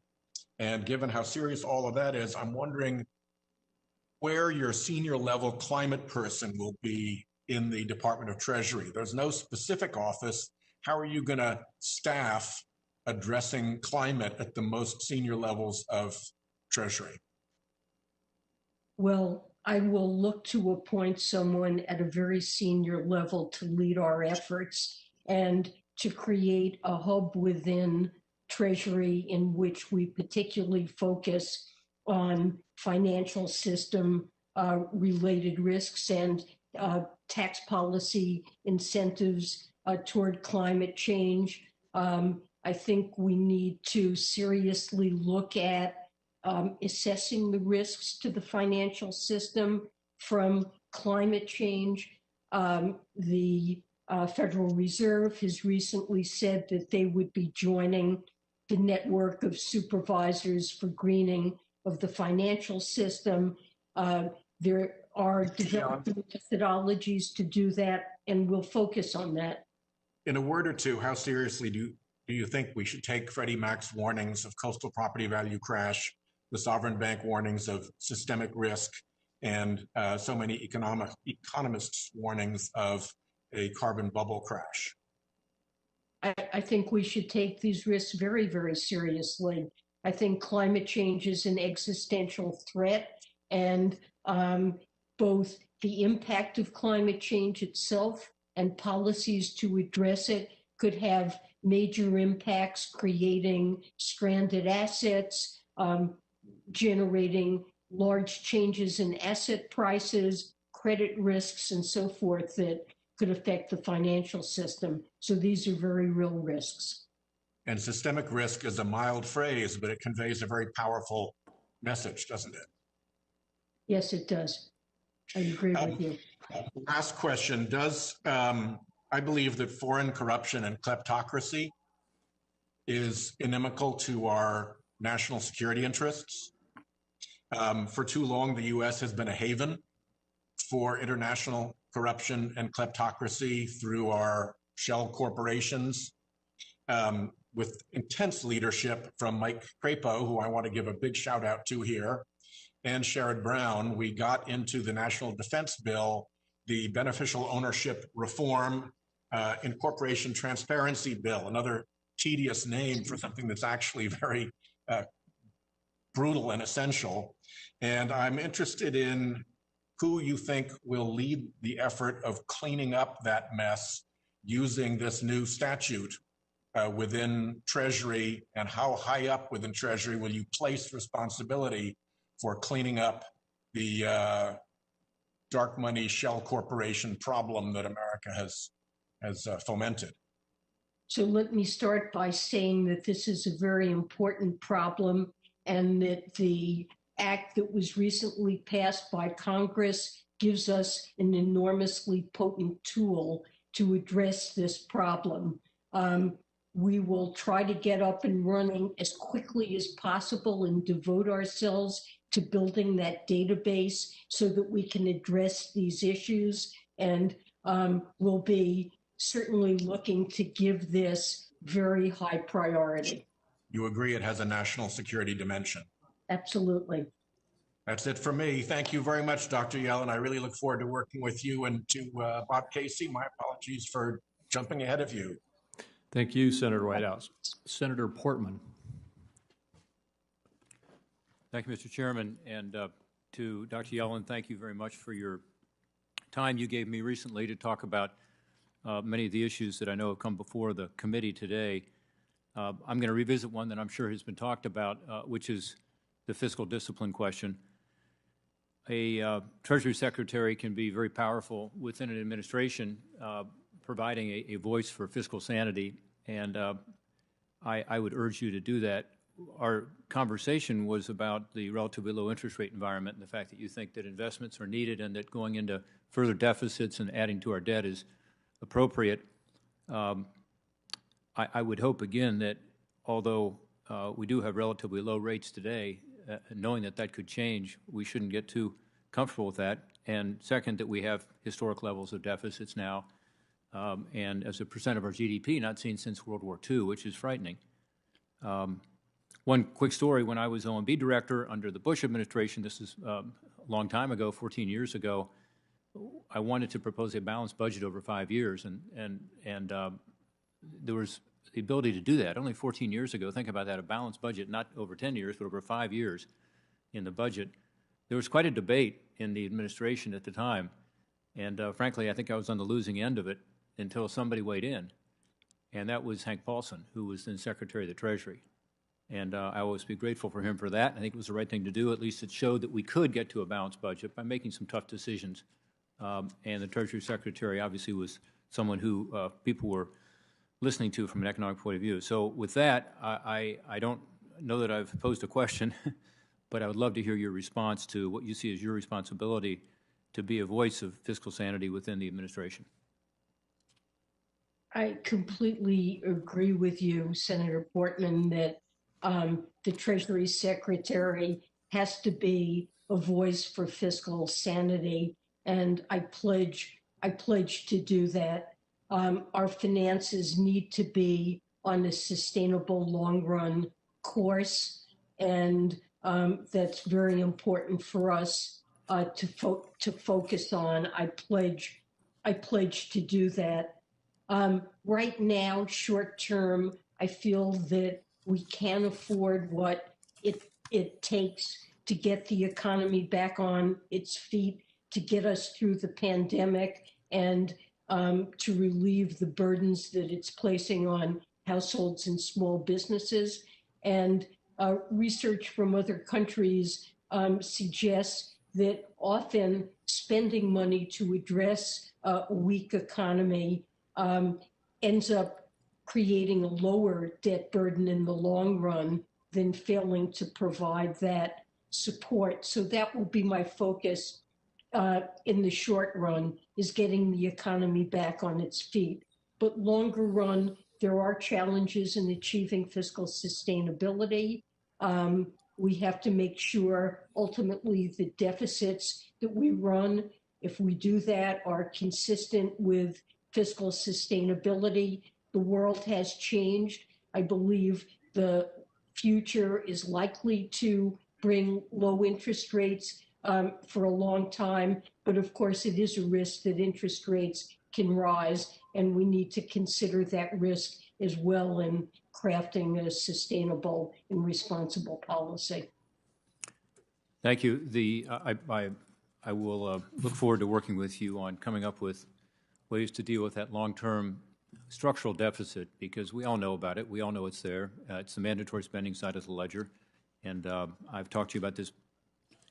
And given how serious all of that is, I'm wondering where your senior level climate person will be in the Department of Treasury. There's no specific office. How are you going to staff addressing climate at the most senior levels of Treasury? Well, I will look to appoint someone at a very senior level to lead our efforts and to create a hub within Treasury in which we particularly focus on financial system related risks and tax policy incentives toward climate change. I think we need to seriously look at assessing the risks to the financial system from climate change. The Federal Reserve has recently said that they would be joining the network of supervisors for greening of the financial system. There are developing methodologies to do that, and we'll focus on that. In a word or two, how seriously do you think we should take Freddie Mac's warnings of coastal property value crash, the sovereign bank warnings of systemic risk, and so many economists' warnings of a carbon bubble crash? I think we should take these risks very, very seriously. I think climate change is an existential threat, and both the impact of climate change itself and policies to address it could have major impacts, creating stranded assets, generating large changes in asset prices, credit risks, and so forth that could affect the financial system. So these are very real risks. And systemic risk is a mild phrase, but it conveys a very powerful message, doesn't it? Yes, it does. I agree with you. Last question. I believe that foreign corruption and kleptocracy is inimical to our national security interests. For too long, the U.S. has been a haven for international corruption and kleptocracy through our shell corporations, with intense leadership from Mike Crapo, who I want to give a big shout out to here, and Sherrod Brown. We got into the National Defense Bill the Beneficial Ownership Reform Incorporation Transparency Bill, another tedious name for something that's actually very brutal and essential. And I'm interested in who you think will lead the effort of cleaning up that mess using this new statute within Treasury, and how high up within Treasury will you place responsibility for cleaning up the dark money shell corporation problem that America has fomented? So let me start by saying that this is a very important problem, and that the act that was recently passed by Congress gives us an enormously potent tool to address this problem. We will try to get up and running as quickly as possible and devote ourselves to building that database so that we can address these issues. And we'll be certainly looking to give this very high priority. You agree it has a national security dimension? Absolutely. That's it for me. Thank you very much, Dr. Yellen. I really look forward to working with you. And to Bob Casey, my apologies for jumping ahead of you. Thank you, Senator Whitehouse. Senator Portman. Thank you, Mr. Chairman. And to Dr. Yellen, thank you very much for your time you gave me recently to talk about many of the issues that I know have come before the committee today. I'm going to revisit one that I'm sure has been talked about, which is the fiscal discipline question. A Treasury Secretary can be very powerful within an administration, providing a voice for fiscal sanity, and I would urge you to do that. Our conversation was about the relatively low interest rate environment and the fact that you think that investments are needed and that going into further deficits and adding to our debt is appropriate. I would hope, again, that although we do have relatively low rates today, knowing that that could change, we shouldn't get too comfortable with that. And second, that we have historic levels of deficits now, and as a percent of our GDP, not seen since World War II, which is frightening. One quick story, when I was OMB director under the Bush administration, this is a long time ago, 14 years ago, I wanted to propose a balanced budget over 5 years, and there was the ability to do that. Only 14 years ago, think about that, a balanced budget, not over 10 years, but over 5 years in the budget. There was quite a debate in the administration at the time, and frankly, I think I was on the losing end of it until somebody weighed in, and that was Hank Paulson, who was then Secretary of the Treasury. And I always be grateful for him for that. I think it was the right thing to do. At least it showed that we could get to a balanced budget by making some tough decisions. And the Treasury Secretary obviously was someone who people were listening to from an economic point of view. So with that, I don't know that I've posed a question, but I would love to hear your response to what you see as your responsibility to be a voice of fiscal sanity within the administration. I completely agree with you, Senator Portman, that the Treasury Secretary has to be a voice for fiscal sanity, and I pledge to do that. Our finances need to be on a sustainable long-run course, and that's very important for us to focus on. I pledge to do that. Right now, short term, I feel that we can't afford what it takes to get the economy back on its feet, to get us through the pandemic, and to relieve the burdens that it's placing on households and small businesses. And research from other countries suggests that often spending money to address a weak economy ends up creating a lower debt burden in the long run than failing to provide that support. So that will be my focus in the short run, is getting the economy back on its feet. But longer run, there are challenges in achieving fiscal sustainability. We have to make sure ultimately the deficits that we run, if we do that, are consistent with fiscal sustainability. The world has changed. I believe the future is likely to bring low interest rates for a long time, but of course it is a risk that interest rates can rise, and we need to consider that risk as well in crafting a sustainable and responsible policy. Thank you. I will look forward to working with you on coming up with ways to deal with that long-term structural deficit, because we all know about it. We all know it's there. It's the mandatory spending side of the ledger. And I've talked to you about this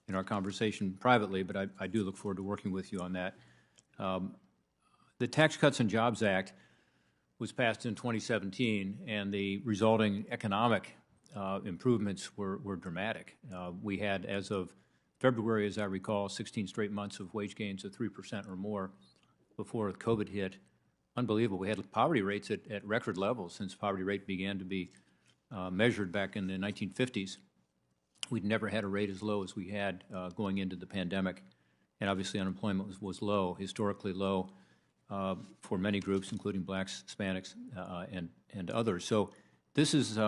in our conversation privately, but I do look forward to working with you on that. The Tax Cuts and Jobs Act was passed in 2017, and the resulting economic improvements were dramatic. We had, as of February, as I recall, 16 straight months of wage gains of 3% or more before COVID hit. unbelievable. We had poverty rates at record levels since poverty rate began to be measured back in the 1950s. We'd never had a rate as low as we had going into the pandemic. And obviously unemployment was low, historically low for many groups, including blacks, Hispanics, and others. So this is,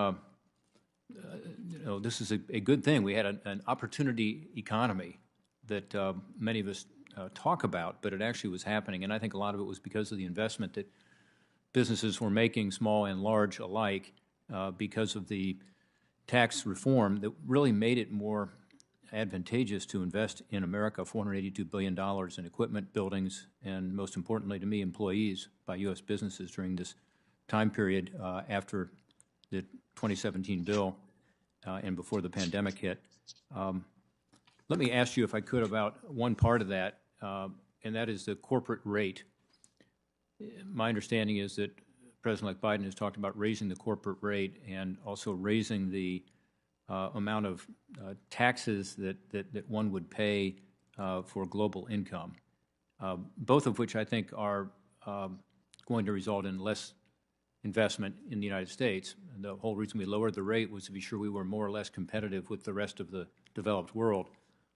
this is a good thing. We had an opportunity economy that many of us talk about, but it actually was happening. And I think a lot of it was because of the investment that businesses were making, small and large alike, because of the tax reform that really made it more advantageous to invest in America, $482 billion in equipment, buildings, and most importantly to me, employees by U.S. businesses during this time period after the 2017 bill and before the pandemic hit. Let me ask you, if I could, about one part of that, and that is the corporate rate. My understanding is that President-elect Biden has talked about raising the corporate rate and also raising the amount of taxes that one would pay for global income, both of which I think are going to result in less investment in the United States. And the whole reason we lowered the rate was to be sure we were more or less competitive with the rest of the developed world.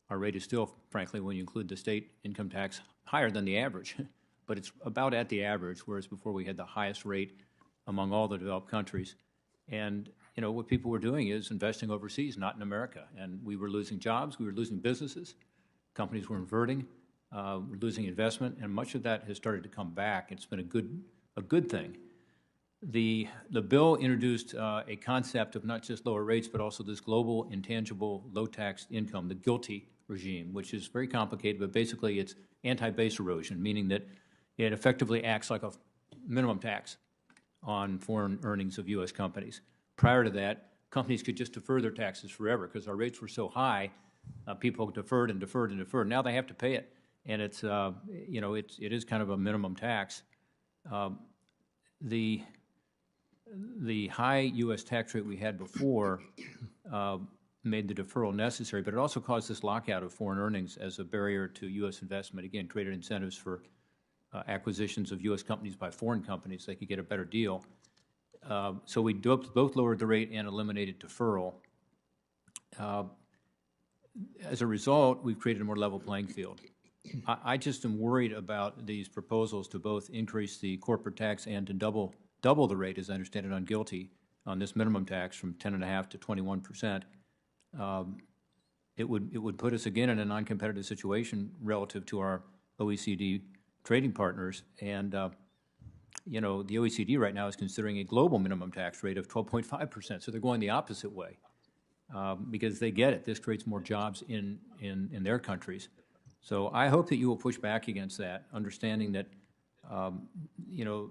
Our rate is still, frankly, when you include the state income tax, higher than the average, but it's about at the average, whereas before we had the highest rate among all the developed countries. And you know, what people were doing is investing overseas, not in America. And we were losing jobs, we were losing businesses, companies were inverting, we're losing investment, and much of that has started to come back. It's been a good thing. The bill introduced a concept of not just lower rates, but also this global intangible low-taxed income, the GILTI regime, which is very complicated, but basically it's anti-base erosion, meaning that it effectively acts like a minimum tax on foreign earnings of U.S. companies. Prior to that, companies could just defer their taxes forever because our rates were so high, people deferred and deferred and deferred. Now they have to pay it, and it's, you know, it is kind of a minimum tax. The high U.S. tax rate we had before made the deferral necessary, but it also caused this lockout of foreign earnings as a barrier to U.S. investment. Again, created incentives for acquisitions of U.S. companies by foreign companies. They could get a better deal. So we both lowered the rate and eliminated deferral. As a result, we've created a more level playing field. I just am worried about these proposals to both increase the corporate tax and to double the rate, as I understand it, on GILTI, on this minimum tax from 10.5% to 21%. It would put us again in a non-competitive situation relative to our OECD trading partners, and you know, the OECD right now is considering a global minimum tax rate of 12.5%, so they're going the opposite way because they get it. This creates more jobs in their countries. So I hope that you will push back against that, understanding that you know,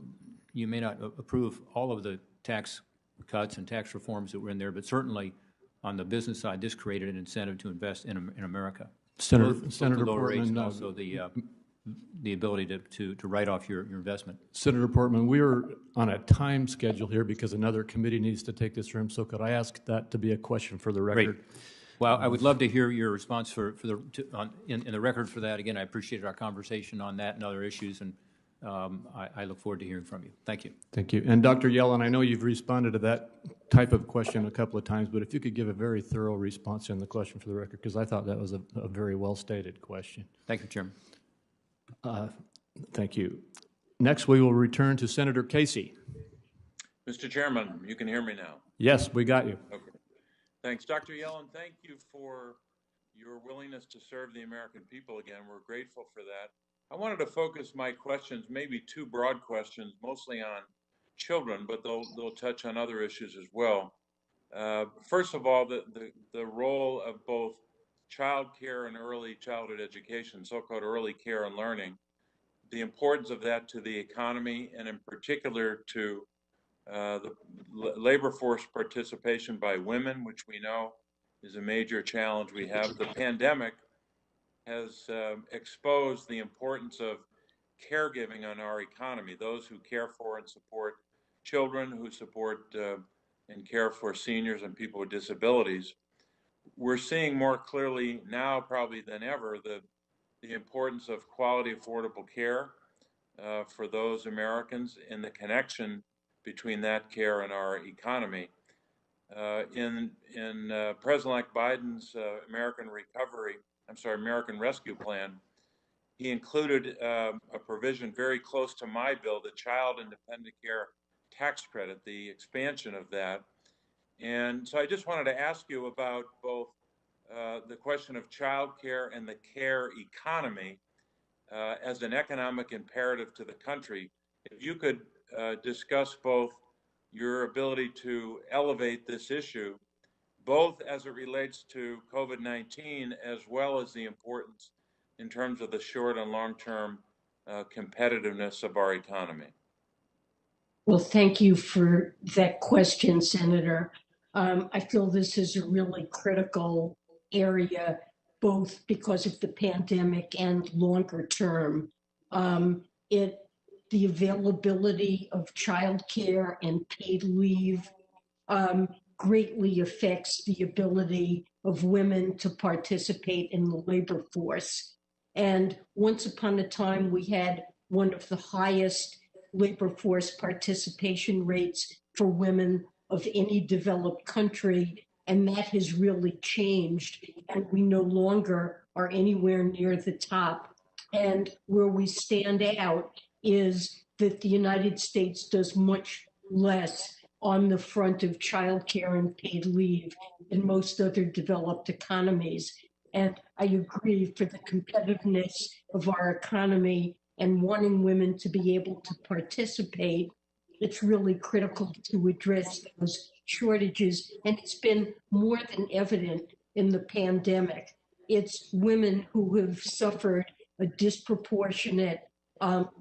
you may not approve all of the tax cuts and tax reforms that were in there, but certainly on the business side, this created an incentive to invest in America. Senator Both lower rates and Portman, also the ability to write off your investment. Senator Portman, we are on a time schedule here because another committee needs to take this room, so could I ask that to be a question for the record? Great. Well, I would love to hear your response in the record for that. Again, I appreciated our conversation on that and other issues, and I look forward to hearing from you. Thank you. Thank you. And Dr. Yellen, I know you've responded to that type of question a couple of times, but if you could give a very thorough response in the question for the record, because I thought that was a very well-stated question. Thank you, Chairman. Thank you. Next, we will return to Senator Casey. Mr. Chairman, you can hear me now. Yes, we got you. Okay. Thanks. Dr. Yellen, thank you for your willingness to serve the American people again. We're grateful for that. I wanted to focus my questions, maybe two broad questions, mostly on children, but they'll touch on other issues as well. First of all, the role of both child care and early childhood education, so-called early care and learning, the importance of that to the economy and in particular to the labor force participation by women, which we know is a major challenge we have. The pandemic has exposed the importance of caregiving on our economy, those who care for and support children, who support and care for seniors and people with disabilities. We're seeing more clearly now probably than ever the importance of quality, affordable care. for those Americans in the connection between that care and our economy. In President-elect Biden's American Rescue Plan, he included a provision very close to my bill, the Child Independent Care Tax Credit, the expansion of that. And so I just wanted to ask you about both the question of child care and the care economy as an economic imperative to the country. If you could discuss both your ability to elevate this issue, both as it relates to COVID-19 as well as the importance in terms of the short and long-term competitiveness of our economy. Well, thank you for that question, Senator. I feel this is a really critical area, both because of the pandemic and longer term. The availability of childcare and paid leave greatly affects the ability of women to participate in the labor force. And once upon a time, we had one of the highest labor force participation rates for women of any developed country, and that has really changed, and we no longer are anywhere near the top. And where we stand out is that the United States does much less on the front of childcare and paid leave than most other developed economies. And I agree, for the competitiveness of our economy and wanting women to be able to participate, it's really critical to address those shortages. And it's been more than evident in the pandemic. It's women who have suffered a disproportionate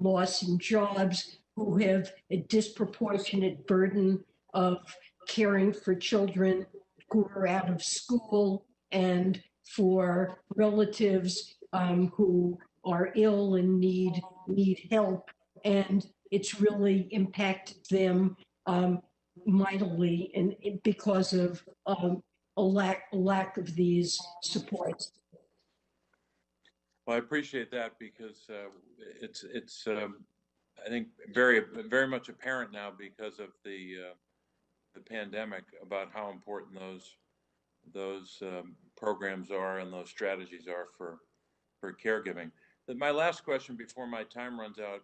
loss in jobs, who have a disproportionate burden of caring for children who are out of school, and for relatives who are ill and need help. And it's really impacted them mightily, and because of a lack of these supports. Well, I appreciate that, because it's I think very much apparent now, because of the pandemic, about how important those programs are and those strategies are for caregiving. My last question before my time runs out,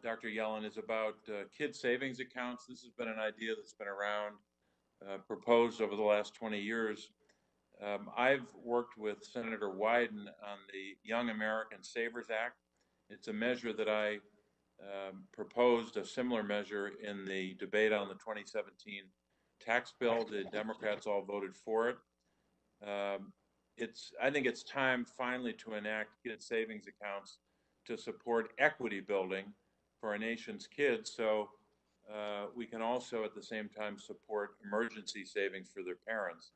Dr. Yellen, is about kid savings accounts. This has been an idea that's been around, proposed over the last 20 years. I've worked with Senator Wyden on the Young American Savers Act. It's a measure that I proposed, a similar measure, in the debate on the 2017 tax bill. The Democrats all voted for it. I think it's time finally to enact kid savings accounts to support equity building for our nation's kids, so we can also at the same time support emergency savings for their parents.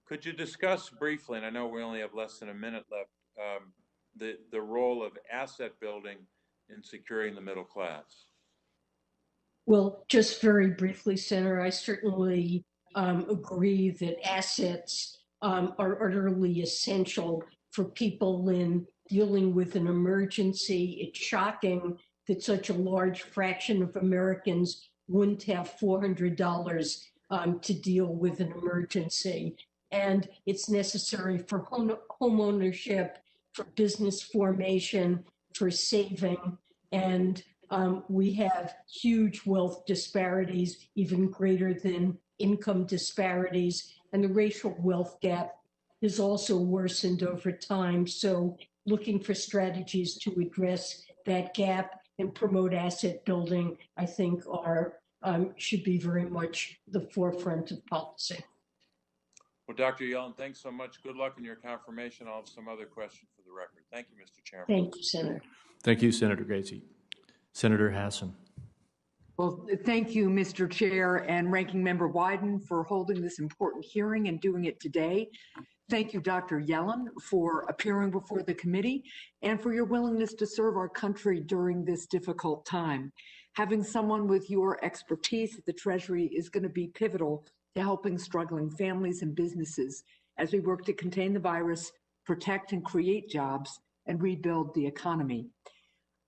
Could you discuss briefly, and I know we only have less than a minute left, the role of asset building in securing the middle class? Well, just very briefly, Senator, I certainly agree that assets are utterly essential for people in dealing with an emergency. It's shocking that such a large fraction of Americans wouldn't have $400 to deal with an emergency. And it's necessary for home ownership, for business formation, for saving. And we have huge wealth disparities, even greater than income disparities. And the racial wealth gap has also worsened over time. So looking for strategies to address that gap and promote asset building, I think, should be very much the forefront of policy. Well, Dr. Yellen, thanks so much. Good luck in your confirmation. I'll have some other questions for the record. Thank you, Mr. Chairman. Thank you, Senator. Thank you, Senator Gacy. Senator Hassan. Well, thank you, Mr. Chair and Ranking Member Wyden, for holding this important hearing and doing it today. Thank you, Dr. Yellen, for appearing before the committee and for your willingness to serve our country during this difficult time. Having someone with your expertise at the Treasury is going to be pivotal to helping struggling families and businesses as we work to contain the virus, protect and create jobs, and rebuild the economy.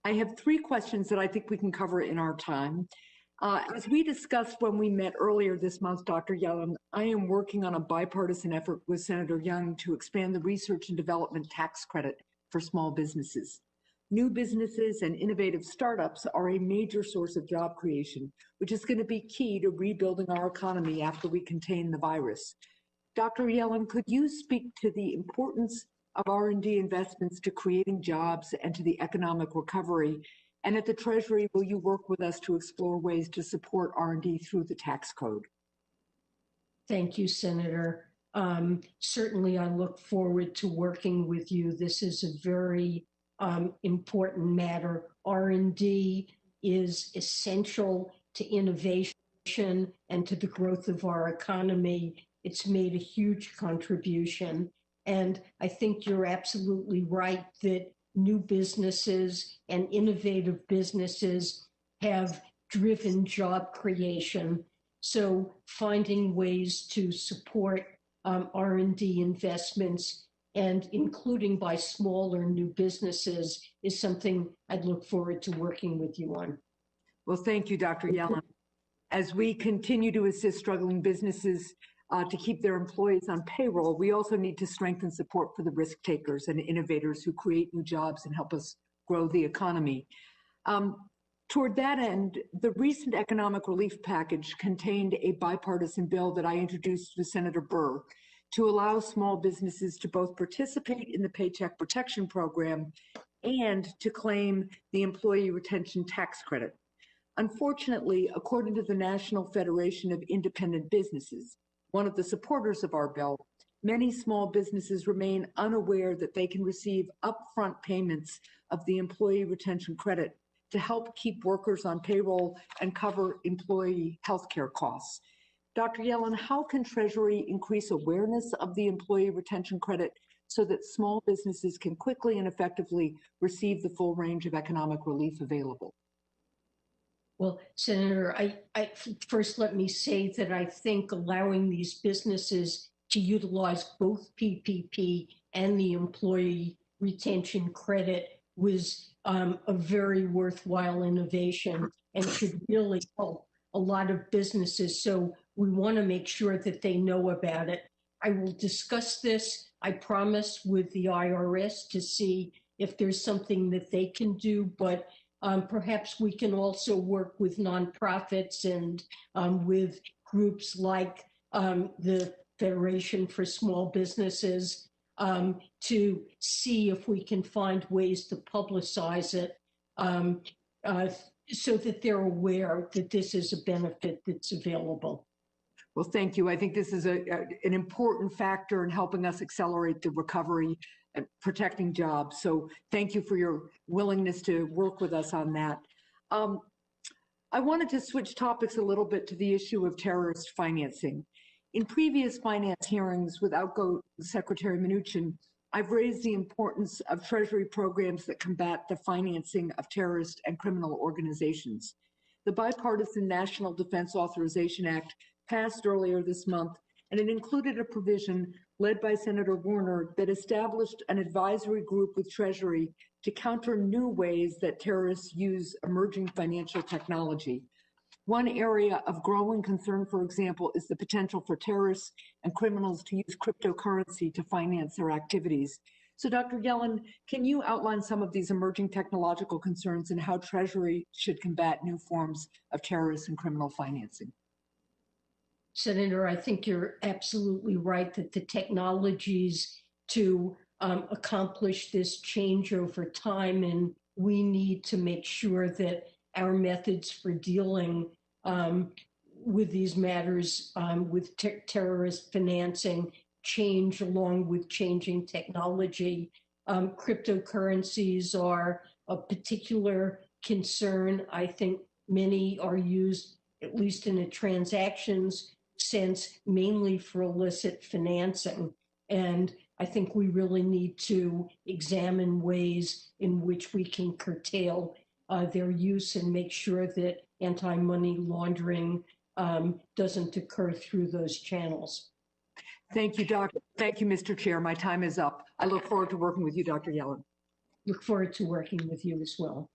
I have three questions that I think we can cover in our time. As we discussed when we met earlier this month, Dr. Yellen, I am working on a bipartisan effort with Senator Young to expand the research and development tax credit for small businesses. New businesses and innovative startups are a major source of job creation, which is going to be key to rebuilding our economy after we contain the virus. Dr. Yellen, could you speak to the importance of R&D investments to creating jobs and to the economic recovery? And at the Treasury, will you work with us to explore ways to support R&D through the tax code? Thank you, Senator. Certainly, I look forward to working with you. This is a very important matter. R&D is essential to innovation and to the growth of our economy. It's made a huge contribution. And I think you're absolutely right that new businesses and innovative businesses have driven job creation. So finding ways to support R&D investments, and including by smaller new businesses, is something I'd look forward to working with you on. Well, thank you, Dr. Yellen. As we continue to assist struggling businesses to keep their employees on payroll, we also need to strengthen support for the risk takers and innovators who create new jobs and help us grow the economy. Toward that end, the recent economic relief package contained a bipartisan bill that I introduced with Senator Burr to allow small businesses to both participate in the Paycheck Protection Program and to claim the Employee Retention Tax Credit. Unfortunately, according to the National Federation of Independent Businesses, one of the supporters of our bill, many small businesses remain unaware that they can receive upfront payments of the Employee Retention Credit to help keep workers on payroll and cover employee health care costs. Dr. Yellen, how can Treasury increase awareness of the Employee Retention Credit so that small businesses can quickly and effectively receive the full range of economic relief available? Well, Senator, I first let me say that I think allowing these businesses to utilize both PPP and the Employee Retention Credit was a very worthwhile innovation and should really help a lot of businesses. So we want to make sure that they know about it. I will discuss this, I promise, with the IRS to see if there's something that they can do, but perhaps we can also work with nonprofits and with groups like the Federation for Small Businesses to see if we can find ways to publicize it so that they're aware that this is a benefit that's available. Well, thank you. I think this is an important factor in helping us accelerate the recovery and protecting jobs. So thank you for your willingness to work with us on that. I wanted to switch topics a little bit to the issue of terrorist financing. In previous finance hearings with Outgoing Secretary Mnuchin, I've raised the importance of Treasury programs that combat the financing of terrorist and criminal organizations. The Bipartisan National Defense Authorization Act passed earlier this month, and it included a provision led by Senator Warner that established an advisory group with Treasury to counter new ways that terrorists use emerging financial technology. One area of growing concern, for example, is the potential for terrorists and criminals to use cryptocurrency to finance their activities. So, Dr. Yellen, can you outline some of these emerging technological concerns and how Treasury should combat new forms of terrorist and criminal financing? Senator, I think you're absolutely right that the technologies to accomplish this change over time, and we need to make sure that our methods for dealing with these matters with terrorist financing change along with changing technology. Cryptocurrencies are a particular concern. I think many are used, at least in a transactions sense, mainly for illicit financing. And I think we really need to examine ways in which we can curtail their use and make sure that anti-money laundering doesn't occur through those channels. Thank you, Doctor. Thank you, Mr. Chair. My time is up. I look forward to working with you, Dr. Yellen. Look forward to working with you as well.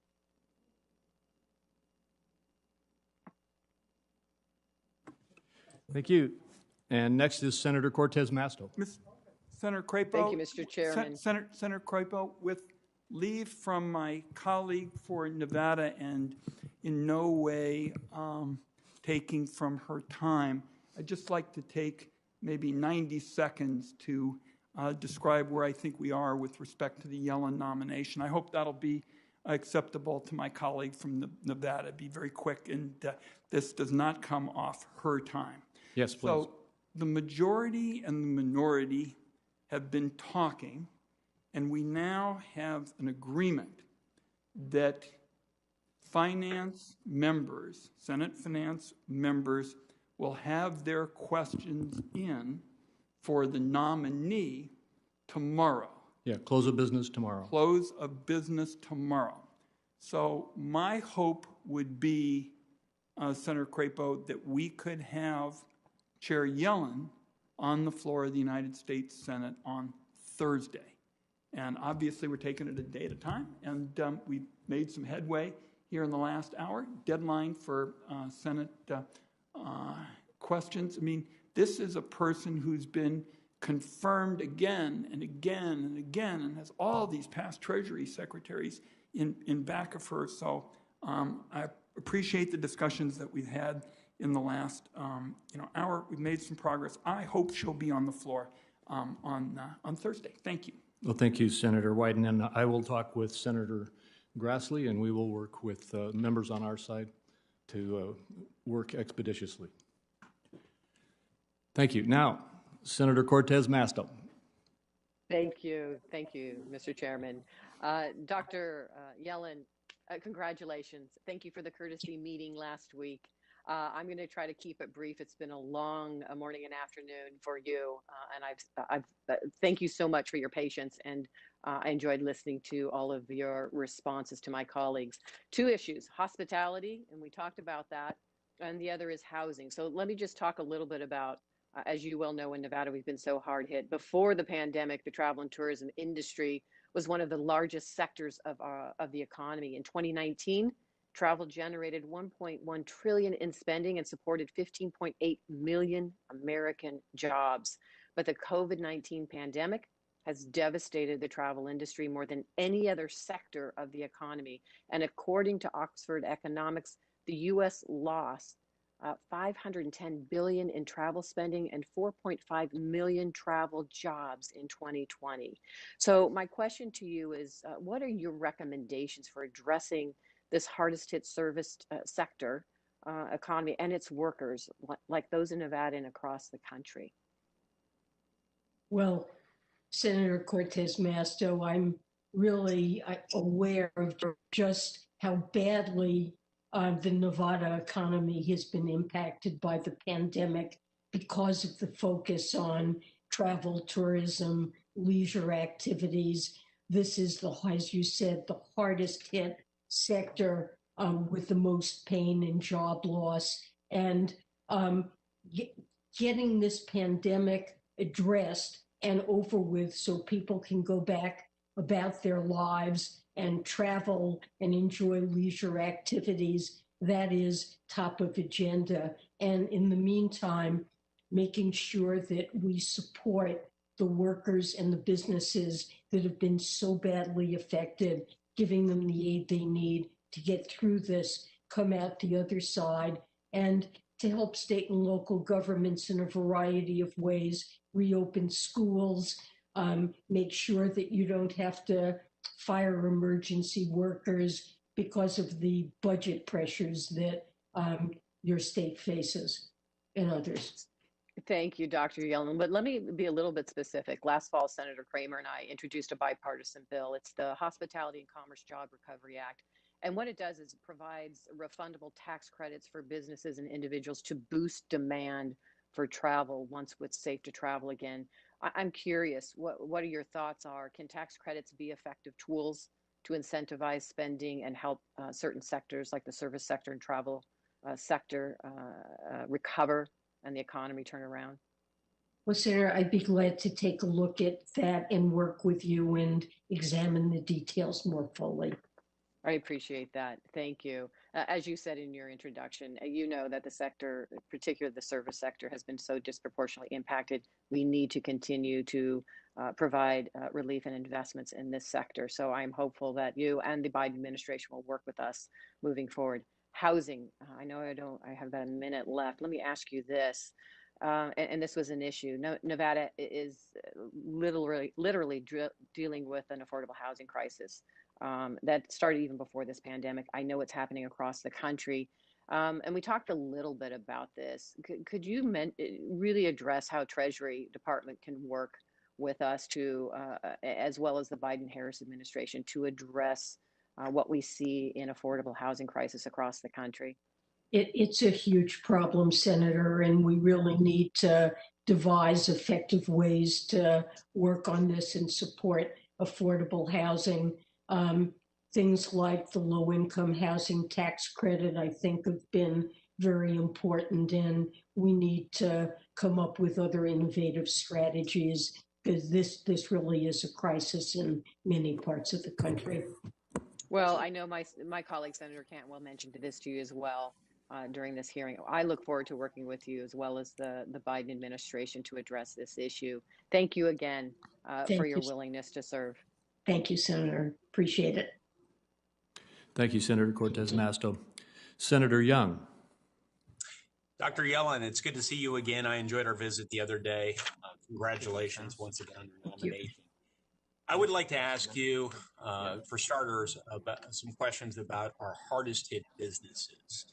Thank you. And next is Senator Cortez Masto. Senator Crapo. Thank you, Mr. Chairman. Senator Crapo, with leave from my colleague for Nevada and in no way taking from her time, I'd just like to take maybe 90 seconds to describe where I think we are with respect to the Yellen nomination. I hope that'll be acceptable to my colleague from Nevada. Be very quick, and this does not come off her time. Yes, please. So the majority and the minority have been talking, and we now have an agreement that finance members, Senate finance members, will have their questions in for the nominee tomorrow. Yeah, close of business tomorrow. Close of business tomorrow. So my hope would be, Senator Crapo, that we could have Chair Yellen on the floor of the United States Senate on Thursday. And obviously we're taking it a day at a time, and we've made some headway here in the last hour. Deadline for Senate questions. I mean, this is a person who's been confirmed again and again and again and has all these past Treasury secretaries in back of her. So I appreciate the discussions that we've had in the last hour. We've made some progress. I hope she'll be on the floor on Thursday. Thank you. Well, thank you, Senator Wyden. And I will talk with Senator Grassley, and we will work with members on our side to work expeditiously. Thank you. Now, Senator Cortez Masto. Thank you, Mr. Chairman. Dr. Yellen, congratulations. Thank you for the courtesy meeting last week. I'm going to try to keep it brief. It's been a long morning and afternoon for you, and thank you so much for your patience, and I enjoyed listening to all of your responses to my colleagues. Two issues, hospitality, and we talked about that, and the other is housing. So let me just talk a little bit about, as you well know, in Nevada, we've been so hard hit. Before the pandemic, the travel and tourism industry was one of the largest sectors of the economy. In 2019, travel generated $1.1 trillion in spending and supported 15.8 million American jobs. But the COVID-19 pandemic has devastated the travel industry more than any other sector of the economy. And according to Oxford Economics, the U.S. lost $510 billion in travel spending and 4.5 million travel jobs in 2020. So my question to you is, what are your recommendations for addressing this hardest hit service sector economy and its workers, like those in Nevada and across the country? Well, Senator Cortez Masto, I'm really aware of just how badly the Nevada economy has been impacted by the pandemic because of the focus on travel, tourism, leisure activities. This is, as you said, the hardest hit sector with the most pain and job loss. And getting this pandemic addressed and over with so people can go back about their lives and travel and enjoy leisure activities, that is top of agenda. And in the meantime, making sure that we support the workers and the businesses that have been so badly affected, giving them the aid they need to get through this, come out the other side, and to help state and local governments in a variety of ways, reopen schools, make sure that you don't have to fire emergency workers because of the budget pressures that your state faces and others. Thank you, Dr. Yellen. But let me be a little bit specific. Last fall, Senator Kramer and I introduced a bipartisan bill. It's the Hospitality and Commerce Job Recovery Act. And what it does is it provides refundable tax credits for businesses and individuals to boost demand for travel once it's safe to travel again. I'm curious, what are your thoughts are? Can tax credits be effective tools to incentivize spending and help certain sectors like the service sector and travel sector recover and the economy turn around? Well, Senator, I'd be glad to take a look at that and work with you and examine the details more fully. I appreciate that. Thank you. As you said in your introduction, you know that the sector, particularly the service sector, has been so disproportionately impacted. We need to continue to provide relief and investments in this sector. So I'm hopeful that you and the Biden administration will work with us moving forward. Housing, I know I have about a minute left. Let me ask you this. And this was an issue. Nevada is literally dealing with an affordable housing crisis that started even before this pandemic. I know it's happening across the country. And we talked a little bit about this. Could you really address how Treasury Department can work with us to, as well as the Biden-Harris administration, to address what we see in affordable housing crisis across the country? It's a huge problem, Senator, and we really need to devise effective ways to work on this and support affordable housing. Things like the low-income housing tax credit, I think, have been very important, and we need to come up with other innovative strategies because this really is a crisis in many parts of the country. Well, I know my colleague, Senator Cantwell, mentioned this to you as well during this hearing. I look forward to working with you as well as the Biden administration to address this issue. Thank you again for your willingness to serve. Thank you, Senator. Appreciate it. Thank you, Senator Cortez Masto. Senator Young. Dr. Yellen, it's good to see you again. I enjoyed our visit the other day. Congratulations once again on your nomination. I would like to ask you, for starters, about some questions about our hardest hit businesses.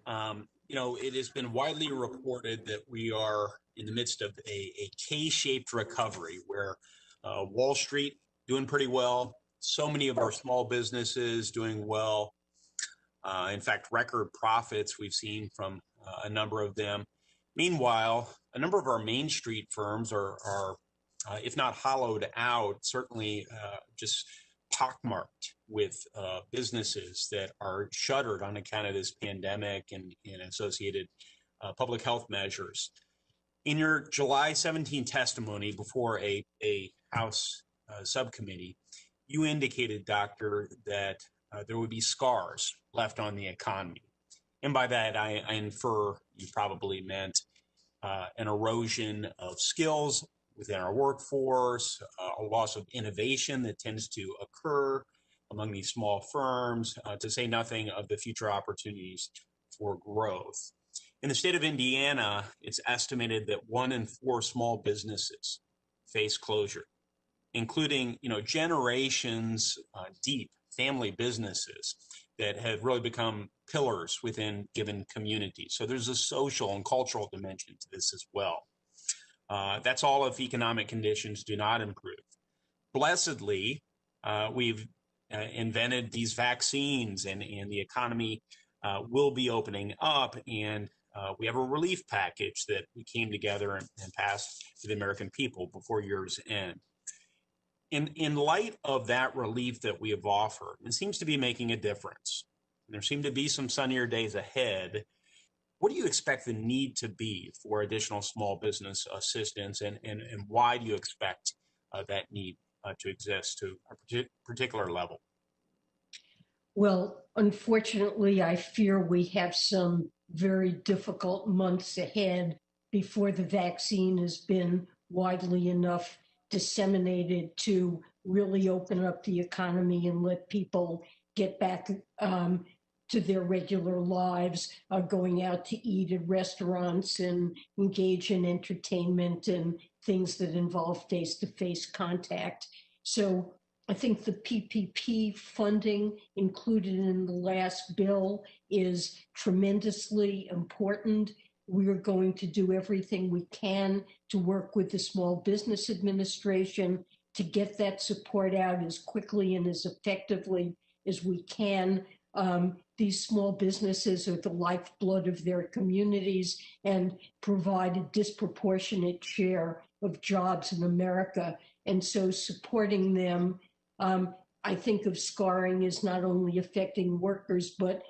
You know, it has been widely reported that we are in the midst of a K-shaped recovery where Wall Street doing pretty well, so many of our small businesses doing well. In fact, record profits we've seen from a number of them. Meanwhile, a number of our Main Street firms are if not hollowed out, certainly just pockmarked with businesses that are shuttered on account of this pandemic and associated public health measures. In your July 17 testimony before a House subcommittee, you indicated, Doctor, that there would be scars left on the economy. And by that, I infer you probably meant an erosion of skills within our workforce, a loss of innovation that tends to occur among these small firms, to say nothing of the future opportunities for growth. In the state of Indiana, it's estimated that 1 in 4 small businesses face closure, including, you know, generations deep family businesses that have really become pillars within given communities. So there's a social and cultural dimension to this as well. That's all if economic conditions do not improve. Blessedly, we've invented these vaccines and the economy will be opening up, and we have a relief package that we came together and passed to the American people before year's end. In light of that relief that we have offered, it seems to be making a difference. There seem to be some sunnier days ahead. What do you expect the need to be for additional small business assistance, and why do you expect that need to exist to a particular level? Well, unfortunately, I fear we have some very difficult months ahead before the vaccine has been widely enough disseminated to really open up the economy and let people get back to their regular lives, going out to eat at restaurants and engage in entertainment and things that involve face-to-face contact. So I think the PPP funding included in the last bill is tremendously important. We are going to do everything we can to work with the Small Business Administration to get that support out as quickly and as effectively as we can. These small businesses are the lifeblood of their communities and provide a disproportionate share of jobs in America. And so supporting them, I think of scarring as not only affecting workers, but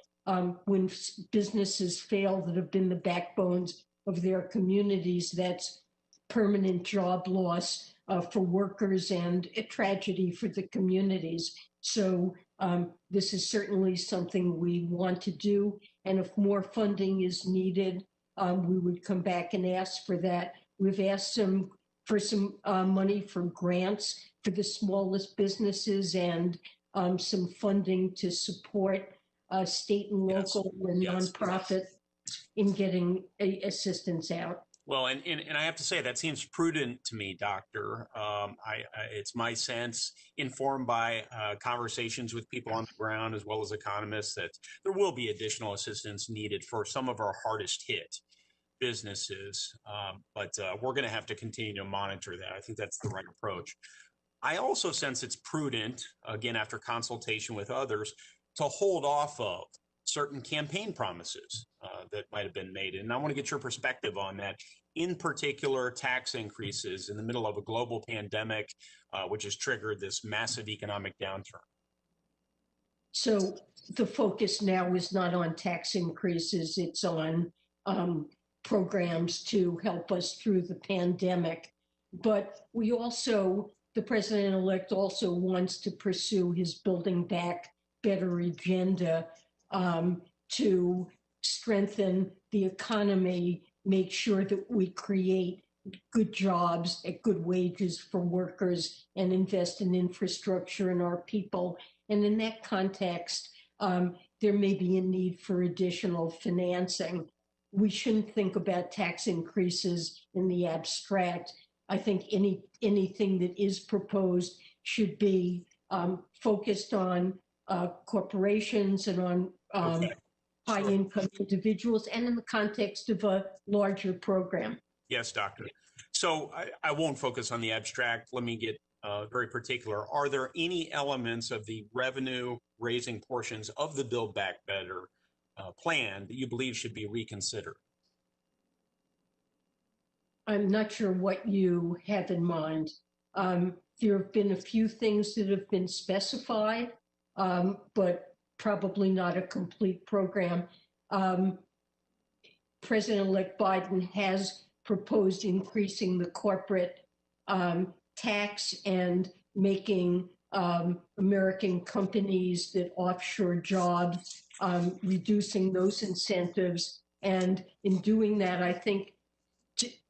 when businesses fail that have been the backbones of their communities, that's permanent job loss for workers and a tragedy for the communities. So This is certainly something we want to do. And if more funding is needed, we would come back and ask for that. We've asked for some money for grants for the smallest businesses and some funding to support state and local and nonprofit in getting assistance out. Well, and I have to say that seems prudent to me, Doctor. It's my sense, informed by conversations with people on the ground as well as economists, that there will be additional assistance needed for some of our hardest hit businesses. But we're going to have to continue to monitor that. I think that's the right approach. I also sense it's prudent, again, after consultation with others, to hold off of certain campaign promises that might have been made. And I want to get your perspective on that. In particular, tax increases in the middle of a global pandemic, which has triggered this massive economic downturn. So the focus now is not on tax increases, it's on programs to help us through the pandemic. But we also, the president-elect also wants to pursue his Building Back Better agenda to strengthen the economy, make sure that we create good jobs at good wages for workers and invest in infrastructure and our people. And in that context, there may be a need for additional financing. We shouldn't think about tax increases in the abstract. I think anything that is proposed should be focused on corporations and on high-income individuals, and in the context of a larger program. Yes, Doctor. So I won't focus on the abstract. Let me get very particular. Are there any elements of the revenue-raising portions of the Build Back Better plan that you believe should be reconsidered? I'm not sure what you have in mind. There have been a few things that have been specified, but probably not a complete program. President-elect Biden has proposed increasing the corporate tax and making American companies that offshore jobs, reducing those incentives. And in doing that, I think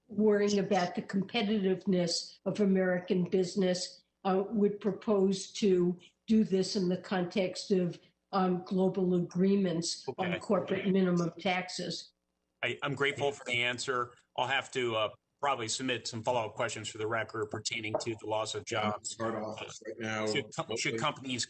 worrying about the competitiveness of American business, would propose to do this in the context of global agreements on corporate minimum taxes. I'm grateful for the answer. I'll have to probably submit some follow-up questions for the record pertaining to the loss of jobs. Should companies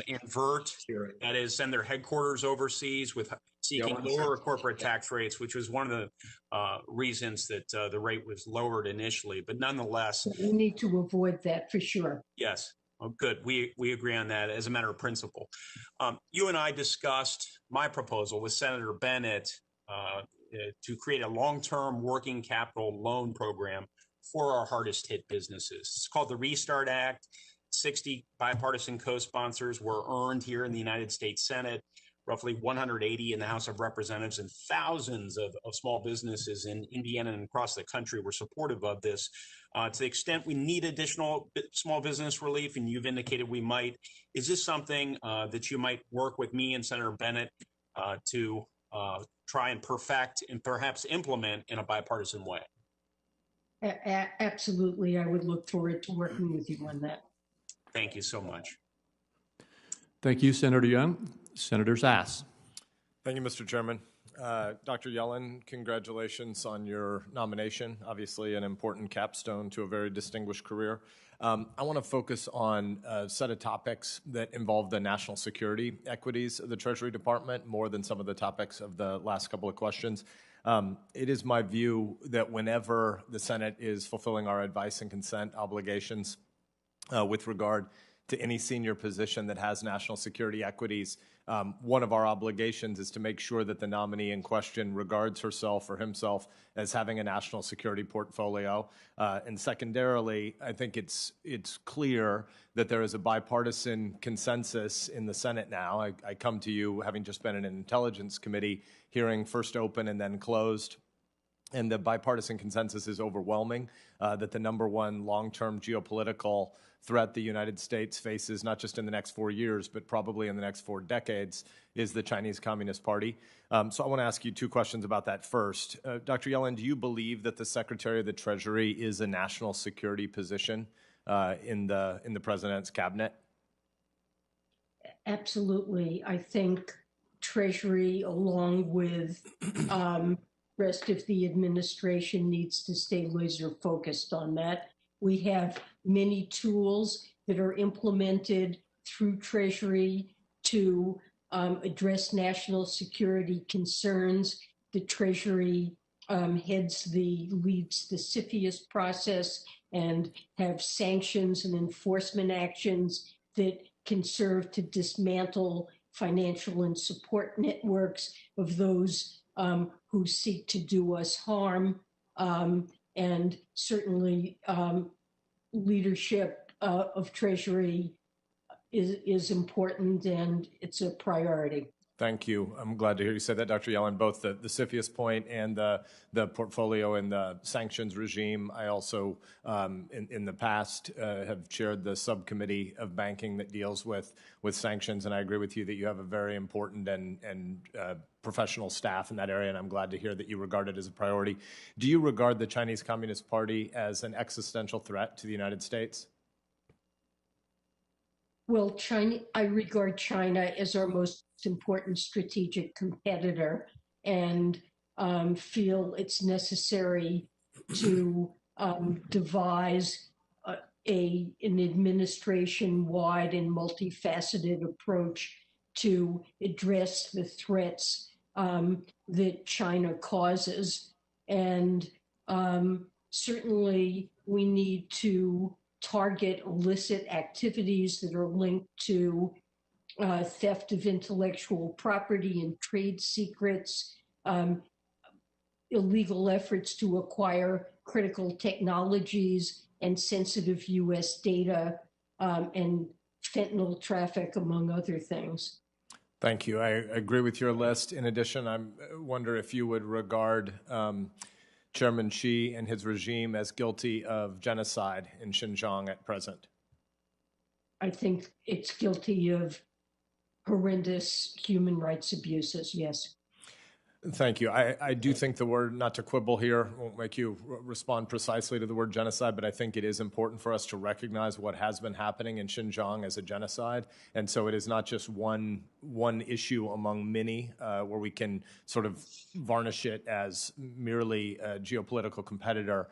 invert, that is, send their headquarters overseas with seeking lower corporate tax rates, which was one of the reasons that the rate was lowered initially, but nonetheless. We need to avoid that for sure. Yes. Oh, good. We agree on that as a matter of principle. You and I discussed my proposal with Senator Bennett to create a long-term working capital loan program for our hardest hit businesses. It's called the Restart Act. 60 bipartisan co-sponsors were earned here in the United States Senate, roughly 180 in the House of Representatives, and thousands of small businesses in Indiana and across the country were supportive of this. To the extent we need additional small business relief, and you've indicated we might, is this something that you might work with me and Senator Bennett to try and perfect and perhaps implement in a bipartisan way? Absolutely. I would look forward to working with you on that. Thank you so much. Thank you, Senator Young. Senator Sass. Thank you, Mr. Chairman. Dr. Yellen, congratulations on your nomination. Obviously an important capstone to a very distinguished career. I want to focus on a set of topics that involve the national security equities of the Treasury Department more than some of the topics of the last couple of questions. It is my view that whenever the Senate is fulfilling our advice and consent obligations with regard to any senior position that has national security equities, one of our obligations is to make sure that the nominee in question regards herself or himself as having a national security portfolio. And secondarily, I think it's clear that there is a bipartisan consensus in the Senate now. I come to you having just been in an intelligence committee hearing first open and then closed and the bipartisan consensus is overwhelming that the number one long-term geopolitical threat the United States faces, not just in the next 4 years, but probably in the next 4 decades, is the Chinese Communist Party. So I want to ask you 2 questions about that first. Dr. Yellen, do you believe that the Secretary of the Treasury is a national security position in the president's cabinet? Absolutely. I think Treasury, along with rest of the administration, needs to stay laser focused on that. We have many tools that are implemented through Treasury to address national security concerns. The Treasury leads the CFIUS process and have sanctions and enforcement actions that can serve to dismantle financial and support networks of those who seek to do us harm. And certainly leadership of Treasury is important, and it's a priority. Thank you. I'm glad to hear you say that, Dr. Yellen, both the CFIUS point and the portfolio and the sanctions regime. I also, in the past, have chaired the subcommittee of banking that deals with sanctions, and I agree with you that you have a very important and professional staff in that area, and I'm glad to hear that you regard it as a priority. Do you regard the Chinese Communist Party as an existential threat to the United States? Well, I regard China as our most important strategic competitor, and feel it's necessary to devise an administration-wide and multifaceted approach to address the threats that China causes. And certainly we need to target illicit activities that are linked to theft of intellectual property and trade secrets, illegal efforts to acquire critical technologies and sensitive U.S. data, and fentanyl traffic, among other things. Thank you. I agree with your list. In addition, I wonder if you would regard Chairman Xi and his regime as guilty of genocide in Xinjiang at present. I think it's guilty of horrendous human rights abuses, yes. Thank you. I do think the word, not to quibble here, won't make you respond precisely to the word genocide, but I think it is important for us to recognize what has been happening in Xinjiang as a genocide. And so it is not just one issue among many where we can sort of varnish it as merely a geopolitical competitor.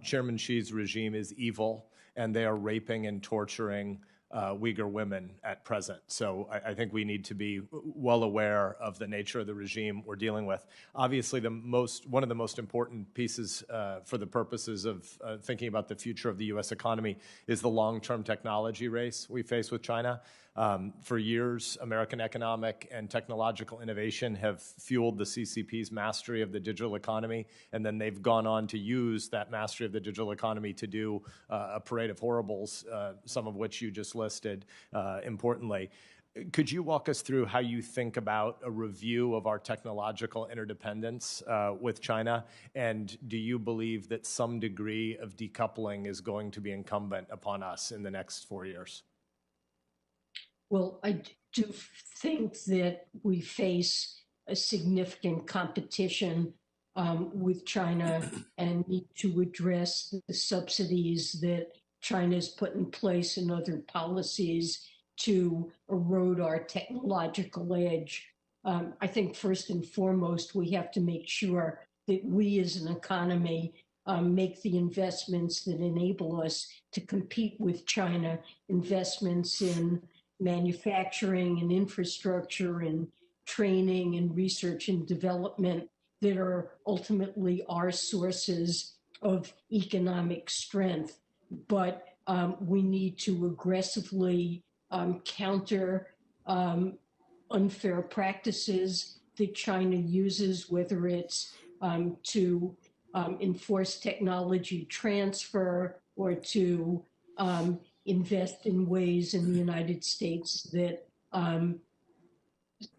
Chairman Xi's regime is evil, and they are raping and torturing Uyghur women at present. So I think we need to be well aware of the nature of the regime we're dealing with. Obviously, one of the most important pieces for the purposes of thinking about the future of the U.S. economy is the long-term technology race we face with China. For years, American economic and technological innovation have fueled the CCP's mastery of the digital economy, and then they've gone on to use that mastery of the digital economy to do a parade of horribles, some of which you just listed importantly. Could you walk us through how you think about a review of our technological interdependence with China? And do you believe that some degree of decoupling is going to be incumbent upon us in the next 4 years? Well, I do think that we face a significant competition with China and need to address the subsidies that China has put in place and other policies to erode our technological edge. I think first and foremost, we have to make sure that we as an economy make the investments that enable us to compete with China, investments in manufacturing and infrastructure and training and research and development that are ultimately our sources of economic strength. But we need to aggressively counter unfair practices that China uses, whether it's to enforce technology transfer or to invest in ways in the United States that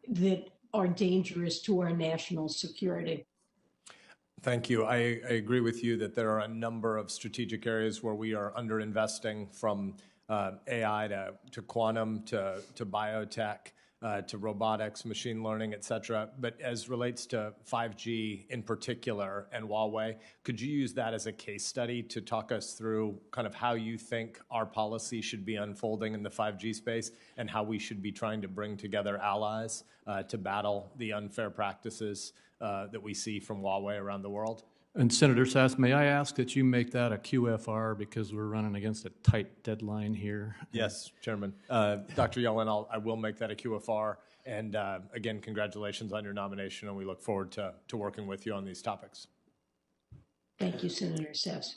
that are dangerous to our national security. Thank you. I agree with you that there are a number of strategic areas where we are underinvesting, from AI to quantum to biotech to robotics, machine learning, et cetera. But as relates to 5G in particular and Huawei, could you use that as a case study to talk us through kind of how you think our policy should be unfolding in the 5G space and how we should be trying to bring together allies to battle the unfair practices that we see from Huawei around the world? And Senator Sass, may I ask that you make that a QFR because we're running against a tight deadline here? Yes, Chairman. Dr. Yellen, I will make that a QFR. And again, congratulations on your nomination, and we look forward to working with you on these topics. Thank you, Senator Sass.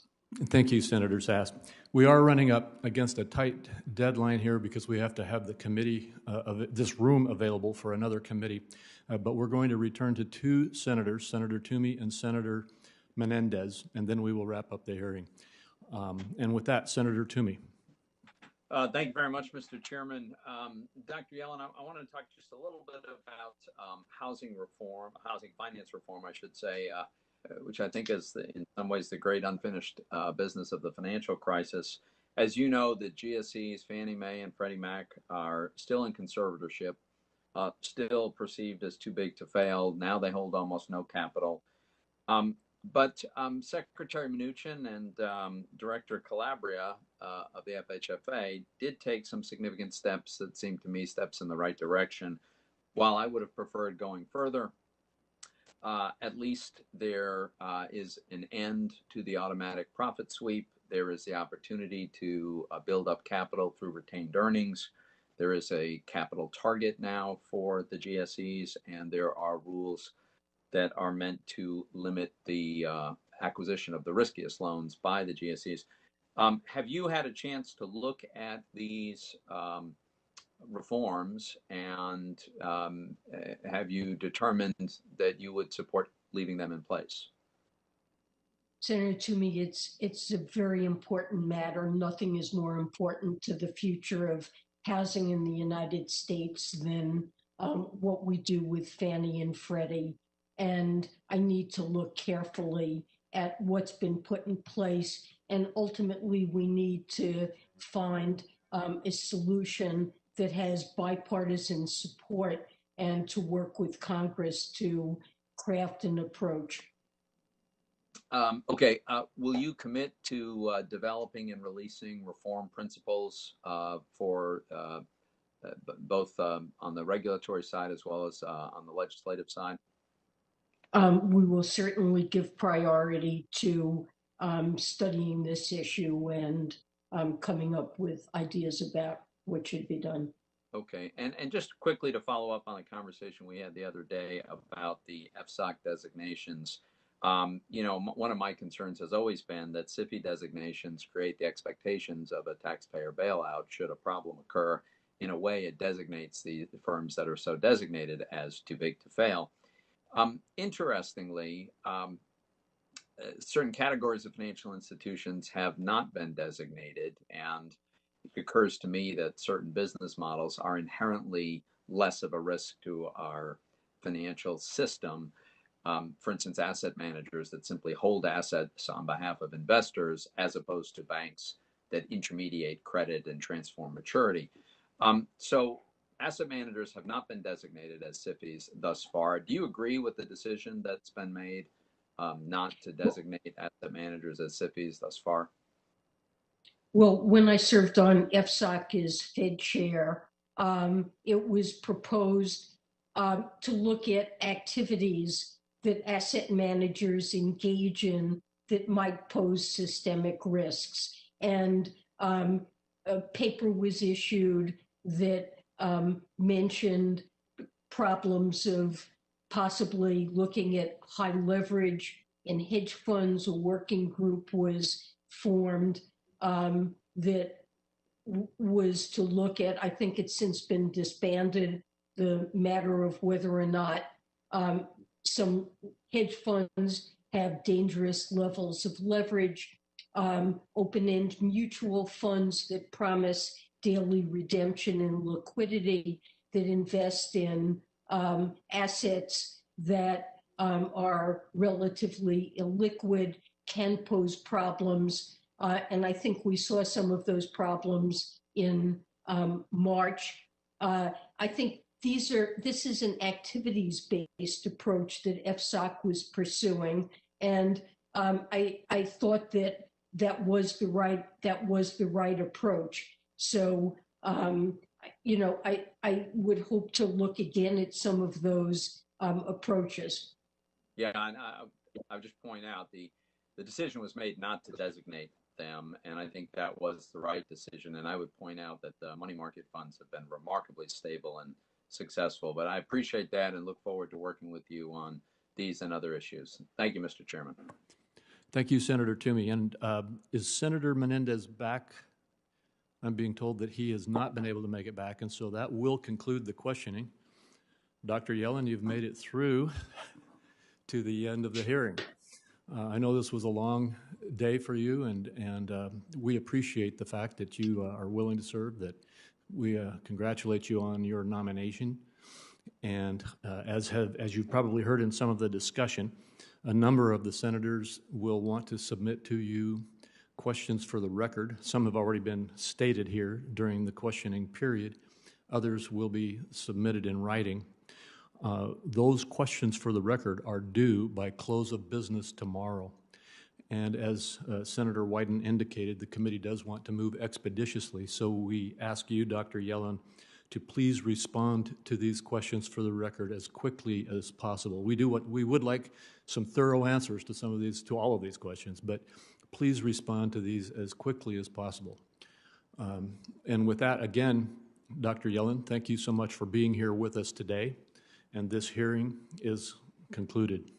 Thank you, Senator Sass. We are running up against a tight deadline here because we have to have the committee of this room available for another committee. But we're going to return to two senators, Senator Toomey and Senator Menendez, and then we will wrap up the hearing. And with that, Senator Toomey. Thank you very much, Mr. Chairman. Dr. Yellen, I want to talk just a little bit about housing reform, housing finance reform, I should say, which I think is in some ways the great unfinished business of the financial crisis. As you know, the GSEs, Fannie Mae and Freddie Mac, are still in conservatorship, still perceived as too big to fail. Now they hold almost no capital. But Secretary Mnuchin and Director Calabria of the FHFA did take some significant steps that seemed to me steps in the right direction. While I would have preferred going further, at least there is an end to the automatic profit sweep. There is the opportunity to build up capital through retained earnings. There is a capital target now for the GSEs, and there are rules that are meant to limit the acquisition of the riskiest loans by the GSEs. Have you had a chance to look at these reforms, and have you determined that you would support leaving them in place? Senator Toomey, it's a very important matter. Nothing is more important to the future of housing in the United States than what we do with Fannie and Freddie. And I need to look carefully at what's been put in place. And ultimately, we need to find a solution that has bipartisan support and to work with Congress to craft an approach. Okay, will you commit to developing and releasing reform principles for both on the regulatory side as well as on the legislative side? We will certainly give priority to studying this issue and coming up with ideas about what should be done. Okay, and just quickly to follow up on the conversation we had the other day about the FSOC designations, you know, one of my concerns has always been that SIFI designations create the expectations of a taxpayer bailout should a problem occur. In a way, it designates the firms that are so designated as too big to fail. Interestingly, certain categories of financial institutions have not been designated, and it occurs to me that certain business models are inherently less of a risk to our financial system. For instance, asset managers that simply hold assets on behalf of investors, as opposed to banks that intermediate credit and transform maturity. So asset managers have not been designated as SIFIs thus far. Do you agree with the decision that's been made not to designate asset managers as SIFIs thus far? Well, when I served on FSOC as Fed chair, it was proposed to look at activities that asset managers engage in that might pose systemic risks. And a paper was issued that mentioned problems of possibly looking at high leverage in hedge funds. A working group was formed that was to look at, I think it's since been disbanded, the matter of whether or not some hedge funds have dangerous levels of leverage, open-end mutual funds that promise daily redemption and liquidity, that invest in assets that are relatively illiquid, can pose problems. And I think we saw some of those problems in March. I think this is an activities-based approach that FSOC was pursuing, and I thought that was the right approach. So you know, I would hope to look again at some of those approaches. Yeah, and I would just point out the decision was made not to designate them, and I think that was the right decision. And I would point out that the money market funds have been remarkably stable and successful. But I appreciate that and look forward to working with you on these and other issues. Thank you, Mr. Chairman. Thank you, Senator Toomey. And is Senator Menendez back? I'm being told that he has not been able to make it back, and so that will conclude the questioning. Dr. Yellen, you've made it through to the end of the hearing. I know this was a long day for you, and we appreciate the fact that you are willing to serve, that we congratulate you on your nomination. And as you've probably heard in some of the discussion, a number of the senators will want to submit to you questions for the record. Some have already been stated here during the questioning period. Others will be submitted in writing. Those questions for the record are due by close of business tomorrow. And as Senator Wyden indicated, the committee does want to move expeditiously. So we ask you, Dr. Yellen, to please respond to these questions for the record as quickly as possible. We would like some thorough answers to all of these questions, but please respond to these as quickly as possible. And with that, again, Dr. Yellen, thank you so much for being here with us today. And this hearing is concluded.